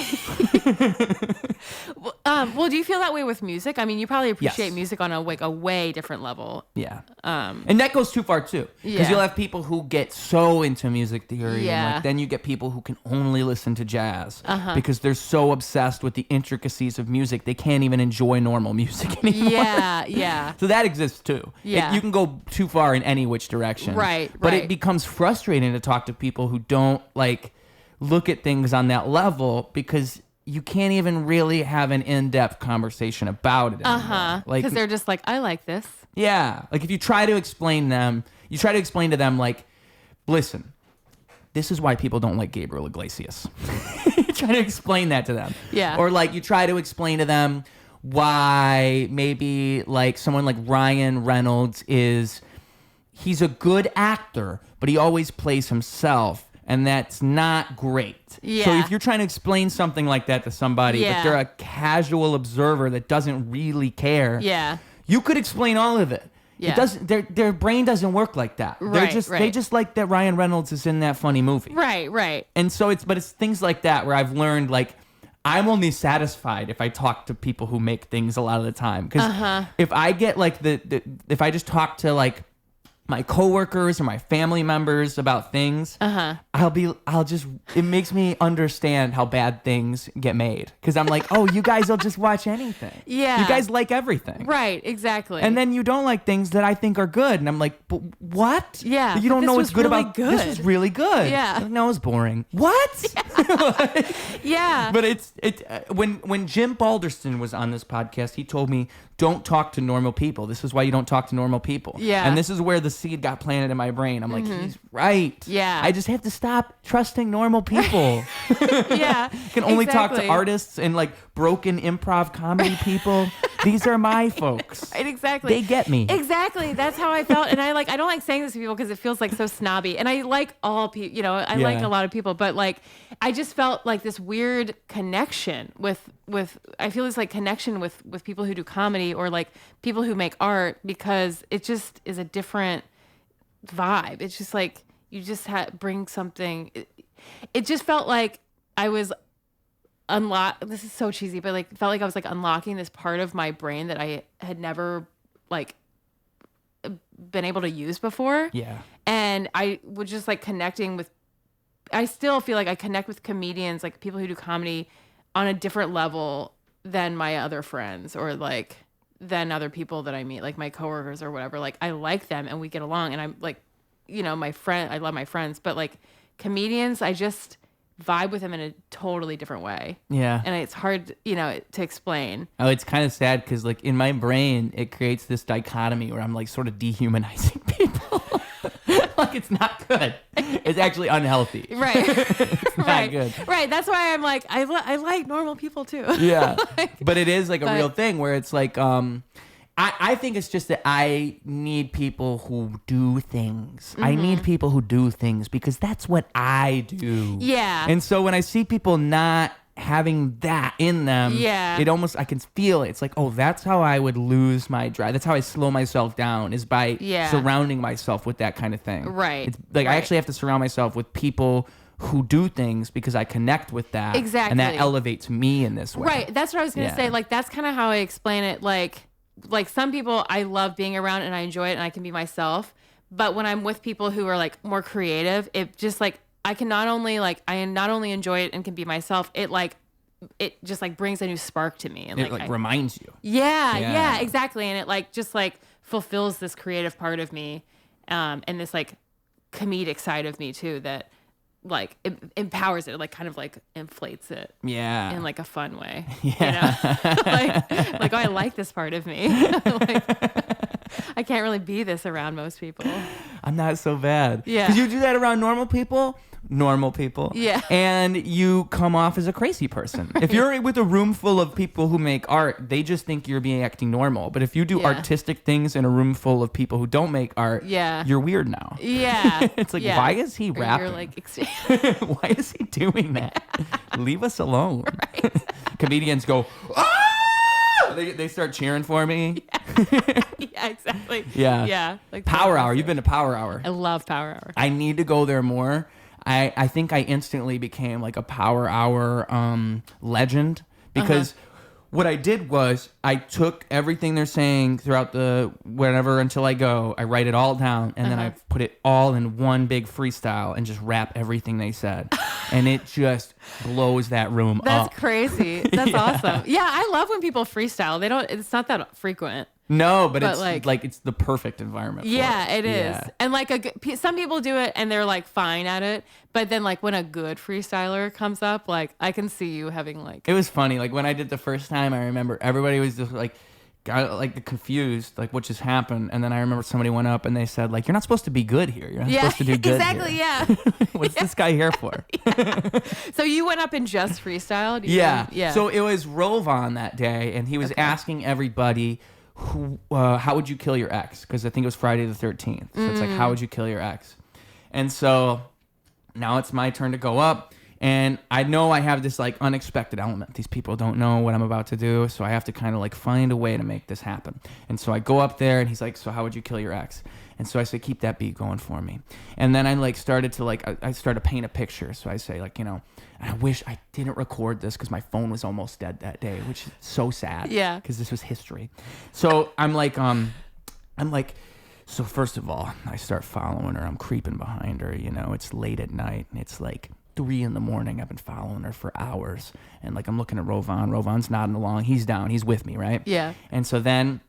Well, do you feel that way with music? I mean, you probably appreciate Yes. music on a way different level. Yeah. And that goes too far too. Because Yeah. you'll have people who get so into music theory. And Yeah. like, then you get people who can only listen to jazz because they're so obsessed with the intricacies of music, they can't even enjoy normal music anymore. Yeah, yeah. So that exists too. Yeah. You can go too far in any which direction. Right, But right. it becomes frustrating to talk to people who don't like look at things on that level, because you can't even really have an in-depth conversation about it anymore. Like, Because they're just like, I like this. yeah. Like if you try to explain to them like, listen, this is why people don't like Gabriel Iglesias. Try to explain that to them. Yeah. Or like you try to explain to them why maybe like someone like Ryan Reynolds he's a good actor, but he always plays himself, and that's not great. Yeah. So if you're trying to explain something like that to somebody, but Yeah. they're a casual observer that doesn't really care, Yeah. you could explain all of it. Yeah. It doesn't. Their brain doesn't work like that. Right, They right. just like that Ryan Reynolds is in that funny movie. Right, right. And so it's things like that where I've learned like I'm only satisfied if I talk to people who make things a lot of the time. Because if I get like if I just talk to like my coworkers or my family members about things, it makes me understand how bad things get made. Because I'm like, oh, you guys will just watch anything. Yeah. You guys like everything. Right, exactly. And then you don't like things that I think are good. And I'm like, but what? Yeah, You but don't this know what's was good really about good. this. Is really good. Yeah. Like, no, it's boring. What? yeah. But it's when Jim Balderston was on this podcast, he told me, don't talk to normal people. This is why you don't talk to normal people. Yeah. And this is where the seed got planted in my brain. I'm like, he's right. Yeah. I just have to stop trusting normal people. yeah. I can only talk to exactly. artists and like broken improv comedy people. These are my folks. Right, exactly. They get me. Exactly. That's how I felt. And I don't like saying this to people because it feels like so snobby. And I like all people, I like a lot of people, but like, I just felt like this weird connection with I feel this like connection with people who do comedy or like people who make art, because it just is a different vibe. It's just like, you just bring something. It just felt like I was this is so cheesy, but like felt like I was like unlocking this part of my brain that I had never like been able to use before. Yeah. And I was just like connecting with, I still feel like I connect with comedians, like people who do comedy on a different level than my other friends or like than other people that I meet, like my coworkers or whatever. Like I like them and we get along and I'm like, you know, I love my friends, but like comedians, I just vibe with them in a totally different way. Yeah. And it's hard, you know, to explain. Oh, it's kind of sad because like in my brain, it creates this dichotomy where I'm like sort of dehumanizing people. Like it's not good. It's actually unhealthy. Right. It's not good. Right. That's why I'm like, I like normal people too. Yeah. But it is like a real thing where it's like, I think it's just that I need people who do things. I need people who do things because that's what I do. Yeah. And so when I see people not having that in them, it almost, I can feel it. It's like, oh, that's how I would lose my drive. That's how I slow myself down is by surrounding myself with that kind of thing. Right. It's like I actually have to surround myself with people who do things because I connect with that. Exactly. And that elevates me in this way. Right. That's what I was going to say. Like, that's kind of how I explain it. Like some people I love being around and I enjoy it and I can be myself. But when I'm with people who are like more creative, it just like, I not only enjoy it and can be myself, it just like brings a new spark to me. And it reminds you. Yeah, exactly. And it like just like fulfills this creative part of me. And this like comedic side of me too, that like it empowers it, like kind of like inflates it. Yeah. In like a fun way. Yeah. You know? like, oh, I like this part of me. Like, I can't really be this around most people. I'm not so bad. Yeah. Because you do that around normal people. Yeah. And you come off as a crazy person. Right. If you're with a room full of people who make art, they just think you're being acting normal. But if you do artistic things in a room full of people who don't make art, you're weird now. Yeah. It's like, why is he rapping? You're like, why is he doing that? Leave us alone. Right. Comedians go, ah! They start cheering for me. Yeah, exactly. Yeah. Like Power Hour. You've been to Power Hour. I love Power Hour. I need to go there more. I think I instantly became like a Power Hour legend because what I did was I took everything they're saying throughout the whenever until I go. I write it all down and then I put it all in one big freestyle and just rap everything they said. And it just blows that room up. That's crazy. That's awesome. Yeah, I love when people freestyle. It's not that frequent. No, but it's like it's the perfect environment. Yeah, it is. And like some people do it and they're like fine at it, but then like when a good freestyler comes up, like I can see you having like. It was funny. Like when I did the first time, I remember everybody was just like, got like confused, like what just happened. And then I remember somebody went up and they said like, "You're not supposed to be good here. You're not supposed to do good." Exactly. Here. Yeah. What's this guy here for? So you went up and just freestyled. Yeah. So it was Rovan that day, and he was asking everybody. How would you kill your ex? Because I think it was Friday the 13th. So it's like, how would you kill your ex? And so now it's my turn to go up. And I know I have this like unexpected element. These people don't know what I'm about to do. So I have to kind of like find a way to make this happen. And so I go up there and he's like, so how would you kill your ex? And so I say, keep that beat going for me. And then I like started to like, I started to paint a picture. So I say like, you know, I wish I didn't record this because my phone was almost dead that day, which is so sad. Yeah. Because this was history. So I'm like, so first of all, I start following her. I'm creeping behind her. You know, it's late at night and it's like 3 a.m. I've been following her for hours. And like, I'm looking at Rovan. Rovan's nodding along. He's down. He's with me, right? Yeah. And so then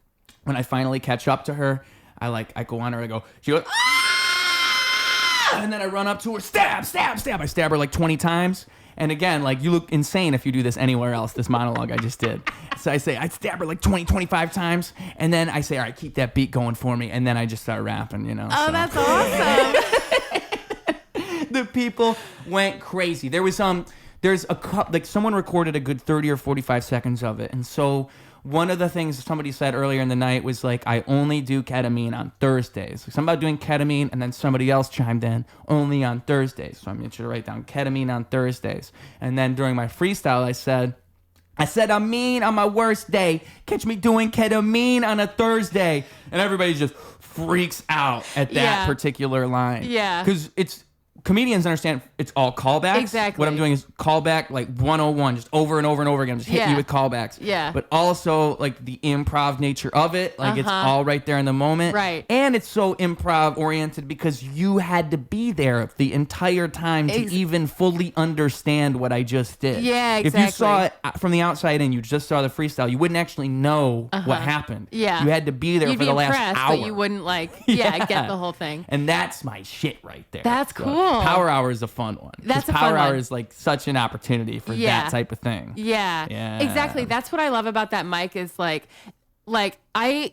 when I finally catch up to her, I go on her, I go, she goes, ah! And then I run up to her, stab. I stab her like 20 times. And again, like you look insane if you do this anywhere else, this monologue I just did. So I say, I'd stab her like 20, 25 times. And then I say, all right, keep that beat going for me. And then I just start rapping, you know. Oh, so. That's awesome. The people went crazy. There's a cup, like someone recorded a good 30 or 45 seconds of it. And so one of the things somebody said earlier in the night was like, I only do ketamine on Thursdays. Something about doing ketamine, and then somebody else chimed in, only on Thursdays. So I'm going to write down ketamine on Thursdays. And then during my freestyle, I said, I'm mean on my worst day. Catch me doing ketamine on a Thursday. And everybody just freaks out at that particular line. Yeah. Because comedians understand it's all callbacks. Exactly. What I'm doing is callback like 101, just over and over and over again, just hit you with callbacks. Yeah. But also like the improv nature of it, like it's all right there in the moment. Right. And it's so improv oriented because you had to be there the entire time to even fully understand what I just did. Yeah, exactly. If you saw it from the outside and you just saw the freestyle, you wouldn't actually know what happened. Yeah. You had to be there You'd for be the last impressed, hour. but you wouldn't get the whole thing. And that's my shit right there. That's cool. Power Hour is a fun one. That's a Power fun Hour one. is like such an opportunity for that type of thing. Yeah. Exactly. That's what I love about that mic is like I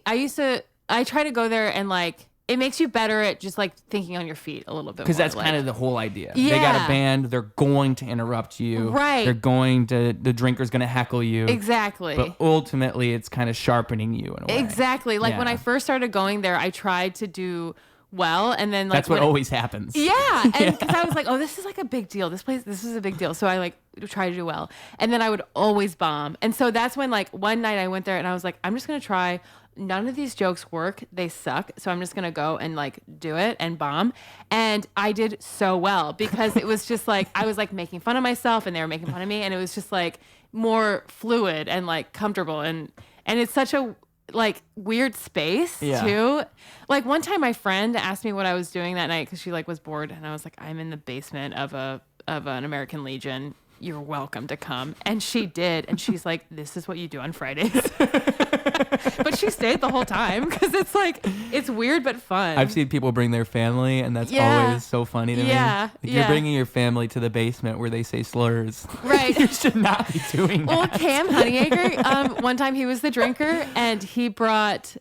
try to go there and like it makes you better at just like thinking on your feet a little bit more. Because that's like, kind of the whole idea. Yeah. They got a band, they're going to interrupt you. Right. The drinker's going to heckle you. Exactly. But ultimately it's kind of sharpening you in a way. Exactly. Like when I first started going there, I tried to do well, and then like that's what always happens. Yeah, and because I was like, oh, this is like a big deal. This is a big deal. So I like try to do well, and then I would always bomb. And so that's when like one night I went there and I was like, I'm just gonna try. None of these jokes work. They suck. So I'm just gonna go and like do it and bomb. And I did so well because it was just like I was like making fun of myself and they were making fun of me, and it was just like more fluid and like comfortable, and it's such a like weird space too. Like one time my friend asked me what I was doing that night because she like was bored, and I was like, I'm in the basement of an American Legion. You're welcome to come. And she did, and she's like, this is what you do on Fridays. But she stayed the whole time because it's like it's weird but fun. I've seen people bring their family, and that's always so funny to me. Like you're bringing your family to the basement where they say slurs. Right. You should not be doing that. Well, Cam Honeyacre, one time he was the drinker, and he brought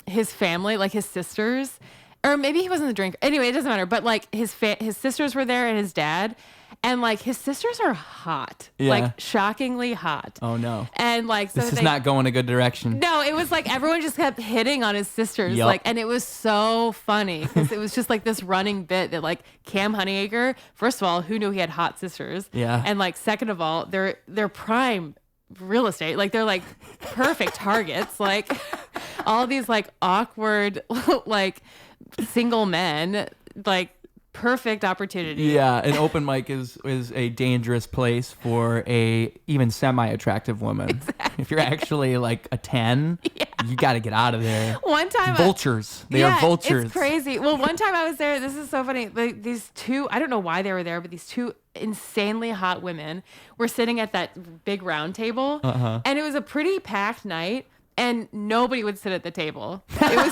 his family, like his sisters, or maybe he wasn't the drinker. Anyway, it doesn't matter. But like his sisters were there and his dad. And like his sisters are hot, like shockingly hot. Oh no! And like so this is not going a good direction. No, it was like everyone just kept hitting on his sisters, like, and it was so funny because it was just like this running bit that like Cam Honeyacre. First of all, who knew he had hot sisters? Yeah. And like second of all, they're prime real estate, like they're like perfect targets, like all these like awkward like single men, like. Perfect opportunity. Yeah, an open mic is a dangerous place for a even semi-attractive woman. Exactly. If you're actually like a 10, you got to get out of there. One time, vultures. They are vultures. It's crazy. Well, one time I was there. This is so funny. Like, these two, I don't know why they were there, but these two insanely hot women were sitting at that big round table, and it was a pretty packed night. And nobody would sit at the table. It was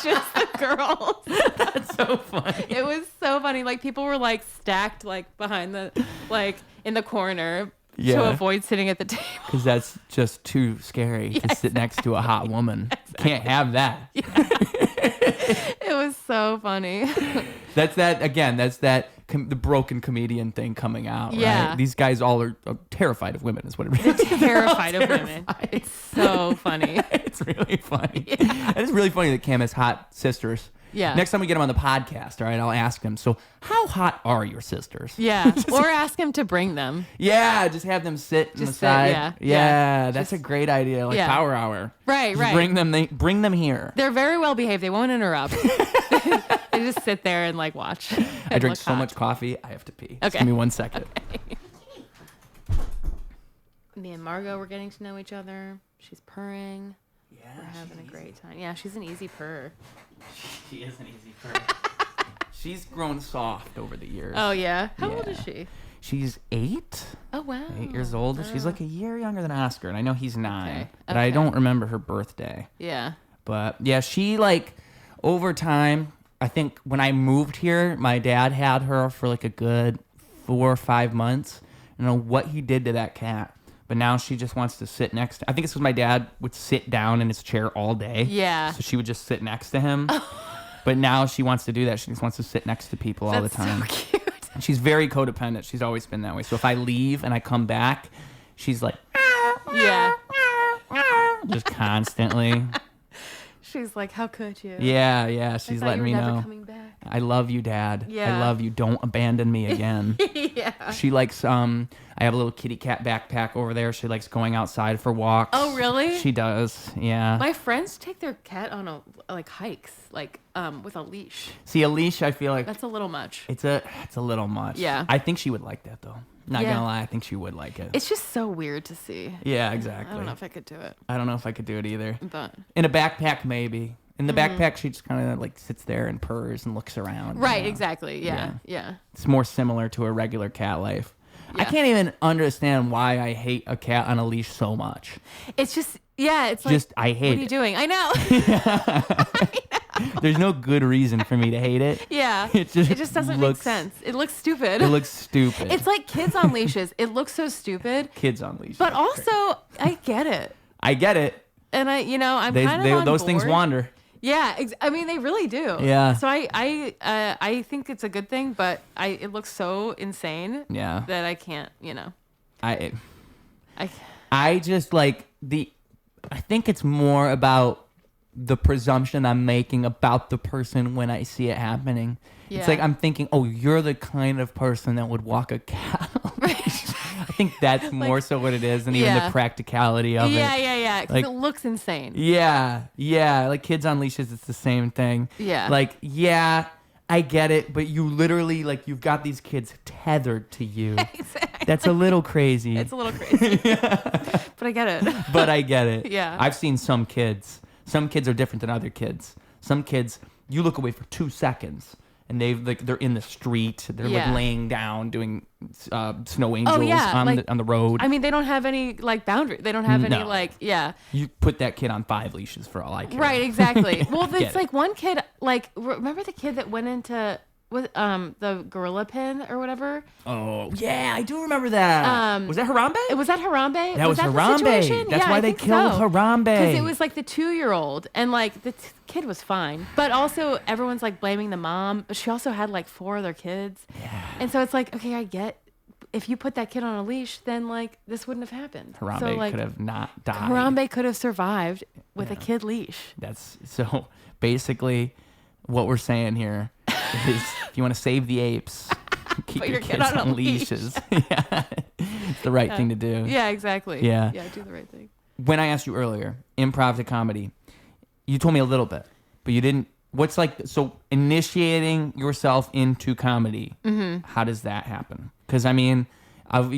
just the girls. That's so funny. It was so funny. Like people were like stacked like behind the like in the corner to avoid sitting at the table. Because that's just too scary to sit next to a hot woman. Exactly. Can't have that. It was so funny. That's the broken comedian thing coming out. Yeah. Right? These guys all are terrified of women is what it is. They're terrified of women. It's so funny. It's really funny. Yeah. It's really funny that Cam has hot sisters. Yeah. Next time we get him on the podcast, all right, I'll ask him, so how hot are your sisters? Yeah. Or ask him to bring them. Yeah, just have them sit on the side. Yeah, that's a great idea. Like Power Hour. Right, just right. Bring them here. They're very well behaved. They won't interrupt. They just sit there and like watch. I drink so much coffee, I have to pee. Okay. Just give me 1 second. Okay. Me and Margot were getting to know each other. She's purring. Yeah. We're having a great time. Yeah, she's an easy purr. She is an easy purr. She's grown soft over the years. Oh, yeah? How old is she? She's 8. Oh, wow. 8 years old. Oh. She's like a year younger than Oscar, and I know he's 9. Okay. But I don't remember her birthday. Yeah. But, yeah, she, like, over time, I think when I moved here, my dad had her for, like, a good 4 or 5 months. I don't know what he did to that cat. But now she just wants to sit next to... I think it's because my dad would sit down in his chair all day. Yeah. So she would just sit next to him. But now she wants to do that. She just wants to sit next to people all the time. That's so cute. And she's very codependent. She's always been that way. So if I leave and I come back, she's like... Yeah. Just constantly. She's like, how could you? Yeah. She's letting me know. Coming back. I love you, Dad. Yeah. I love you. Don't abandon me again. Yeah. She likes, I have a little kitty cat backpack over there. She likes going outside for walks. Oh, really? She does, yeah. My friends take their cat on hikes, with a leash. See, a leash, I feel like That's a little much. it's a little much. Yeah. I think she would like that, though. Not Yeah. gonna lie, I think she would like it. It's just so weird to see. Yeah, exactly. I don't know if I could do it, I don't know if I could do it either. but In a backpack, maybe. In the backpack, she just kind of like sits there and purrs and looks around. you right, know? exactly. Yeah. It's more similar to a regular cat life. I Yeah. can't even understand why I hate a cat on a leash so much. It's just it's like Just I hate what are you it. doing? I know. There's no good reason for me to hate it. Yeah. It just doesn't looks- make sense. It looks stupid. It looks stupid. It's like kids on leashes. It looks so stupid. Kids on leashes. But also, I get it. I get it. And I'm kind of on Those board. things wander. Yeah, I mean they really do. Yeah. So I think it's a good thing, but it looks so insane Yeah. that I can't, I I just like I think it's more about the presumption I'm making about the person when I see it happening. Yeah. It's like I'm thinking, oh, you're the kind of person that would walk a cat. I think that's more so what it is than even the Yeah. practicality of it. yeah, 'cause Like- it looks insane. Yeah. Like kids on leashes, it's the same thing. Yeah. Like, yeah, I get it, but you literally, like, you've got these kids tethered to you. Exactly. That's a little crazy. It's a little crazy. But I get it. But I get it. Yeah. I've seen some kids. Some kids are different than other kids. Some kids, you look away for 2 seconds, and they're in the street. They're like Yeah. laying down, doing snow angels yeah, on the road. I mean, they don't have any boundary. They don't have any No. yeah. You put that kid on 5 leashes for all I care. Right, exactly. Well, Get it's it. like one kid, remember the kid that went into the gorilla pin or whatever? Oh yeah, I do remember that. Was that Harambe? Was that Harambe? That was the Harambe. situation? That's Yeah, why I they think killed so. Harambe. Because it was like the 2-year-old, and like the kid was fine, but also everyone's like blaming the mom. But she also had like 4 other kids, and so it's like, okay, I get. If you put that kid on a leash, then like this wouldn't have happened. Harambe so, like, could have not died. Harambe could have survived with a kid leash. That's so basically what we're saying here is if you want to save the apes, keep Put your your kid kids on a on leash. leashes. Yeah. It's the right thing to do. Yeah, exactly. Yeah. Yeah, do the right thing. When I asked you earlier, improv to comedy, you told me a little bit, but you didn't. What's so initiating yourself into comedy? Mm-hmm. How does that happen? Because I mean,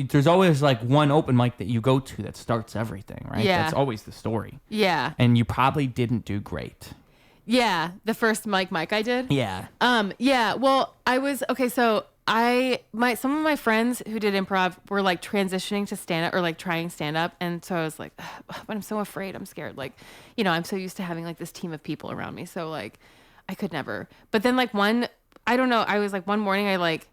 there's always like one open mic that you go to that starts everything, right? Yeah. That's always the story. Yeah. And you probably didn't do great. Yeah, the first Mike I did. Yeah. Yeah, well, I was okay, so some of my friends who did improv were like transitioning to stand up or like trying stand up, and so I was like, but I'm so afraid, I'm scared. Like, I'm so used to having like this team of people around me, so like I could never. But then like I don't know, I was like one morning I like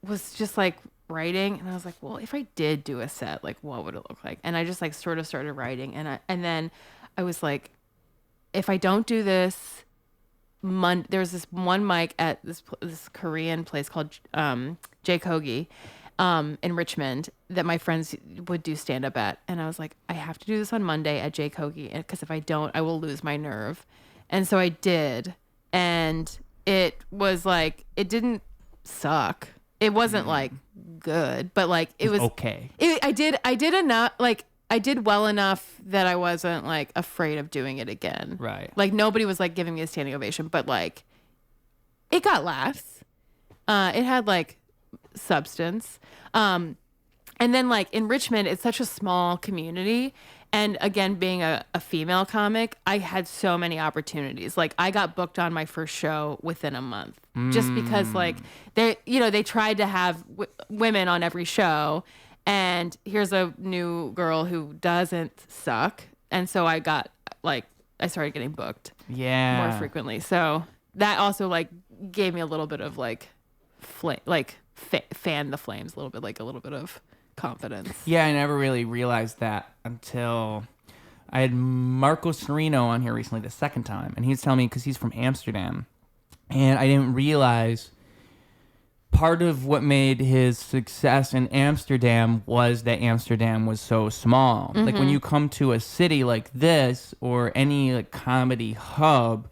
was just like writing, and I was like, well, if I did do a set, like what would it look like? And I just like sort of started writing, and then I was like, if I don't do this, there's this one mic at this Korean place called J-Kogi in Richmond that my friends would do stand up at, and I was like, I have to do this on Monday at J-Kogi, because if I don't, I will lose my nerve. And so I did, and it was like, it didn't suck. It wasn't like good, but like it was okay. I did enough, like I did well enough that I wasn't like afraid of doing it again. Right. Like nobody was like giving me a standing ovation, but like it got laughs. It had like substance. And then like in Richmond, it's such a small community. And again, being a female comic, I had so many opportunities. Like I got booked on my first show within a month, just because like they tried to have women on every show. And here's a new girl who doesn't suck. And so I started getting booked more frequently. So that also like gave me a little bit of like fan the flames a little bit, like a little bit of confidence. Yeah, I never really realized that until I had Marco Serino on here recently the second time. And he was telling me, because he's from Amsterdam, and I didn't realize part of what made his success in Amsterdam was that Amsterdam was so small. Mm-hmm. Like when you come to a city like this or any like comedy hub,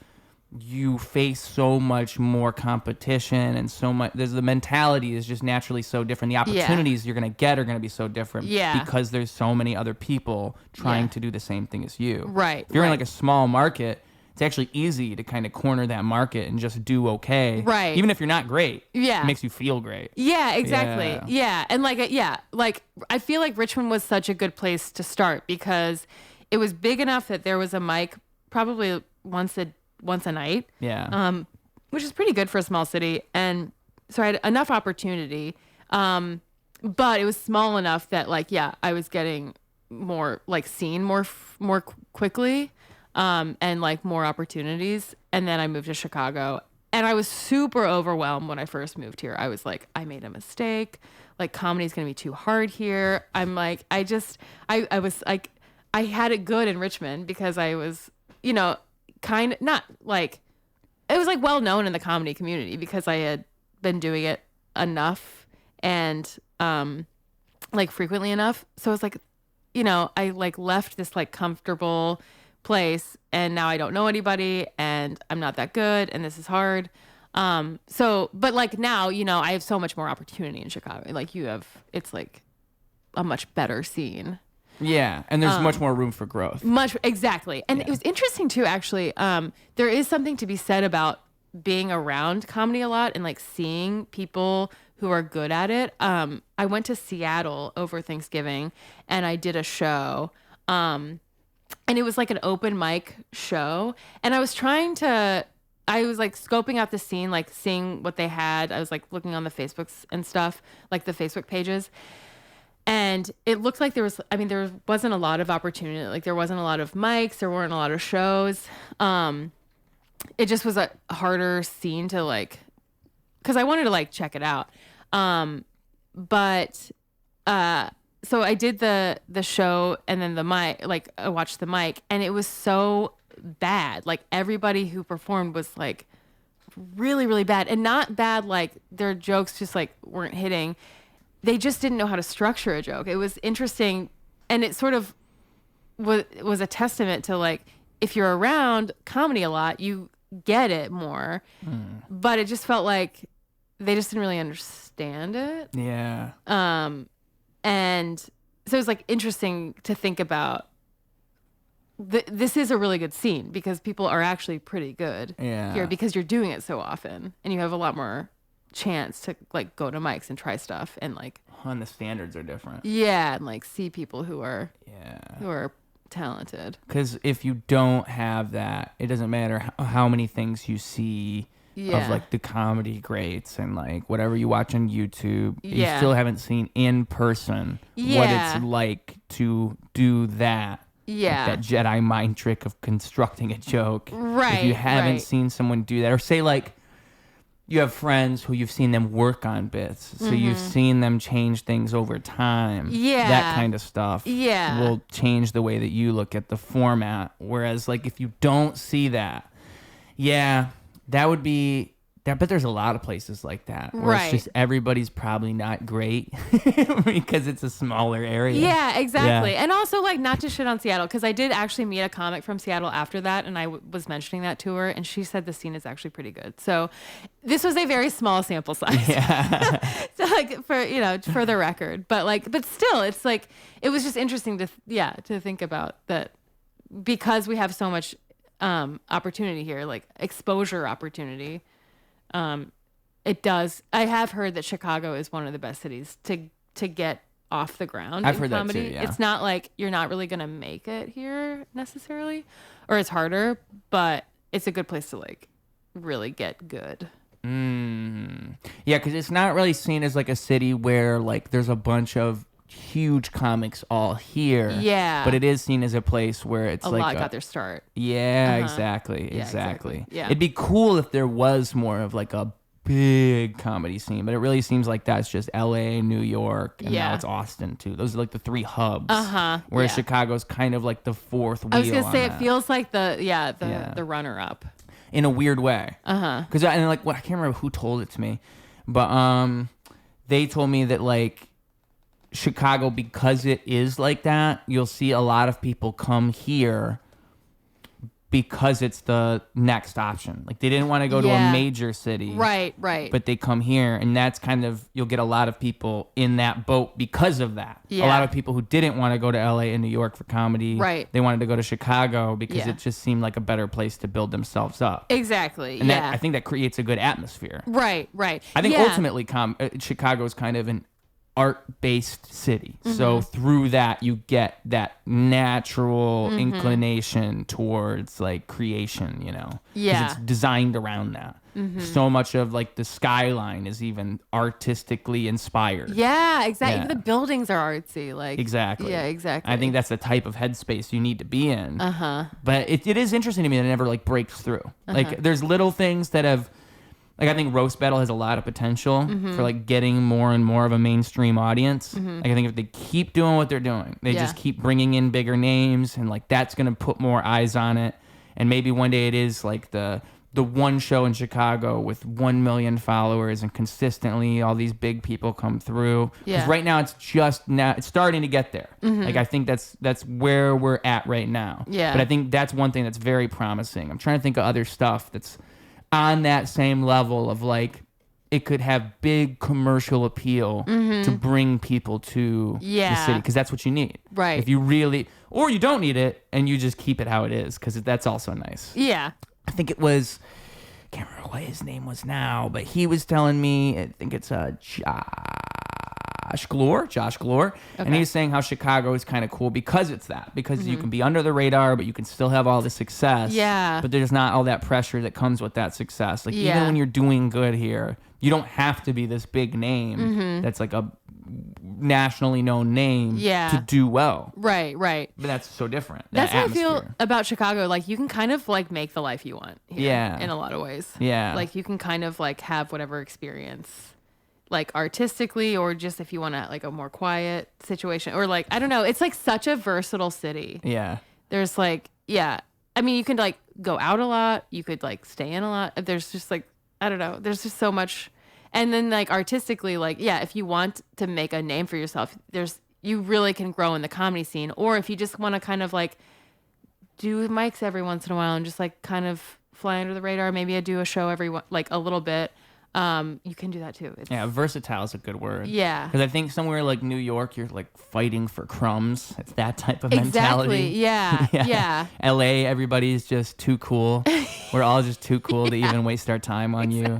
you face so much more competition and so much. The mentality is just naturally so different. The opportunities you're going to get are going to be so different because there's so many other people trying to do the same thing as you. Right. If you're in like a small market, it's actually easy to kind of corner that market and just do okay. Right. Even if you're not great. Yeah. It makes you feel great. Yeah, exactly. Yeah. And like I feel like Richmond was such a good place to start because it was big enough that there was a mic probably once a night. Yeah. Which is pretty good for a small city. And so I had enough opportunity. But it was small enough that like, I was getting more like seen more quickly, and like more opportunities. And then I moved to Chicago and I was super overwhelmed when I first moved here. I was like, I made a mistake. Like comedy's going to be too hard here. I'm like, I was like, I had it good in Richmond because I was, kind of not like it was like well known in the comedy community because I had been doing it enough and like frequently enough. So it's like, I like left this like comfortable place and now I don't know anybody and I'm not that good and this is hard. But like now, I have so much more opportunity in Chicago. Like it's like a much better scene. Yeah, and there's much more room for growth. Exactly. And it was interesting too, actually. There is something to be said about being around comedy a lot and like seeing people who are good at it. I went to Seattle over Thanksgiving and I did a show. And it was like an open mic show. And I was like scoping out the scene, like seeing what they had. I was like looking on the Facebooks and stuff, like the Facebook pages. And it looked like there wasn't a lot of opportunity. Like there wasn't a lot of mics. There weren't a lot of shows. It just was a harder scene to like, cause I wanted to like check it out. So I did the show and then the mic, like I watched the mic and it was so bad. Like everybody who performed was like really, really bad and not bad. Like their jokes just like weren't hitting. They just didn't know how to structure a joke. It was interesting. And it sort of was a testament to like, if you're around comedy a lot, you get it more, but it just felt like they just didn't really understand it. Yeah. And so it was like interesting to think about. This is a really good scene because people are actually pretty good here because you're doing it so often and you have a lot more chance to like go to mics and try stuff and like. And the standards are different. Yeah, and like see people who are talented. Because if you don't have that, it doesn't matter how many things you see of like the comedy greats and like whatever you watch on YouTube. You still haven't seen in person what it's like to do that. Yeah. Like that Jedi mind trick of constructing a joke. Right. If you haven't seen someone do that, or say like you have friends who you've seen them work on bits. So you've seen them change things over time. Yeah. That kind of stuff will change the way that you look at the format. Whereas like if you don't see that, that would be... But there's a lot of places like that where it's just everybody's probably not great because it's a smaller area. Yeah, exactly. Yeah. And also like not to shit on Seattle because I did actually meet a comic from Seattle after that and I was mentioning that to her and she said the scene is actually pretty good. So this was a very small sample size. Yeah. So like for the record, but still it's like it was just interesting to think about that because we have so much opportunity here, like exposure opportunity. It does. I have heard that Chicago is one of the best cities to get off the ground. I've in heard comedy. That too. Yeah. It's not like you're not really gonna make it here necessarily, or it's harder, but it's a good place to like really get good. Yeah, because it's not really seen as like a city where like there's a bunch of huge comics all here. Yeah. But it is seen as a place where it's a like lot got their start. Yeah, exactly. Yeah. It'd be cool if there was more of like a big comedy scene, but it really seems like that's just LA, New York, and now it's Austin too. Those are like the three hubs. Whereas Chicago's kind of like the fourth wheel. I was gonna say it feels like the runner up. In a weird way. Because I can't remember who told it to me, but they told me that like Chicago, because it is like that, you'll see a lot of people come here because it's the next option. Like they didn't want to go to a major city. Right. But they come here, and that's kind of, you'll get a lot of people in that boat because of that. Yeah. A lot of people who didn't want to go to LA and New York for comedy. Right. They wanted to go to Chicago because it just seemed like a better place to build themselves up. Exactly. And that, I think that creates a good atmosphere. Right. I think ultimately Chicago is kind of an art-based city. So through that, you get that natural inclination towards like creation, you know? Yeah. It's designed around that. So much of like the skyline is even artistically inspired. Yeah, exactly. Yeah. Even the buildings are artsy. Like Exactly. Yeah, exactly. I think that's the type of headspace you need to be in. But it is interesting to me that it never like breaks through. Like there's little things that have, like I think Roast Battle has a lot of potential for like getting more and more of a mainstream audience. Like I think if they keep doing what they're doing, they just keep bringing in bigger names, and like that's gonna put more eyes on it. And maybe one day it is like the one show in Chicago with 1 million followers, and consistently all these big people come through. Because right now it's starting to get there. Like I think that's where we're at right now. Yeah. But I think that's one thing that's very promising. I'm trying to think of other stuff that's on that same level of like it could have big commercial appeal to bring people to the city, because that's what you need. Right. If you really, or you don't need it and you just keep it how it is, because that's also nice. Yeah. I think it was, I can't remember what his name was now, but he was telling me, I think it's Josh Glore. And he was saying how Chicago is kind of cool because it's that. Because you can be under the radar, but you can still have all the success. Yeah. But there's not all that pressure that comes with that success. Like even when you're doing good here, you don't have to be this big name that's like a nationally known name to do well. Right. But that's so different. That's how atmosphere. I feel about Chicago. Like you can kind of like make the life you want here in a lot of ways. Yeah. Like you can kind of like have whatever experience, like artistically, or just if you want to like a more quiet situation, or like, I don't know. It's like such a versatile city. Yeah. There's like, I mean, you can like go out a lot. You could like stay in a lot. There's just like, I don't know. There's just so much. And then like artistically, like, if you want to make a name for yourself, you really can grow in the comedy scene. Or if you just want to kind of like do mics every once in a while and just like kind of fly under the radar, maybe I do a show like a little bit. You can do that too. Versatile is a good word. Yeah. Because I think somewhere like New York, you're like fighting for crumbs. It's that type of mentality. Exactly. Yeah. LA, everybody's just too cool. We're all just too cool to even waste our time on you.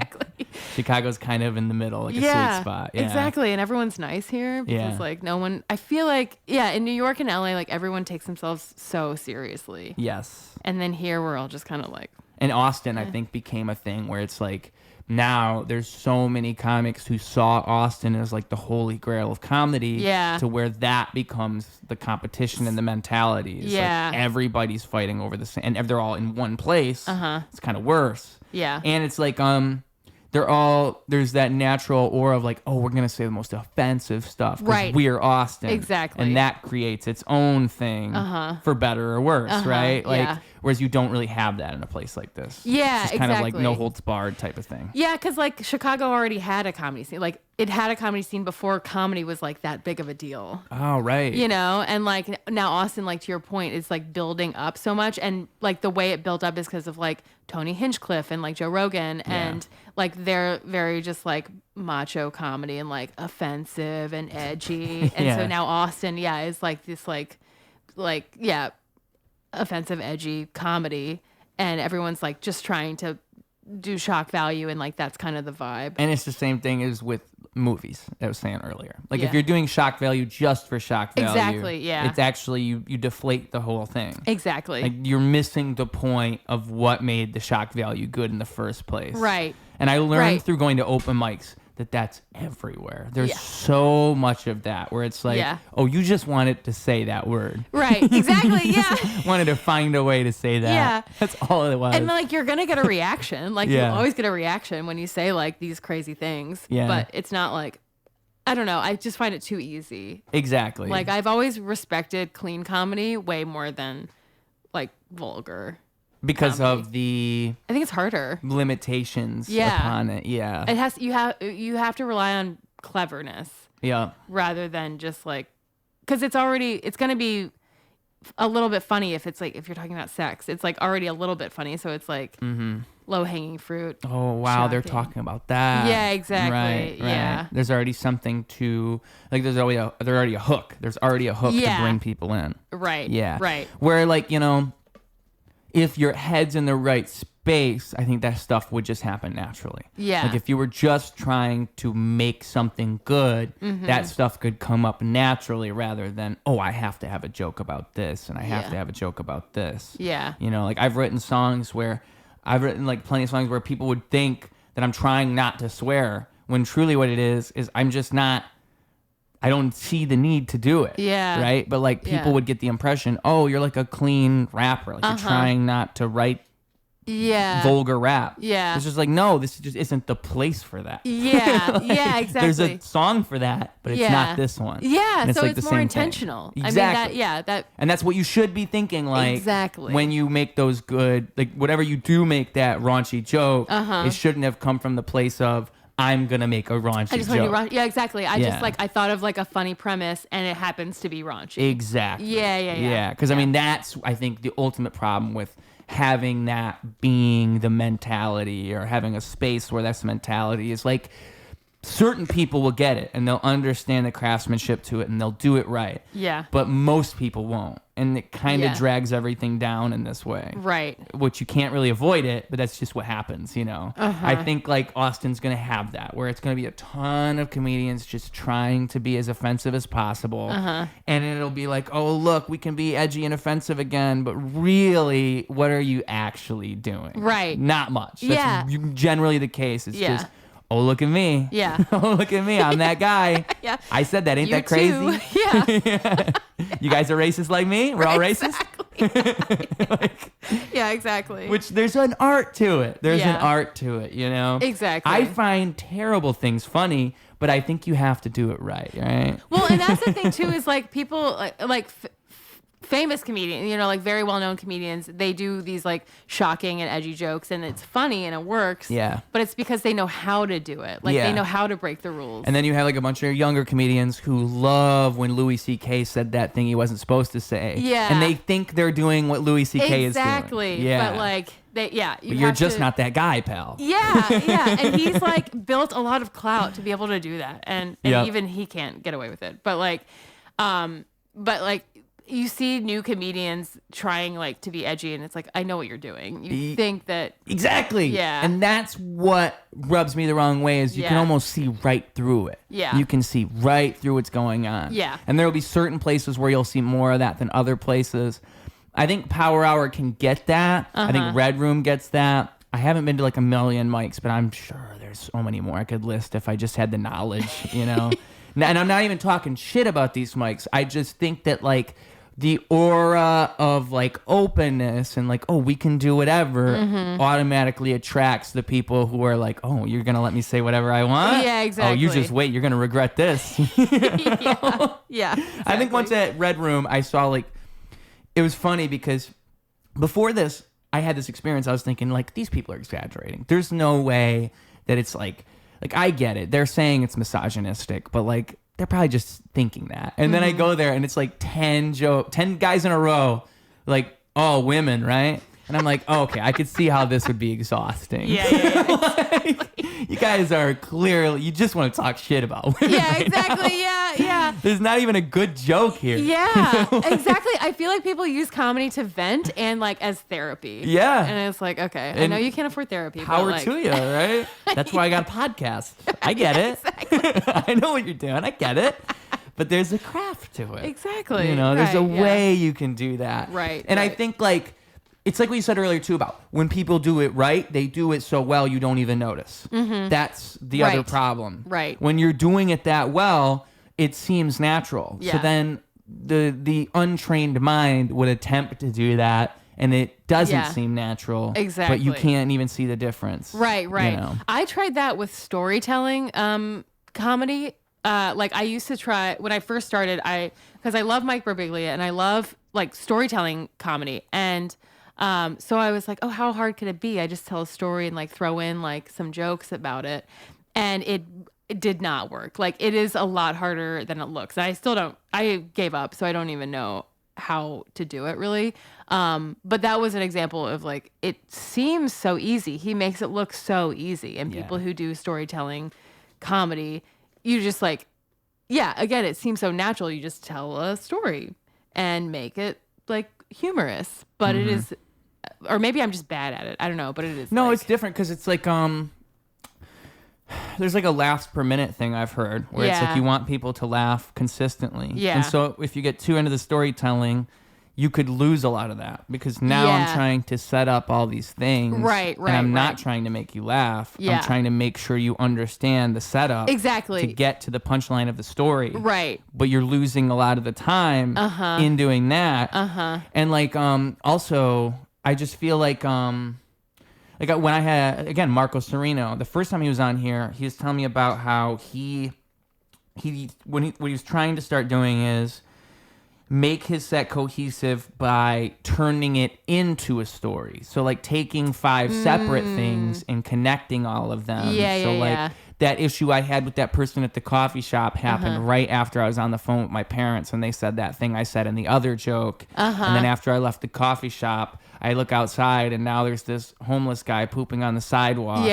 Chicago's kind of in the middle, like a sweet spot. Yeah. Exactly. And everyone's nice here because like no one, I feel like, in New York and LA, like everyone takes themselves so seriously. Yes. And then here we're all just kind of like. And Austin, I think, became a thing where it's like, now there's so many comics who saw Austin as like the holy grail of comedy to where that becomes the competition and the mentality. It's like everybody's fighting over the same, and they're all in one place. It's kind of worse. Yeah. And it's like, there's that natural aura of like, oh, we're going to say the most offensive stuff because we're Austin. Exactly. And that creates its own thing for better or worse, right? Like, whereas you don't really have that in a place like this. Yeah, it's just kind of like no holds barred type of thing. Yeah, because like Chicago already had a comedy scene. Like it had a comedy scene before comedy was like that big of a deal. Oh, right. You know, and like now Austin, like to your point, is like building up so much. And like the way it built up is because of like Tony Hinchcliffe and like Joe Rogan. And like they're very just like macho comedy and like offensive and edgy. And so now Austin, is like this like offensive, edgy comedy. And everyone's like just trying to do shock value, and like that's kind of the vibe. And it's the same thing as with movies I was saying earlier. Like if you're doing shock value just for shock value, it's actually you deflate the whole thing. Exactly. Like you're missing the point of what made the shock value good in the first place. Right. And I learned through going to open mics that's everywhere. There's so much of that where it's like, oh, you just wanted to say that word. Right. Exactly. Yeah. Wanted to find a way to say that. Yeah. That's all it was. And like you're going to get a reaction. Like you always get a reaction when you say like these crazy things. Yeah. But it's not like, I don't know. I just find it too easy. Exactly. Like I've always respected clean comedy way more than like vulgar. Because comedy. of the I think it's harder limitations upon it. Yeah. It has you have to rely on cleverness. Yeah. Rather than just like, because it's going to be a little bit funny if it's like if you're talking about sex. It's like already a little bit funny, so it's like low hanging fruit. Oh wow, shocking. They're talking about that. Yeah, exactly. Right. Yeah. There's already something to like. There's already a hook. There's already a hook to bring people in. Right. Yeah. Right. Where like if your head's in the right space, I think that stuff would just happen naturally. Yeah. Like if you were just trying to make something good, that stuff could come up naturally rather than, oh, I have to have a joke about this and I have to have a joke about this. Yeah. Like I've written like plenty of songs where people would think that I'm trying not to swear when truly what it is I'm just not, I don't see the need to do it. Yeah. Right? But like people would get the impression, oh, you're like a clean rapper. Like you're trying not to write vulgar rap. Yeah. It's just like, no, this just isn't the place for that. Yeah. Yeah, exactly. There's a song for that, but it's not this one. Yeah. And so like it's the more same intentional. thing. Exactly. I mean, and that's what you should be thinking, like, exactly. when you make those good, like, whatever you do make that raunchy joke, it shouldn't have come from the place of, I'm going to make a raunchy joke. Yeah, exactly. Just like, I thought of like a funny premise and it happens to be raunchy. Exactly. Yeah. Because I mean, that's, I think, the ultimate problem with having that being the mentality or having a space where that's the mentality is like, certain people will get it and they'll understand the craftsmanship to it and they'll do it right. Yeah. But most people won't. And it kind of drags everything down in this way. Right. Which you can't really avoid it, but that's just what happens, I think like Austin's going to have that, where it's going to be a ton of comedians just trying to be as offensive as possible. And it'll be like, oh, look, we can be edgy and offensive again, but really, what are you actually doing? Right. Not much. That's generally the case. It's just, oh, look at me. Yeah. Oh, look at me. I'm that guy. Yeah. I said that. Ain't You that crazy? too. Yeah. You guys are racist like me? We're all racist? Yeah, exactly. Which there's an art to it. There's an art to it, Exactly. I find terrible things funny, but I think you have to do it right? Well, and that's the thing, too, is like people like famous comedians, like very well-known comedians, they do these like shocking and edgy jokes and it's funny and it works. Yeah. But it's because they know how to do it. Like they know how to break the rules. And then you have like a bunch of younger comedians who love when Louis C.K. said that thing he wasn't supposed to say. Yeah. And they think they're doing what Louis C.K. is doing. Exactly. Yeah. But like, but you're just not that guy, pal. Yeah. And he's like built a lot of clout to be able to do that. And even he can't get away with it. But like, you see new comedians trying like to be edgy and it's like, I know what you're doing. You think that. Exactly. Yeah. And that's what rubs me the wrong way is you can almost see right through it. Yeah. You can see right through what's going on. Yeah. And there will be certain places where you'll see more of that than other places. I think Power Hour can get that. I think Red Room gets that. I haven't been to like a million mics, but I'm sure there's so many more I could list if I just had the knowledge, And I'm not even talking shit about these mics. I just think that like the aura of like openness and like, oh, we can do whatever automatically attracts the people who are like, oh, you're going to let me say whatever I want? Yeah, exactly. Oh, you just wait. You're going to regret this. Yeah. Exactly. I think once at Red Room, I saw like, it was funny because before this, I had this experience. I was thinking like, these people are exaggerating. There's no way that it's like I get it. They're saying it's misogynistic, but like, they're probably just thinking that. And then I go there and it's like 10 guys in a row, like, oh, women, right? And I'm like, oh, okay, I could see how this would be exhausting. Yeah. Like, you guys are clearly, you just want to talk shit about women. Yeah, exactly. Yeah. There's not even a good joke here. Yeah, exactly. I feel like people use comedy to vent and like as therapy. Yeah. And it's like, okay, And I know you can't afford therapy. Power but like, to you, right? That's why I got a podcast. I get it. Exactly. I know what you're doing. I get it. But there's a craft to it. Exactly. There's a way you can do that. Right. And I think like, it's like what you said earlier too about when people do it right, they do it so well you don't even notice. That's the other problem. Right. When you're doing it that well, it seems natural. Yeah. So then the untrained mind would attempt to do that and it doesn't seem natural. Exactly. But you can't even see the difference. Right. I tried that with storytelling comedy. Like I used to try when I first started, because I love Mike Birbiglia and I love like storytelling comedy. And so I was like, oh, how hard could it be? I just tell a story and like throw in like some jokes about it. And it did not work. Like it is a lot harder than it looks. I still don't, I gave up. So I don't even know how to do it really. But that was an example of like, it seems so easy. He makes it look so easy. And people who do storytelling comedy, you just like, again, it seems so natural. You just tell a story and make it like humorous, but it is, or maybe I'm just bad at it. I don't know, but it is. No, like, it's different because it's like, there's like a laughs per minute thing I've heard where it's like you want people to laugh consistently. Yeah. And so if you get too into the storytelling, you could lose a lot of that because now I'm trying to set up all these things. Right. And I'm not trying to make you laugh. I'm trying to make sure you understand the setup. Exactly. To get to the punchline of the story. Right. But you're losing a lot of the time in doing that. And like, also, I just feel like when I had, again, Marco Sereno, the first time he was on here, he was telling me about how what he was trying to start doing is make his set cohesive by turning it into a story. So like taking 5 separate things and connecting all of them. That issue I had with that person at the coffee shop happened right after I was on the phone with my parents and they said that thing I said in the other joke. And then after I left the coffee shop, I look outside and now there's this homeless guy pooping on the sidewalk.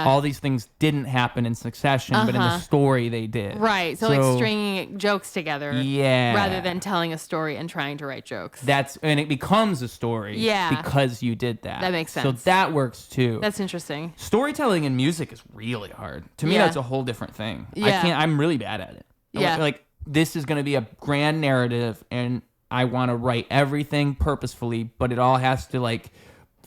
All these things didn't happen in succession, but in the story they did. Right. So like stringing jokes together rather than telling a story and trying to write jokes. And it becomes a story because you did that. That makes sense. So that works too. That's interesting. Storytelling in music is really hard. To me, that's a whole different thing. I'm really bad at it. Like this is going to be a grand narrative and I want to write everything purposefully, but it all has to like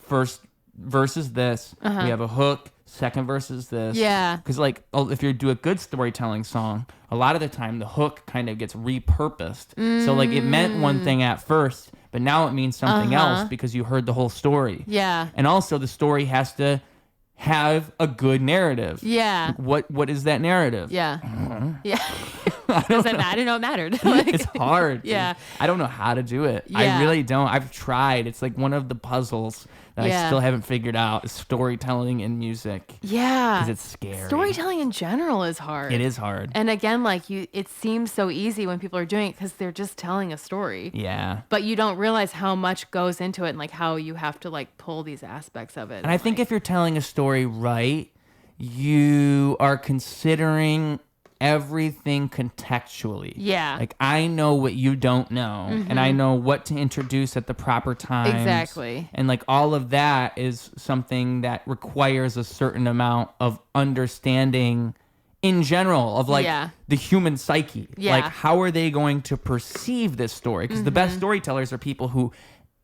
first verse is this. We have a hook. Second verse is this. Yeah. Because like if you do a good storytelling song, a lot of the time the hook kind of gets repurposed. So like it meant one thing at first, but now it means something else because you heard the whole story. Yeah. And also the story has to have a good narrative. Yeah. What is that narrative? Yeah. Yeah. I didn't know it mattered. Like, it's hard. Yeah. I don't know how to do it. Yeah. I really don't. I've tried. It's like one of the puzzles that I still haven't figured out is storytelling in music. Yeah. Because it's scary. Storytelling in general is hard. It is hard. And again, like it seems so easy when people are doing it because they're just telling a story. Yeah. But you don't realize how much goes into it and like how you have to like pull these aspects of it. And I think if you're telling a story right, you are considering everything contextually. Yeah. Like I know what you don't know and I know what to introduce at the proper time. Exactly. And like all of that is something that requires a certain amount of understanding in general of like the human psyche. Yeah. Like how are they going to perceive this story? Because the best storytellers are people who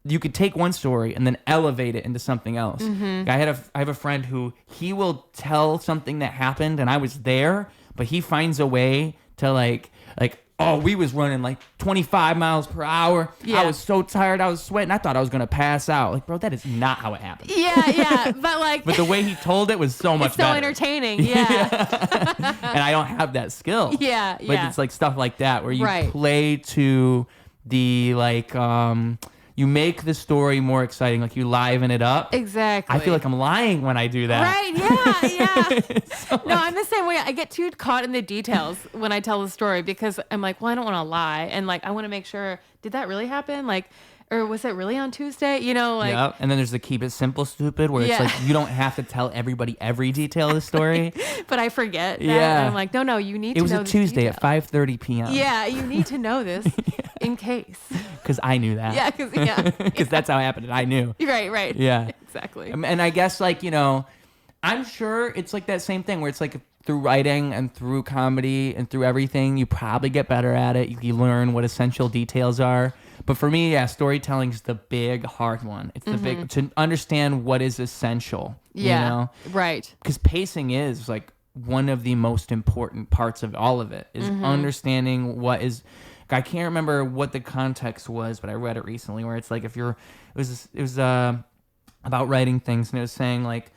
you could take one story and then elevate it into something else. I have a friend who he will tell something that happened and I was there, but he finds a way to like, oh, we was running like 25 miles per hour. Yeah. I was so tired. I was sweating. I thought I was going to pass out. Like, bro, that is not how it happened. Yeah. But like, but the way he told it was so much better. So entertaining. Yeah. And I don't have that skill. Yeah. But it's like stuff like that where you play to the like, you make the story more exciting, like you liven it up. Exactly. I feel like I'm lying when I do that. Right, yeah. So no, I'm the same way. I get too caught in the details when I tell the story because I'm like, well, I don't want to lie. And like, I want to make sure, did that really happen? Like, or was it really on Tuesday? You know, like. Yeah. And then there's the keep it simple, stupid, where it's like, you don't have to tell everybody every detail of the story. But I forget that. Yeah. And I'm like, no, you need to know this. It was a Tuesday at 5:30 p.m. Yeah, you need to know this in case. Because I knew that. Yeah, because that's how it happened. And I knew. Right. Yeah. Exactly. And I guess like, you know, I'm sure it's like that same thing where it's like through writing and through comedy and through everything, you probably get better at it. You learn what essential details are. But for me, storytelling is the big, hard one. It's the big, to understand what is essential. Yeah, you know? Right. Because pacing is like one of the most important parts of all of it is understanding what is, I can't remember what the context was, but I read it recently where it's like if you're, it was about writing things and it was saying like,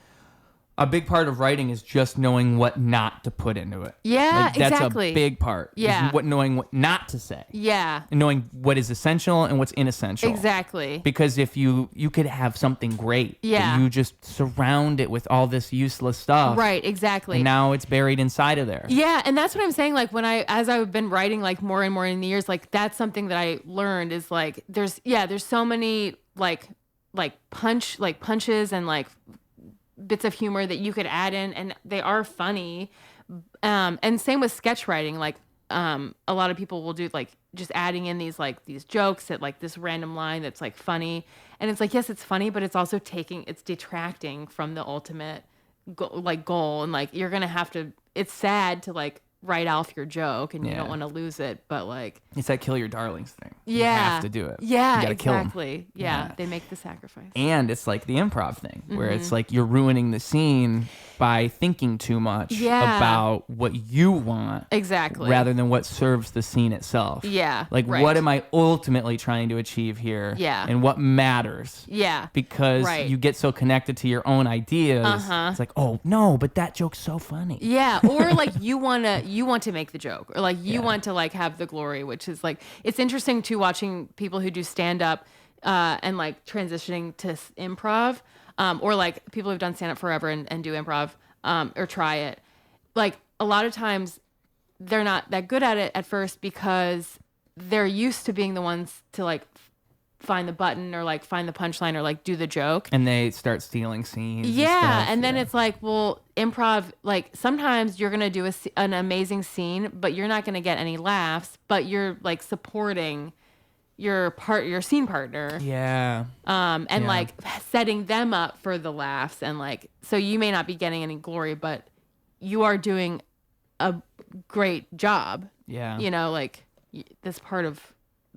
a big part of writing is just knowing what not to put into it. Yeah, that's exactly. a big part. Yeah. Knowing what not to say. Yeah. And knowing what is essential and what's inessential. Exactly. Because if you could have something great, yeah, but you just surround it with all this useless stuff. Right, exactly. And now it's buried inside of there. Yeah, and that's what I'm saying. Like as I've been writing like more and more in the years, like that's something that I learned is like there's so many like punches and like bits of humor that you could add in, and they are funny. And same with sketch writing. Like a lot of people will do like just adding in these jokes at like this random line that's like funny, and it's like, yes, it's funny, but it's also it's detracting from the ultimate goal, and like you're gonna have to. It's sad to like write off your joke, and you don't want to lose it, but like it's that kill your darlings thing. Yeah, you have to do it. Yeah, you gotta exactly. Kill them. Yeah, they make the sacrifice. And it's like the improv thing, where it's like you're ruining the scene by thinking too much about what you want, exactly, rather than what serves the scene itself. Yeah, like what am I ultimately trying to achieve here? Yeah, and what matters? Yeah, because you get so connected to your own ideas. It's like, oh no, but that joke's so funny. Yeah, or like you want to make the joke, or like you want to like have the glory, which is like it's interesting too watching people who do stand up and like transitioning to improv. Or like people who've done stand up forever and do improv or try it. Like a lot of times they're not that good at it at first because they're used to being the ones to like find the button or like find the punchline or like do the joke. And they start stealing scenes. Yeah. And then it's like, well, improv, like sometimes you're going to do an amazing scene, but you're not going to get any laughs, but you're like supporting your scene partner. Yeah. And like setting them up for the laughs, and like so you may not be getting any glory, but you are doing a great job. Yeah. You know, like this part of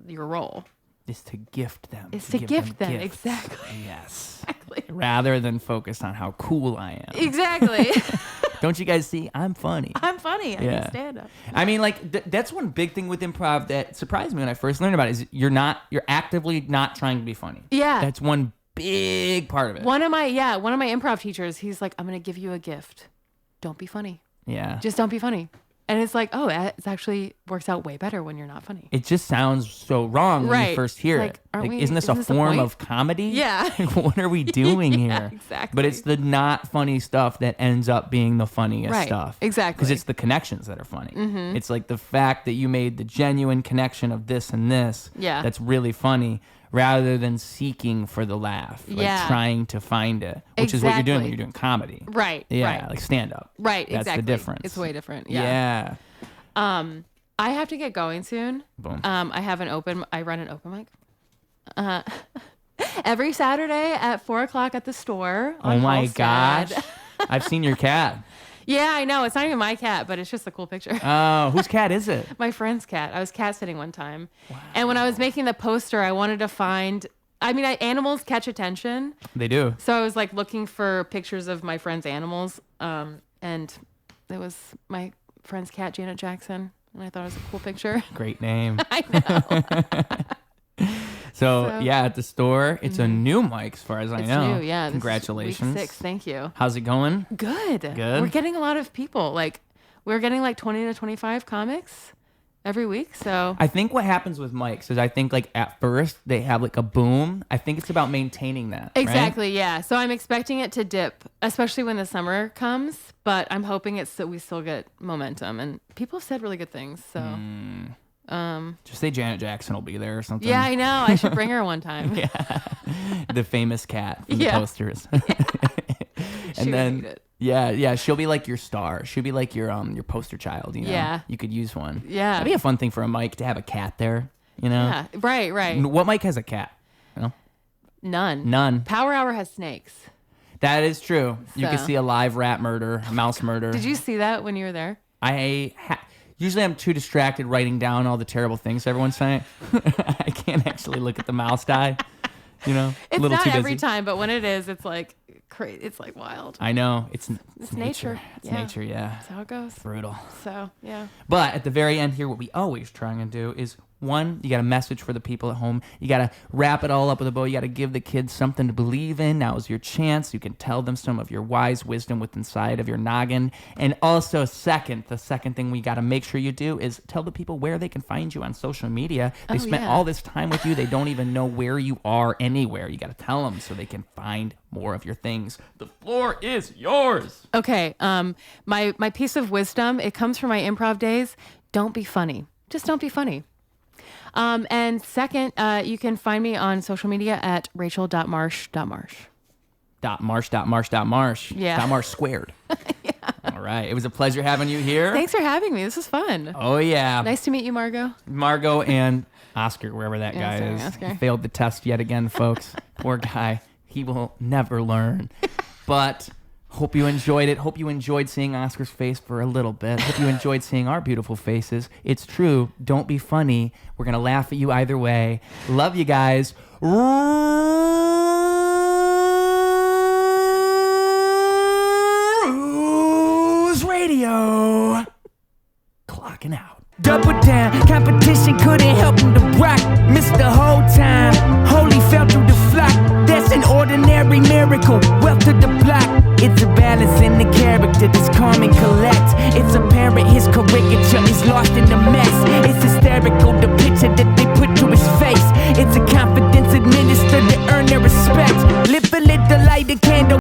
your role is to gift them. Is to gift them. Gifts. Exactly. Yes. Exactly. Rather than focus on how cool I am. Exactly. Don't you guys see? I'm funny. I'm funny. I can stand up. I mean, like that's one big thing with improv that surprised me when I first learned about it is you're actively not trying to be funny. Yeah. That's one big part of it. One of my improv teachers, he's like, I'm going to give you a gift. Don't be funny. Yeah. Just don't be funny. And it's like, oh, it actually works out way better when you're not funny. It just sounds so wrong when you first hear it. Like, isn't this a form of comedy? Yeah. What are we doing here? Exactly. But it's the not funny stuff that ends up being the funniest stuff. Exactly. Because it's the connections that are funny. It's like the fact that you made the genuine connection of this and this that's really funny, rather than seeking for the laugh, like trying to find it, which is what you're doing when you're doing comedy. Right. Yeah, like stand up. Right, That's exactly. the difference. It's way different. Yeah. I have to get going soon. Boom. I run an open mic. Every Saturday at 4:00 at the store. On Oh my Halstead. gosh. I've seen your cat. Yeah, I know. It's not even my cat, but it's just a cool picture. Oh, whose cat is it? My friend's cat. I was cat sitting one time. Wow. And when I was making the poster, I wanted to find, animals catch attention. They do. So I was like looking for pictures of my friend's animals. And it was my friend's cat, Janet Jackson. And I thought it was a cool picture. Great name. I know. So yeah, at the store, it's a new mic as far as I know. It's new, yeah. Congratulations. Week 6, thank you. How's it going? Good. Good. We're getting a lot of people. Like, we're getting like 20 to 25 comics every week. So I think what happens with mics is I think like at first they have like a boom. I think it's about maintaining that. Exactly, right? Yeah. So I'm expecting it to dip, especially when the summer comes. But I'm hoping we still get momentum, and people have said really good things. So. Just say Janet Jackson will be there or something. Yeah, I know. I should bring her one time. Yeah. The famous cat from the posters. And then she'll be like your star. She'll be like your poster child, you know. Yeah. You could use one. Yeah. That'd be a fun thing for a mic to have a cat there, you know. Yeah. Right. What mic has a cat? You know? None. Power Hour has snakes. That is true. You can see a live rat murder, a mouse murder. Did you see that when you were there? Usually I'm too distracted writing down all the terrible things everyone's saying. I can't actually look at the mouse die. You know, it's a little not too busy. every time, but when it is, it's like crazy. It's like wild. I know. It's nature. It's nature, yeah. That's how it goes. Brutal. So, yeah. But at the very end here, what we always try and do is One, you got a message for the people at home. You got to wrap it all up with a bow. You got to give the kids something to believe in. Now is your chance. You can tell them some of your wise wisdom within inside of your noggin. And also, the second thing we got to make sure you do is tell the people where they can find you on social media. They spent all this time with you. They don't even know where you are anywhere. You got to tell them so they can find more of your things. The floor is yours. Okay. My piece of wisdom, it comes from my improv days. Don't be funny. Just don't be funny. And second, you can find me on social media at rachel.marsh.marsh. .marsh. Yeah. .marsh squared. Yeah. All right. It was a pleasure having you here. Thanks for having me. This was fun. Oh, yeah. Nice to meet you, Margot. Margot and Oscar, wherever that guy is. Oscar. He failed the test yet again, folks. Poor guy. He will never learn. But hope you enjoyed it. Hope you enjoyed seeing Oscar's face for a little bit. Hope you enjoyed seeing our beautiful faces. It's true. Don't be funny. We're going to laugh at you either way. Love you guys. Ruse Radio. Clocking out. Double down, competition couldn't help him to rock. Missed the whole time, holy fell through the flock. That's an ordinary miracle, wealth to the block. It's a balance in the character that's calm and collect. It's apparent his caricature is lost in